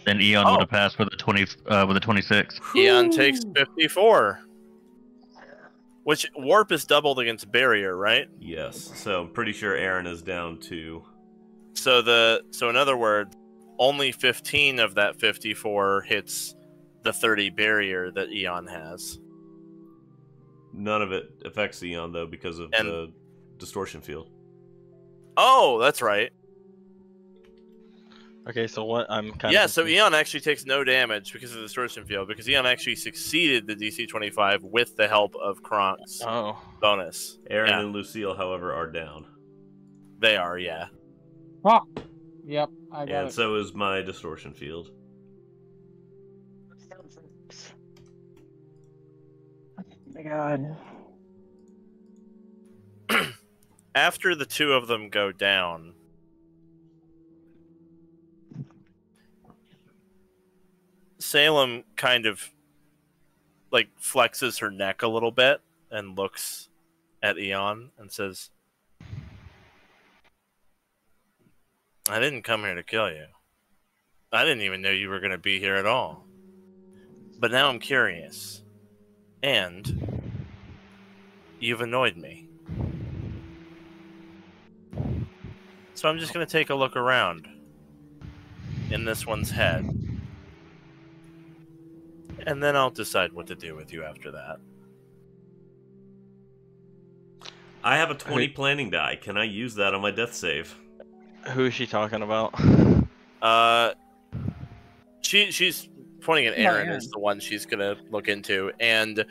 Then Eon would have passed with a 26. Eon takes 54. Which warp is doubled against barrier, right? Yes. So I'm pretty sure Aryn is down to. So in other words, only 15 of that 54 hits the 30 barrier that Eon has. None of it affects Eon though because of the distortion field. Oh, that's right. Okay, so what? I'm kind of. Yeah, so Eon actually takes no damage because of the distortion field, because Eon actually succeeded the DC 25 with the help of Kronk's bonus. Aryn Yeah. and Lucille, however, are down. They are, yeah. Huh. Yep, I got And it. so is my distortion field. Oh my god. After the two of them go down, Salem kind of like flexes her neck a little bit and looks at Eon and says, I didn't come here to kill you. I didn't even know you were going to be here at all. But now I'm curious. And you've annoyed me. So I'm just going to take a look around. in this one's head. And then I'll decide what to do with you after that. I have a 20 planning die. Can I use that on my death save? Who is she talking about? She's pointing at Aryn as the one she's gonna look into, and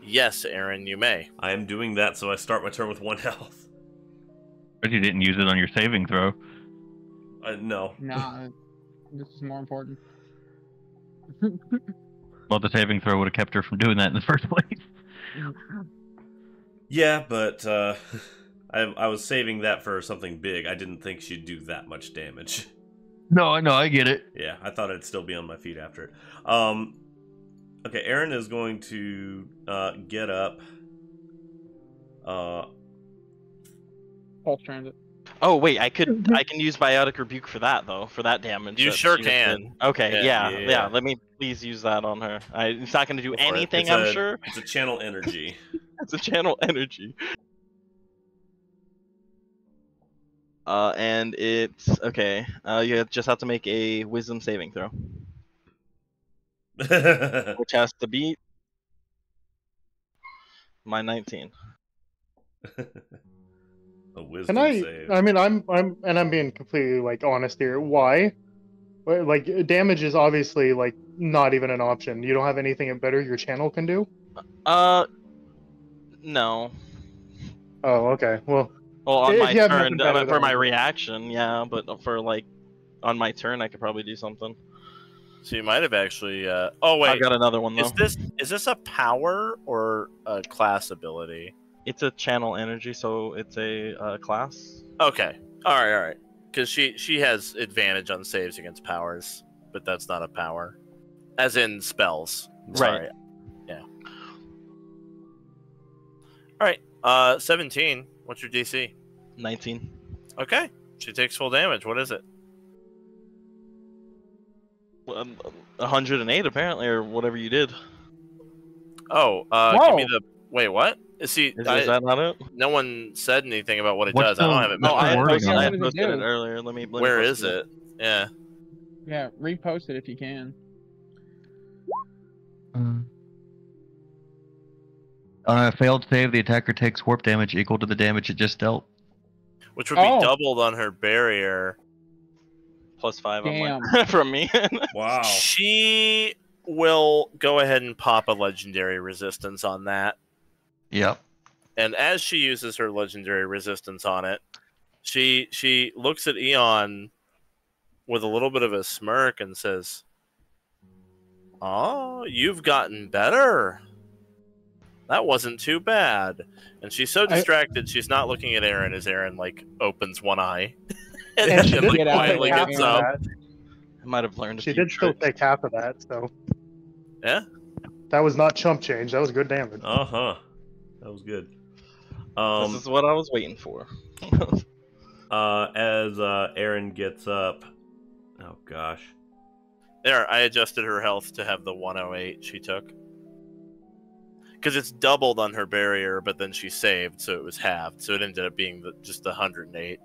yes, Aryn, you may. I am doing that, so I start my turn with 1 health. But you didn't use it on your saving throw. No. Nah, this is more important. Well, the saving throw would have kept her from doing that in the first place. Yeah, but I was saving that for something big. I didn't think she'd do that much damage. No, I get it. Yeah, I thought I'd still be on my feet after it. Okay, Aryn is going to get up. Pulse transit. Oh wait, I can use Biotic Rebuke for that though, for that damage. You that sure she just can. did. Okay, Yeah. yeah. Let me please use that on her. It's not going to do anything, I'm sure. It's a channel energy. It's a channel energy. And it's okay. You just have to make a Wisdom saving throw, which has to beat my 19. A wisdom Can I? save. I mean, I'm being completely like honest here. Why? Like damage is obviously like not even an option. You don't have anything better your channel can do. No. Oh, okay. Well, on if my you have turn, nothing better, for then- my reaction, yeah, but for like on my turn, I could probably do something. So you might have actually. Oh wait, I've got another one though. is this a power or a class ability? It's a channel energy, so it's a class. Okay, all right. Because she has advantage on saves against powers, but that's not a power, as in spells. Sorry. Right. Yeah. All right. 17. What's your DC? 19. Okay. She takes full damage. What is it? 108 apparently, or whatever you did. Oh, give me the. Wait, what? See, Is that not it? no one said anything about what it What's does. I don't have it. what's No, the I had wording posted, on I it? had What does it posted it do? earlier. Let me Where post is it? Yeah. Yeah, repost it if you can. On a failed save, the attacker takes warp damage equal to the damage it just dealt. Which would be Oh. doubled on her barrier. +5 Damn. on my from me. Wow. She will go ahead and pop a legendary resistance on that. Yep. And as she uses her legendary resistance on it, she looks at Eon with a little bit of a smirk and says, "Oh, you've gotten better. That wasn't too bad." And she's so distracted, she's not looking at Aryn as Aryn like opens one eye and And she then did like, get out quietly of gets there. up. I might have learned. She did still tricks. take half of that, so Yeah. that was not chump change. That was good damage. Uh-huh. That was good. This is what I was waiting for. As Aryn gets up, oh gosh, There, I adjusted her health to have the 108 she took. Because it's doubled on her barrier, but then she saved, so it was halved. So it ended up being just the 108.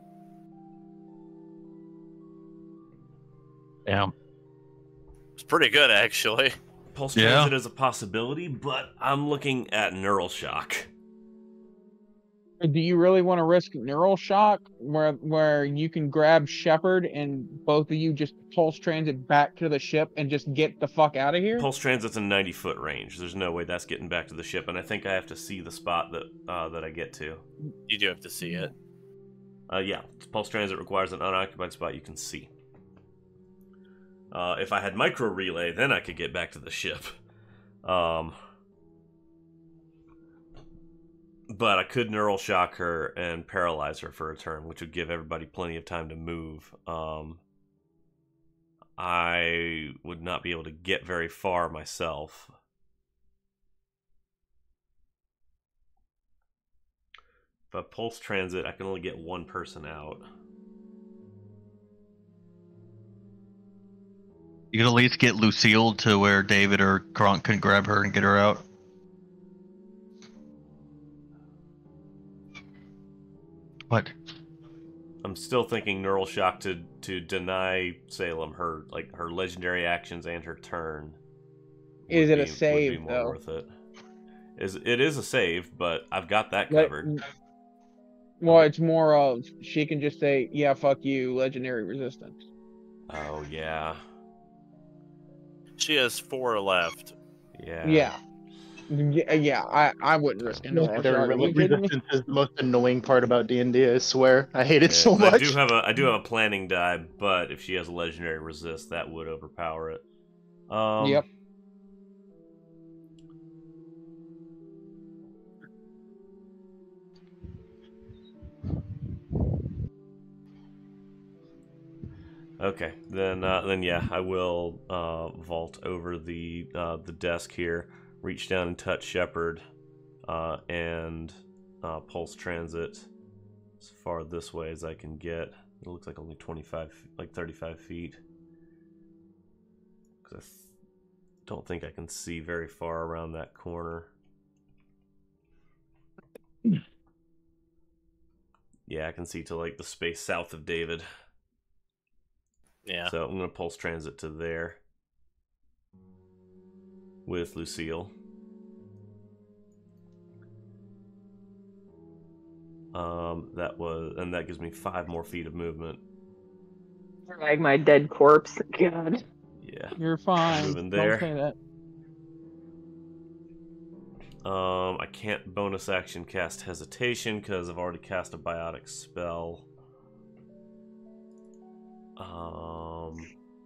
Damn. It's pretty good, actually. pulse Yeah. transit is a possibility, but I'm looking at neural shock. Do you really want to risk neural shock where you can grab Shepard and both of you just pulse transit back to the ship and just get the fuck out of here? Pulse transit's a 90-foot range. There's no way that's getting back to the ship, and I think I have to see the spot that that I get to. You do have to see it. Yeah, pulse transit requires an unoccupied spot you can see. If I had micro relay, then I could get back to the ship. But I could neural shock her and paralyze her for a turn, which would give everybody plenty of time to move. I would not be able to get very far myself. If I pulse transit, I can only get one person out. You could at least get Lucille to where David or Kronk can grab her and get her out. What? I'm still thinking neural shock to deny Salem her legendary actions and her turn. Is it a would be save, more though? worth it. It is a save, but I've got that covered. Well, it's more of she can just say, "Yeah, fuck you, legendary resistance." Oh yeah. She has 4 left. Yeah. Yeah. I wouldn't risk it. Legendary resistance is the most annoying part about D&D. I swear, I hate it so much. I do have a planning die, but if she has a legendary resist, that would overpower it. Yep. Okay, then yeah, I will vault over the desk here, reach down and touch Shepard, and pulse transit as far this way as I can get. It looks like only 35 feet. Because I don't think I can see very far around that corner. Yeah, I can see to like the space south of David. Yeah. So I'm going to pulse transit to there with Lucille. That gives me 5 more feet of movement. Drag my dead corpse. God. Yeah. You're fine. Moving there. Don't say that. I can't bonus action cast hesitation because I've already cast a biotic spell.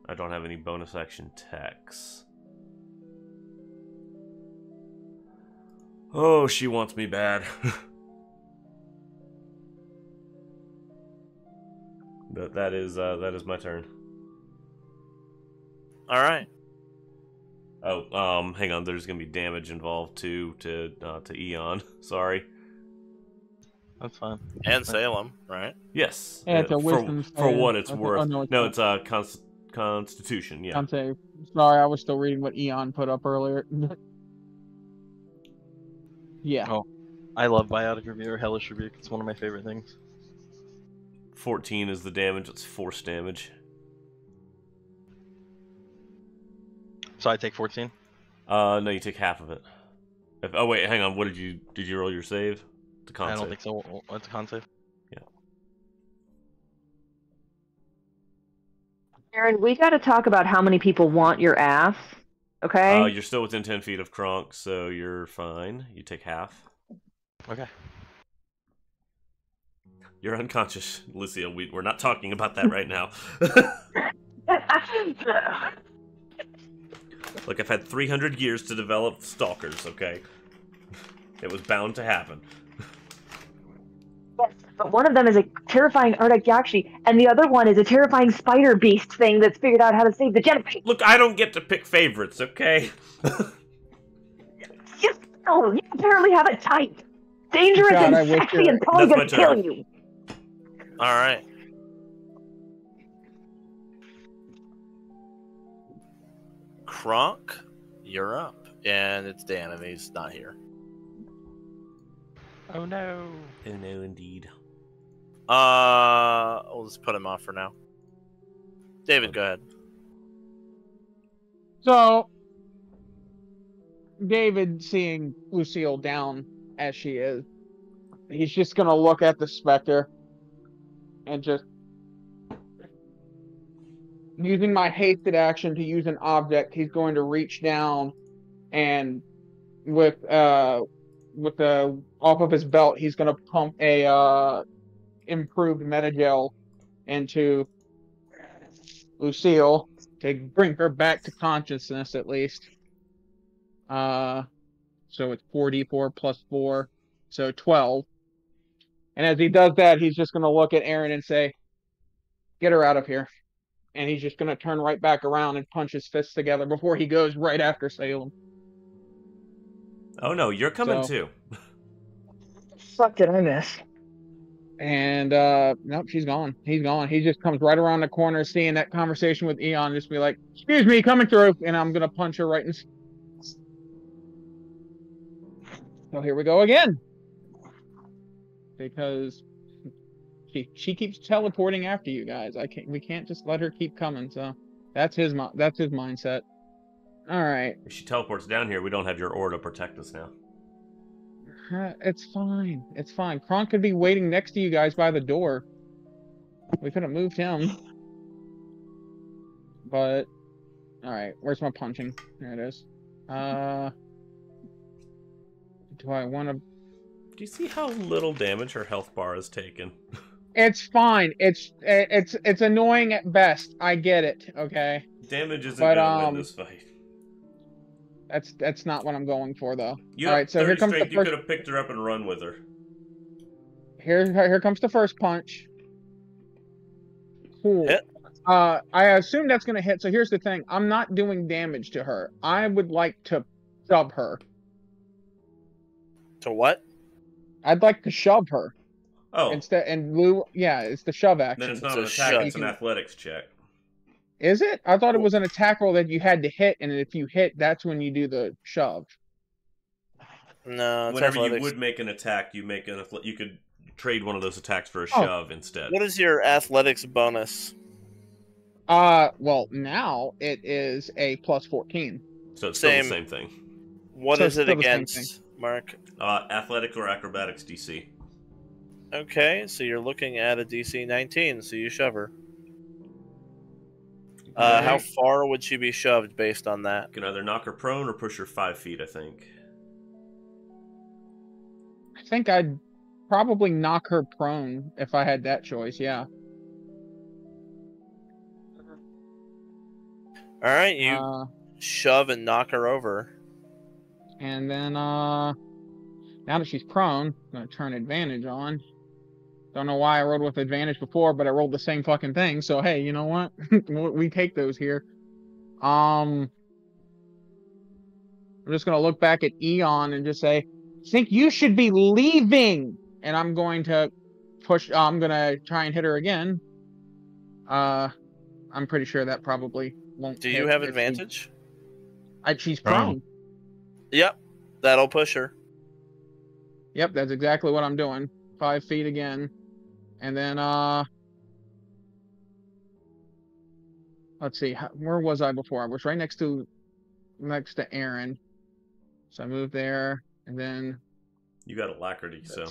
I don't have any bonus action techs. Oh, she wants me bad. But that is my turn. All right. Oh, hang on. There's gonna be damage involved too to Eon. Sorry. That's fine. And Salem, right? Yes. Yeah, it's a wisdom for save. what it's worth. Oh, no, it's No, not. it's Constitution. Yeah. I'm saying, sorry, I was still reading what Eon put up earlier. Yeah. Oh, I love Biotic Rebuke or Hellish Rebuke. It's one of my favorite things. 14 is the damage. It's force damage. So I take 14? No, you take half of it. Oh wait, hang on. What did you roll your save? The con I don't save. think so. What's a con save? Yeah. Aryn, we got to talk about how many people want your ass. Okay. You're still within 10 feet of Kronk, so you're fine. You take half. Okay. You're unconscious, Lucille. We're not talking about that right now. Look, I've had 300 years to develop stalkers, okay? It was bound to happen. Yes, but one of them is a terrifying Arctic Yakshi, and the other one is a terrifying spider beast thing that's figured out how to save the Jedi. Look, I don't get to pick favorites, okay? You apparently have a type. Dangerous God, I and wish sexy and probably That's gonna my kill turn. you. All right. Kronk, you're up. And it's Dan, and he's not here. Oh no. Oh no, indeed. We'll just put him off for now. David, go ahead. So, David, seeing Lucille down as she is, he's just gonna look at the Spectre and just, using my hasted action to use an object, he's going to reach down and with the off of his belt, he's going to pump a improved metagel into Lucille to bring her back to consciousness at least. So it's 4d4 plus 4, so 12. And as he does that, he's just going to look at Aryn and say, "Get her out of here." And he's just going to turn right back around and punch his fists together before he goes right after Salem. Oh no, you're coming too. What the fuck did I miss? And nope, she's gone. He's gone. He just comes right around the corner, seeing that conversation with Eon, just be like, "Excuse me, coming through," and I'm gonna punch her right in. So here we go again, because She keeps teleporting after you guys. We can't just let her keep coming. So that's his mindset. All right. If she teleports down here, we don't have your aura to protect us now. It's fine. It's fine. Kronk could be waiting next to you guys by the door. We could have moved him. But all right, where's my punching? There it is. Do I want to? Do you see how little damage her health bar has taken? It's fine. It's annoying at best. I get it. Okay. Damage isn't gonna win this fight. That's not what I'm going for though. You All right, so here comes the first. You could have picked her up and run with her. Here comes the first punch. Cool. Hit. I assume that's gonna hit. So here's the thing: I'm not doing damage to her. I would like to shove her. To what? I'd like to shove her. Oh. Instead, and Lou, yeah, it's the shove action. Then it's not It's an a attack; shove. it's an athletics check. Is it? I thought it was an attack roll that you had to hit, and if you hit, that's when you do the shove. No, it's Whenever athletics. you would make an attack, you could trade one of those attacks for a shove instead. What is your athletics bonus? Well, now it is a plus 14. So it's still the Same. same thing. What So is it's it still the same against, Mark? Athletics or acrobatics DC. Okay, so you're looking at a DC 19, so you shove her. How far would she be shoved based on that? You can either knock her prone or push her 5 feet, I think. I think I'd probably knock her prone if I had that choice, yeah. Alright, you shove and knock her over. And then, now that she's prone, I'm going to turn advantage on. Don't know why I rolled with advantage before, but I rolled the same fucking thing. So, hey, you know what? We take those here. I'm just going to look back at Eon and just say, I think you should be leaving. And I'm going to push, I'm going to try and hit her again. I'm pretty sure that probably won't Do hit you have if advantage? she's prone. Yep, that'll push her. Yep, that's exactly what I'm doing. 5 feet again. And then, let's see, where was I before? I was right next to Aryn. So I moved there, and then... You got alacrity, so...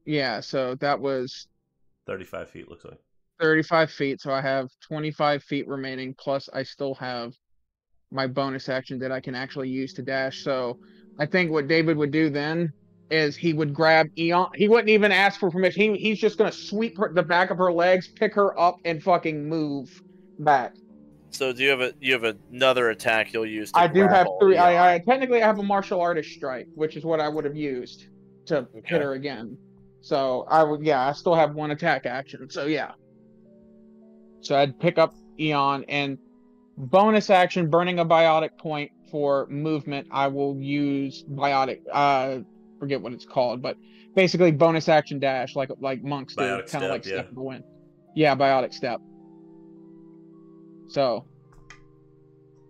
Yeah, so that was... 35 feet, looks like. 35 feet, so I have 25 feet remaining, plus I still have my bonus action that I can actually use to dash. So I think what David would do then is he would grab Eon. He wouldn't even ask for permission. He's just going to sweep the back of her legs, pick her up, and fucking move back. So do you have another attack you'll use to I do have grapple 3. Eon? I technically have a martial artist strike, which is what I would have used to hit her again. So I still have 1 attack action. So yeah. So I'd pick up Eon, and bonus action, burning a biotic point for movement. I will use biotic. Forget what it's called, but basically bonus action dash, like monks do, kind of like step of the wind. Yeah, biotic step. So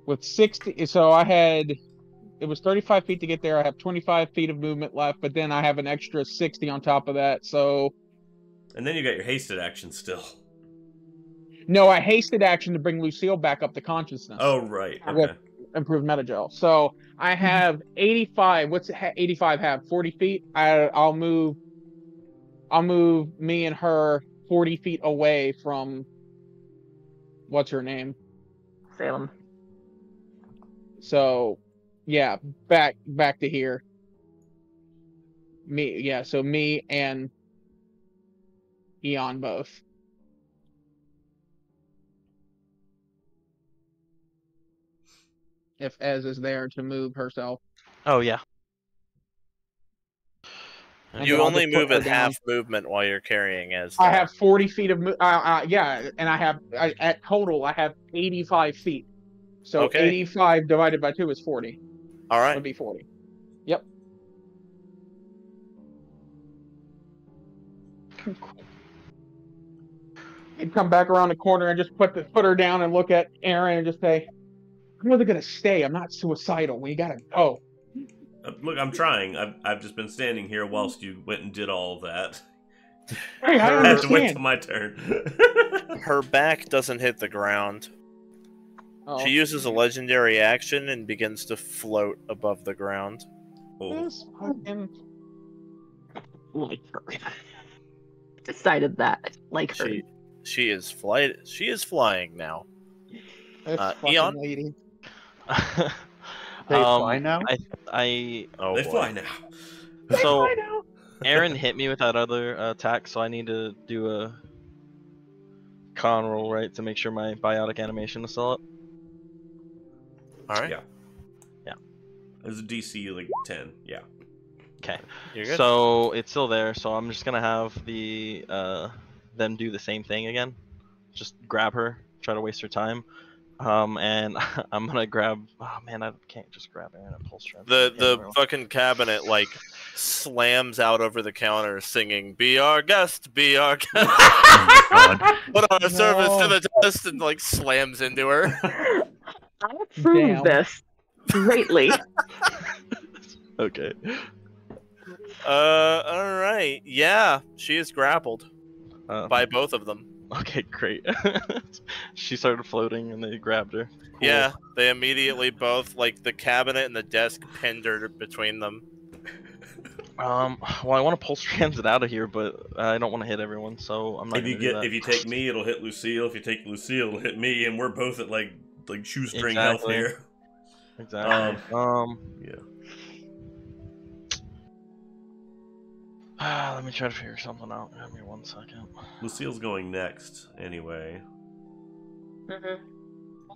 with 60, so it was 35 feet to get there. I have 25 feet of movement left, but then I have an extra 60 on top of that. So, and then you got your hasted action still. No, I hasted action to bring Lucille back up to consciousness. Oh, right. Okay. With improved metagel. So I have 85. What's 85 have? 40 feet? I'll move me and her 40 feet away from what's her name? Salem. So yeah, back to here. So me and Eon both. If Ez is there to move herself. Oh yeah. You only move at half movement while you're carrying Ez. I have 40 feet of yeah, and at total I have 85 feet. So 85 divided by 2 is 40. All right. Would be 40. Yep. He'd come back around the corner and just put her down and look at Aryn and just say, I'm really gonna stay. I'm not suicidal. We gotta go. Look, I'm trying. I've just been standing here whilst you went and did all of that. Hey, I I have to wait understand. till my turn. Her back doesn't hit the ground. Oh, She uses a legendary action and begins to float above the ground. Oh. this fucking... Like her. Decided that. Like her. She is flying now. This fucking Eon? lady. They fly now? Oh, They boy. fly now. So I know. Aryn hit me with that other attack, so I need to do a con roll, right, to make sure my biotic animation is still up. All right. Yeah. Yeah. There's a DC like 10. Yeah. Okay. You're good. So it's still there, so I'm just gonna have the them do the same thing again. Just grab her, try to waste her time. And I'm gonna grab. Oh man, I can't just grab Aryn and pulse trap. The fucking cabinet like slams out over the counter, singing "Be our guest, be our guest." God. Put our service to the test, and like slams into her. I approve Damn. this greatly. Okay. All right. Yeah, she is grappled by both of them. Okay, great. She started floating and they grabbed her. Cool. Yeah, they immediately both like the cabinet and the desk pinned her between them. Well, I want to pulse transit out of here, but I don't want to hit everyone, so I'm not. If you take me, it'll hit Lucille. If you take Lucille, it'll hit me, and we're both at like shoestring health Exactly. here. Exactly. Yeah. Let me try to figure something out. Give me 1 second. Lucille's going next, anyway. Mm-hmm.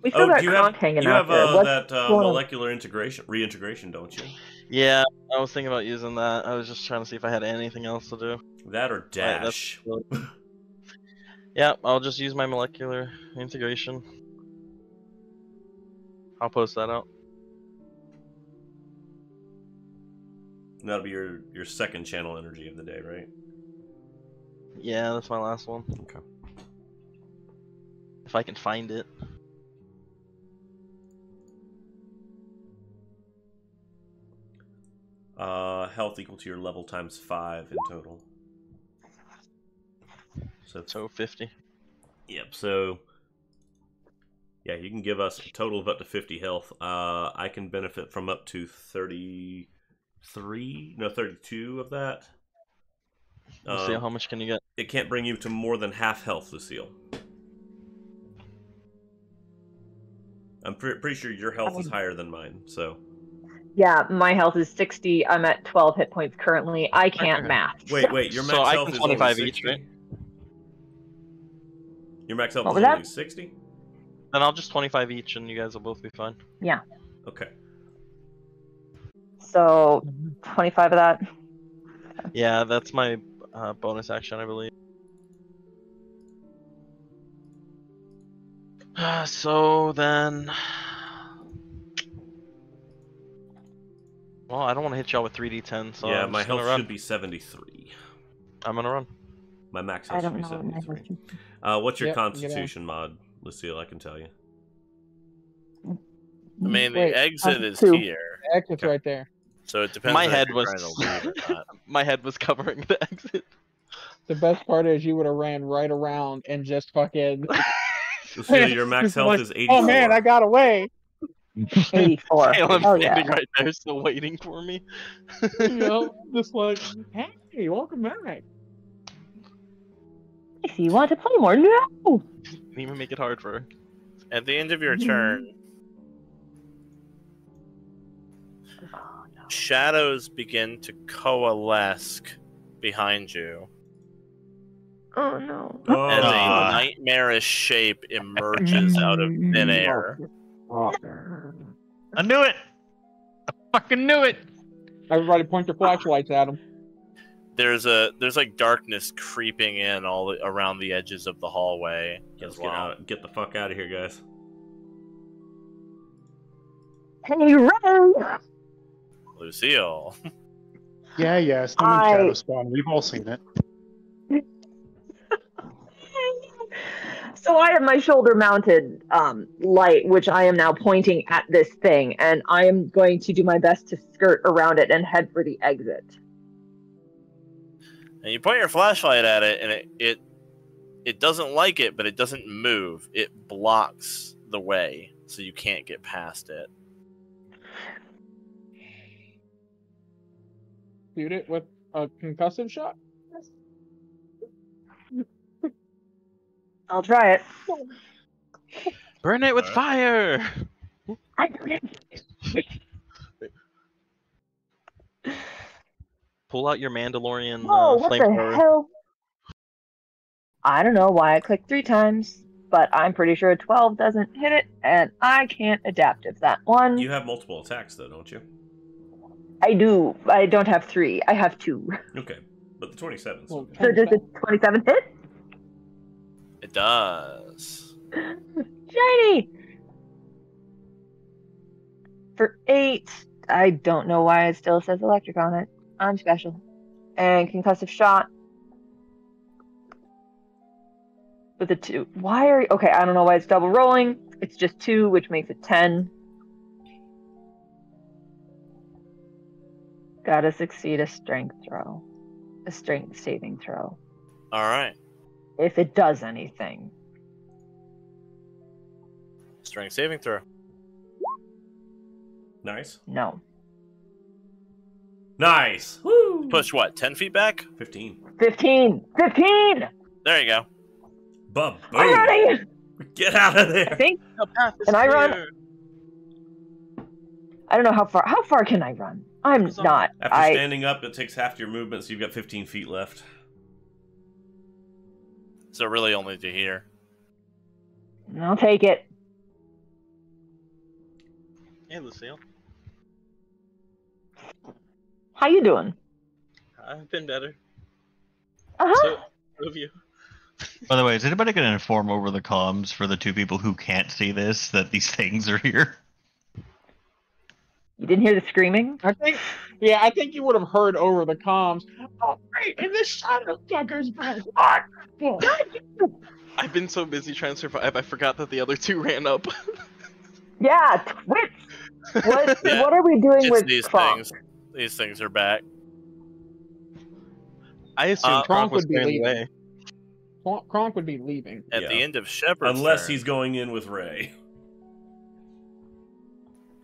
We still got Kronk hanging you out have there. What's that going on? molecular reintegration, don't you? Yeah, I was thinking about using that. I was just trying to see if I had anything else to do. That or dash. Yeah, I'll just use my molecular integration. I'll post that out. That'll be your second channel energy of the day, right? Yeah, that's my last one. Okay. If I can find it. Health equal to your level times 5 in total. So 50. Yep, so yeah, you can give us a total of up to 50 health. I can benefit from up to 32 of that. Lucille, how much can you get? It can't bring you to more than half health, Lucille. I'm pretty sure your health is higher than mine, so... Yeah, my health is 60. I'm at 12 hit points currently. I can't math. Wait, your max So I health can is 25 only each, 60? right? Your max health What is was only that? 60? Then I'll just 25 each and you guys will both be fine. Yeah. Okay. So, 25 of that. Yeah, that's my bonus action, I believe. So then... Well, I don't want to hit y'all with 3d10, so Yeah, I'm my just gonna health run. should be 73. I'm gonna run. My max I health should don't be know what my 73. health What's your Yep, constitution mod, Lucille? I can tell you. I mean, Wait, the exit is 2. here, The exit's right there. so it depends My on head if you're was trying to leave or not. my head was covering the exit. The best part is you would have ran right around and just fucking. Lucille, your max Just health like, is 84. Oh man, I got away. 84. Salem's Oh, yeah. standing right there, still waiting for me. You know, just like, hey, welcome back. If you want to play more, no. Didn't even make it hard for her. At the end of your turn, shadows begin to coalesce behind you Oh no. as a Ah. nightmarish shape emerges out of thin air. I knew it! I fucking knew it! Everybody point your flashlights at him. There's like darkness creeping in all around the edges of the hallway Let's as well. get the fuck out of here, guys. Hey, Ray. Lucille. Yeah, summon Shadow Spawn. We've all seen it. So I have my shoulder mounted light, which I am now pointing at this thing, and I am going to do my best to skirt around it and head for the exit. And you point your flashlight at it, and it doesn't like it, but it doesn't move. It blocks the way, so you can't get past it. Shoot it with a concussive shot. I'll try it. Burn it with fire! Pull out your Mandalorian Whoa, what the flamethrower. hell? I don't know why I clicked 3 times, but I'm pretty sure a 12 doesn't hit it, and I can't adaptive that one. You have multiple attacks, though, don't you? I do. I don't have 3. I have 2. Okay, but the 27. Well, So does the 27 hit? It does. Shiny! For 8, I don't know why it still says electric on it. I'm special. And concussive shot. With a 2. Why are you... Okay, I don't know why it's double rolling. It's just 2, which makes it 10. Gotta succeed a strength throw. A strength saving throw. Alright. If it does anything. Strength saving throw. Nice. No. Nice! Woo! Push what, 10 feet back? 15. 15! 15! There you go. Boom! I'm running! Get out of I there! think. The path is Can I run? clear. I don't know how far. How far can I run? I'm not. After standing up, it takes half your movement, so you've got 15 feet left. So really only to here. I'll take it. Hey, Lucille. How you doing? I've been better. Uh-huh. So have you. By the way, is anybody going to inform over the comms for the 2 people who can't see this that these things are here? You didn't hear the screaming? I think you would have heard over the comms. Oh, great! And this son of fucker's back. I've been so busy trying to survive, I forgot that the other 2 ran up. Yeah, twits. What? Yeah. What are we doing It's with these Kronk? things. These things are back. I assumed Kronk was would be going leaving. away. Kronk would be leaving. At the end of Shepard's Unless turn, he's going in with Ray.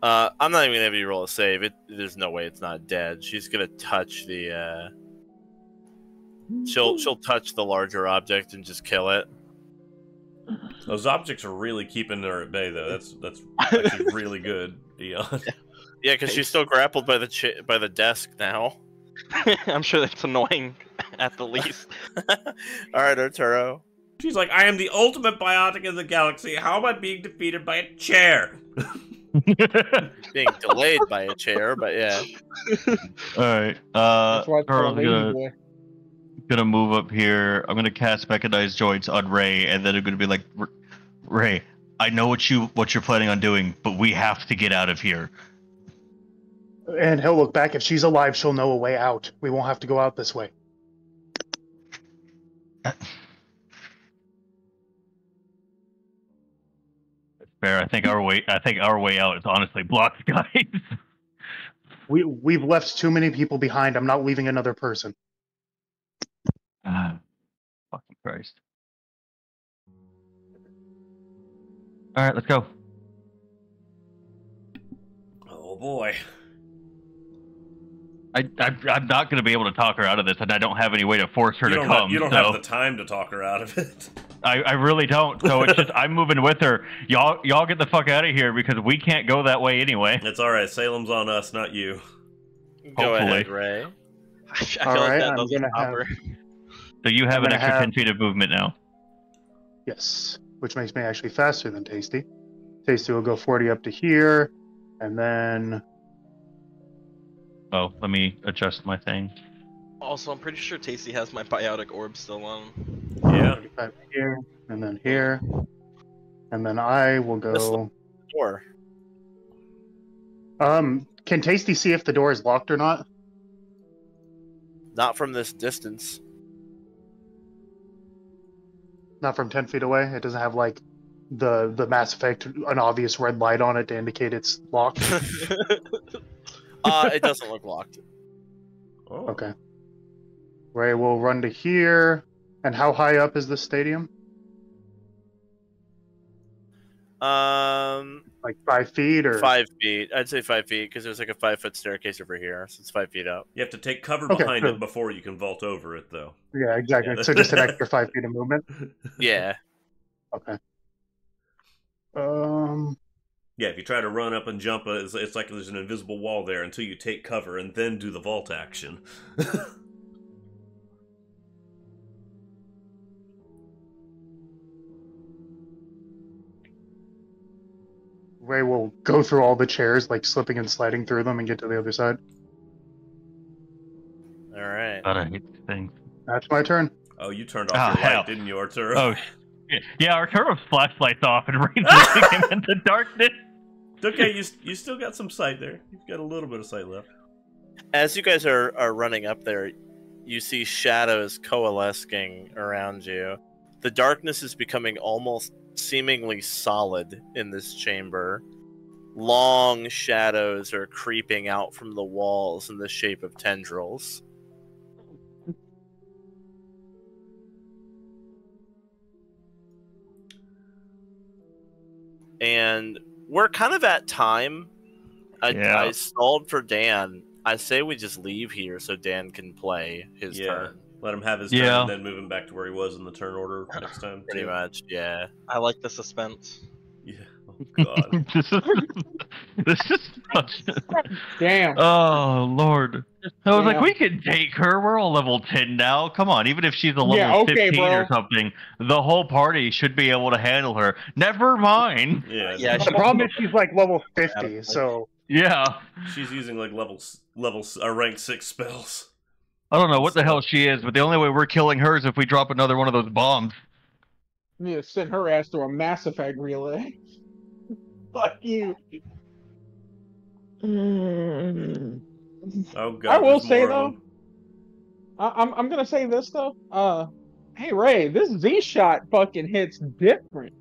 I'm not even gonna have you roll a save. There's no way it's not dead. She's gonna touch the. She'll touch the larger object and just kill it. Those objects are really keeping her at bay, though. That's actually really good, Dion. Yeah, because she's still grappled by the desk now. I'm sure that's annoying, at the least. All right, Arturo. She's like, I am the ultimate biotic in the galaxy. How am I being defeated by a chair? Being delayed by a chair, but yeah. Alright, That's why it's called Carl's a lazy boy. gonna move up here. I'm gonna cast Mechanized Joints on Ray, and then I'm gonna be like, Ray, I know what you're planning on doing, but we have to get out of here. And he'll look back. If she's alive, she'll know a way out. We won't have to go out this way. Fair. I think our way out is honestly blocked, guys. We've left too many people behind. I'm not leaving another person. Fucking Christ. All right, let's go. Oh boy. I'm not going to be able to talk her out of this, and I don't have any way to force her to come. You don't so have the time to talk her out of it. I really don't. So it's just I'm moving with her. Y'all get the fuck out of here because we can't go that way anyway. It's all right. Salem's on us, not you. Go Hopefully. ahead, Ray. I feel All like right, that I'm doesn't gonna stop have- her. So you have I'm an gonna extra have- 10 feet of movement now. Yes, which makes me actually faster than Tasty. Tasty will go 40 up to here, and then Oh, let me adjust my thing. Also, I'm pretty sure Tasty has my biotic orb still on. Yeah. 45 here, and then here, and then I will go. Door. Can Tasty see if the door is locked or not? Not from this distance. Not from 10 feet away. It doesn't have like the Mass Effect, an obvious red light on it to indicate it's locked. It doesn't look locked. Oh. Okay. Ray will run to here. And how high up is the stadium? Like 5 feet or 5 feet. I'd say 5 feet because there's like a 5-foot staircase over here, so it's 5 feet up. You have to take cover Okay, behind cool. it before you can vault over it, though. Yeah, exactly. Yeah. So just an extra 5 feet of movement. Yeah. Okay. Yeah, if you try to run up and jump, it's like there's an invisible wall there until you take cover and then do the vault action. Ray will go through all the chairs, like slipping and sliding through them, and get to the other side. All right. God, I hate these things. That's my turn. Oh, you turned off your light, didn't you, Arturo? Oh, shit. Yeah, Arturo's flashlight's off and Ray's looking him into darkness. It's okay, you still got some sight there. You've got a little bit of sight left. As you guys are running up there, you see shadows coalescing around you. The darkness is becoming almost seemingly solid in this chamber. Long shadows are creeping out from the walls in the shape of tendrils. And we're kind of at time. I stalled for Dan. I say we just leave here so Dan can play his turn. Let him have his turn and then move him back to where he was in the turn order next time. Pretty much, yeah. I like the suspense. Yeah. Oh, God. This is such... Damn. Oh, Lord. I was like, we can take her. We're all level 10 now. Come on, even if she's a level 15 or something, the whole party should be able to handle her. Never mind. Yeah. The problem is she's like level 50, so... Yeah. She's using like rank 6 spells. I don't know what the hell she is, but the only way we're killing her is if we drop another one of those bombs. We need to send her ass to a Mass Effect relay. Fuck you. Oh, God. I will say, more though, I'm going to say this, though. Hey, Ray, this Z-shot fucking hits different.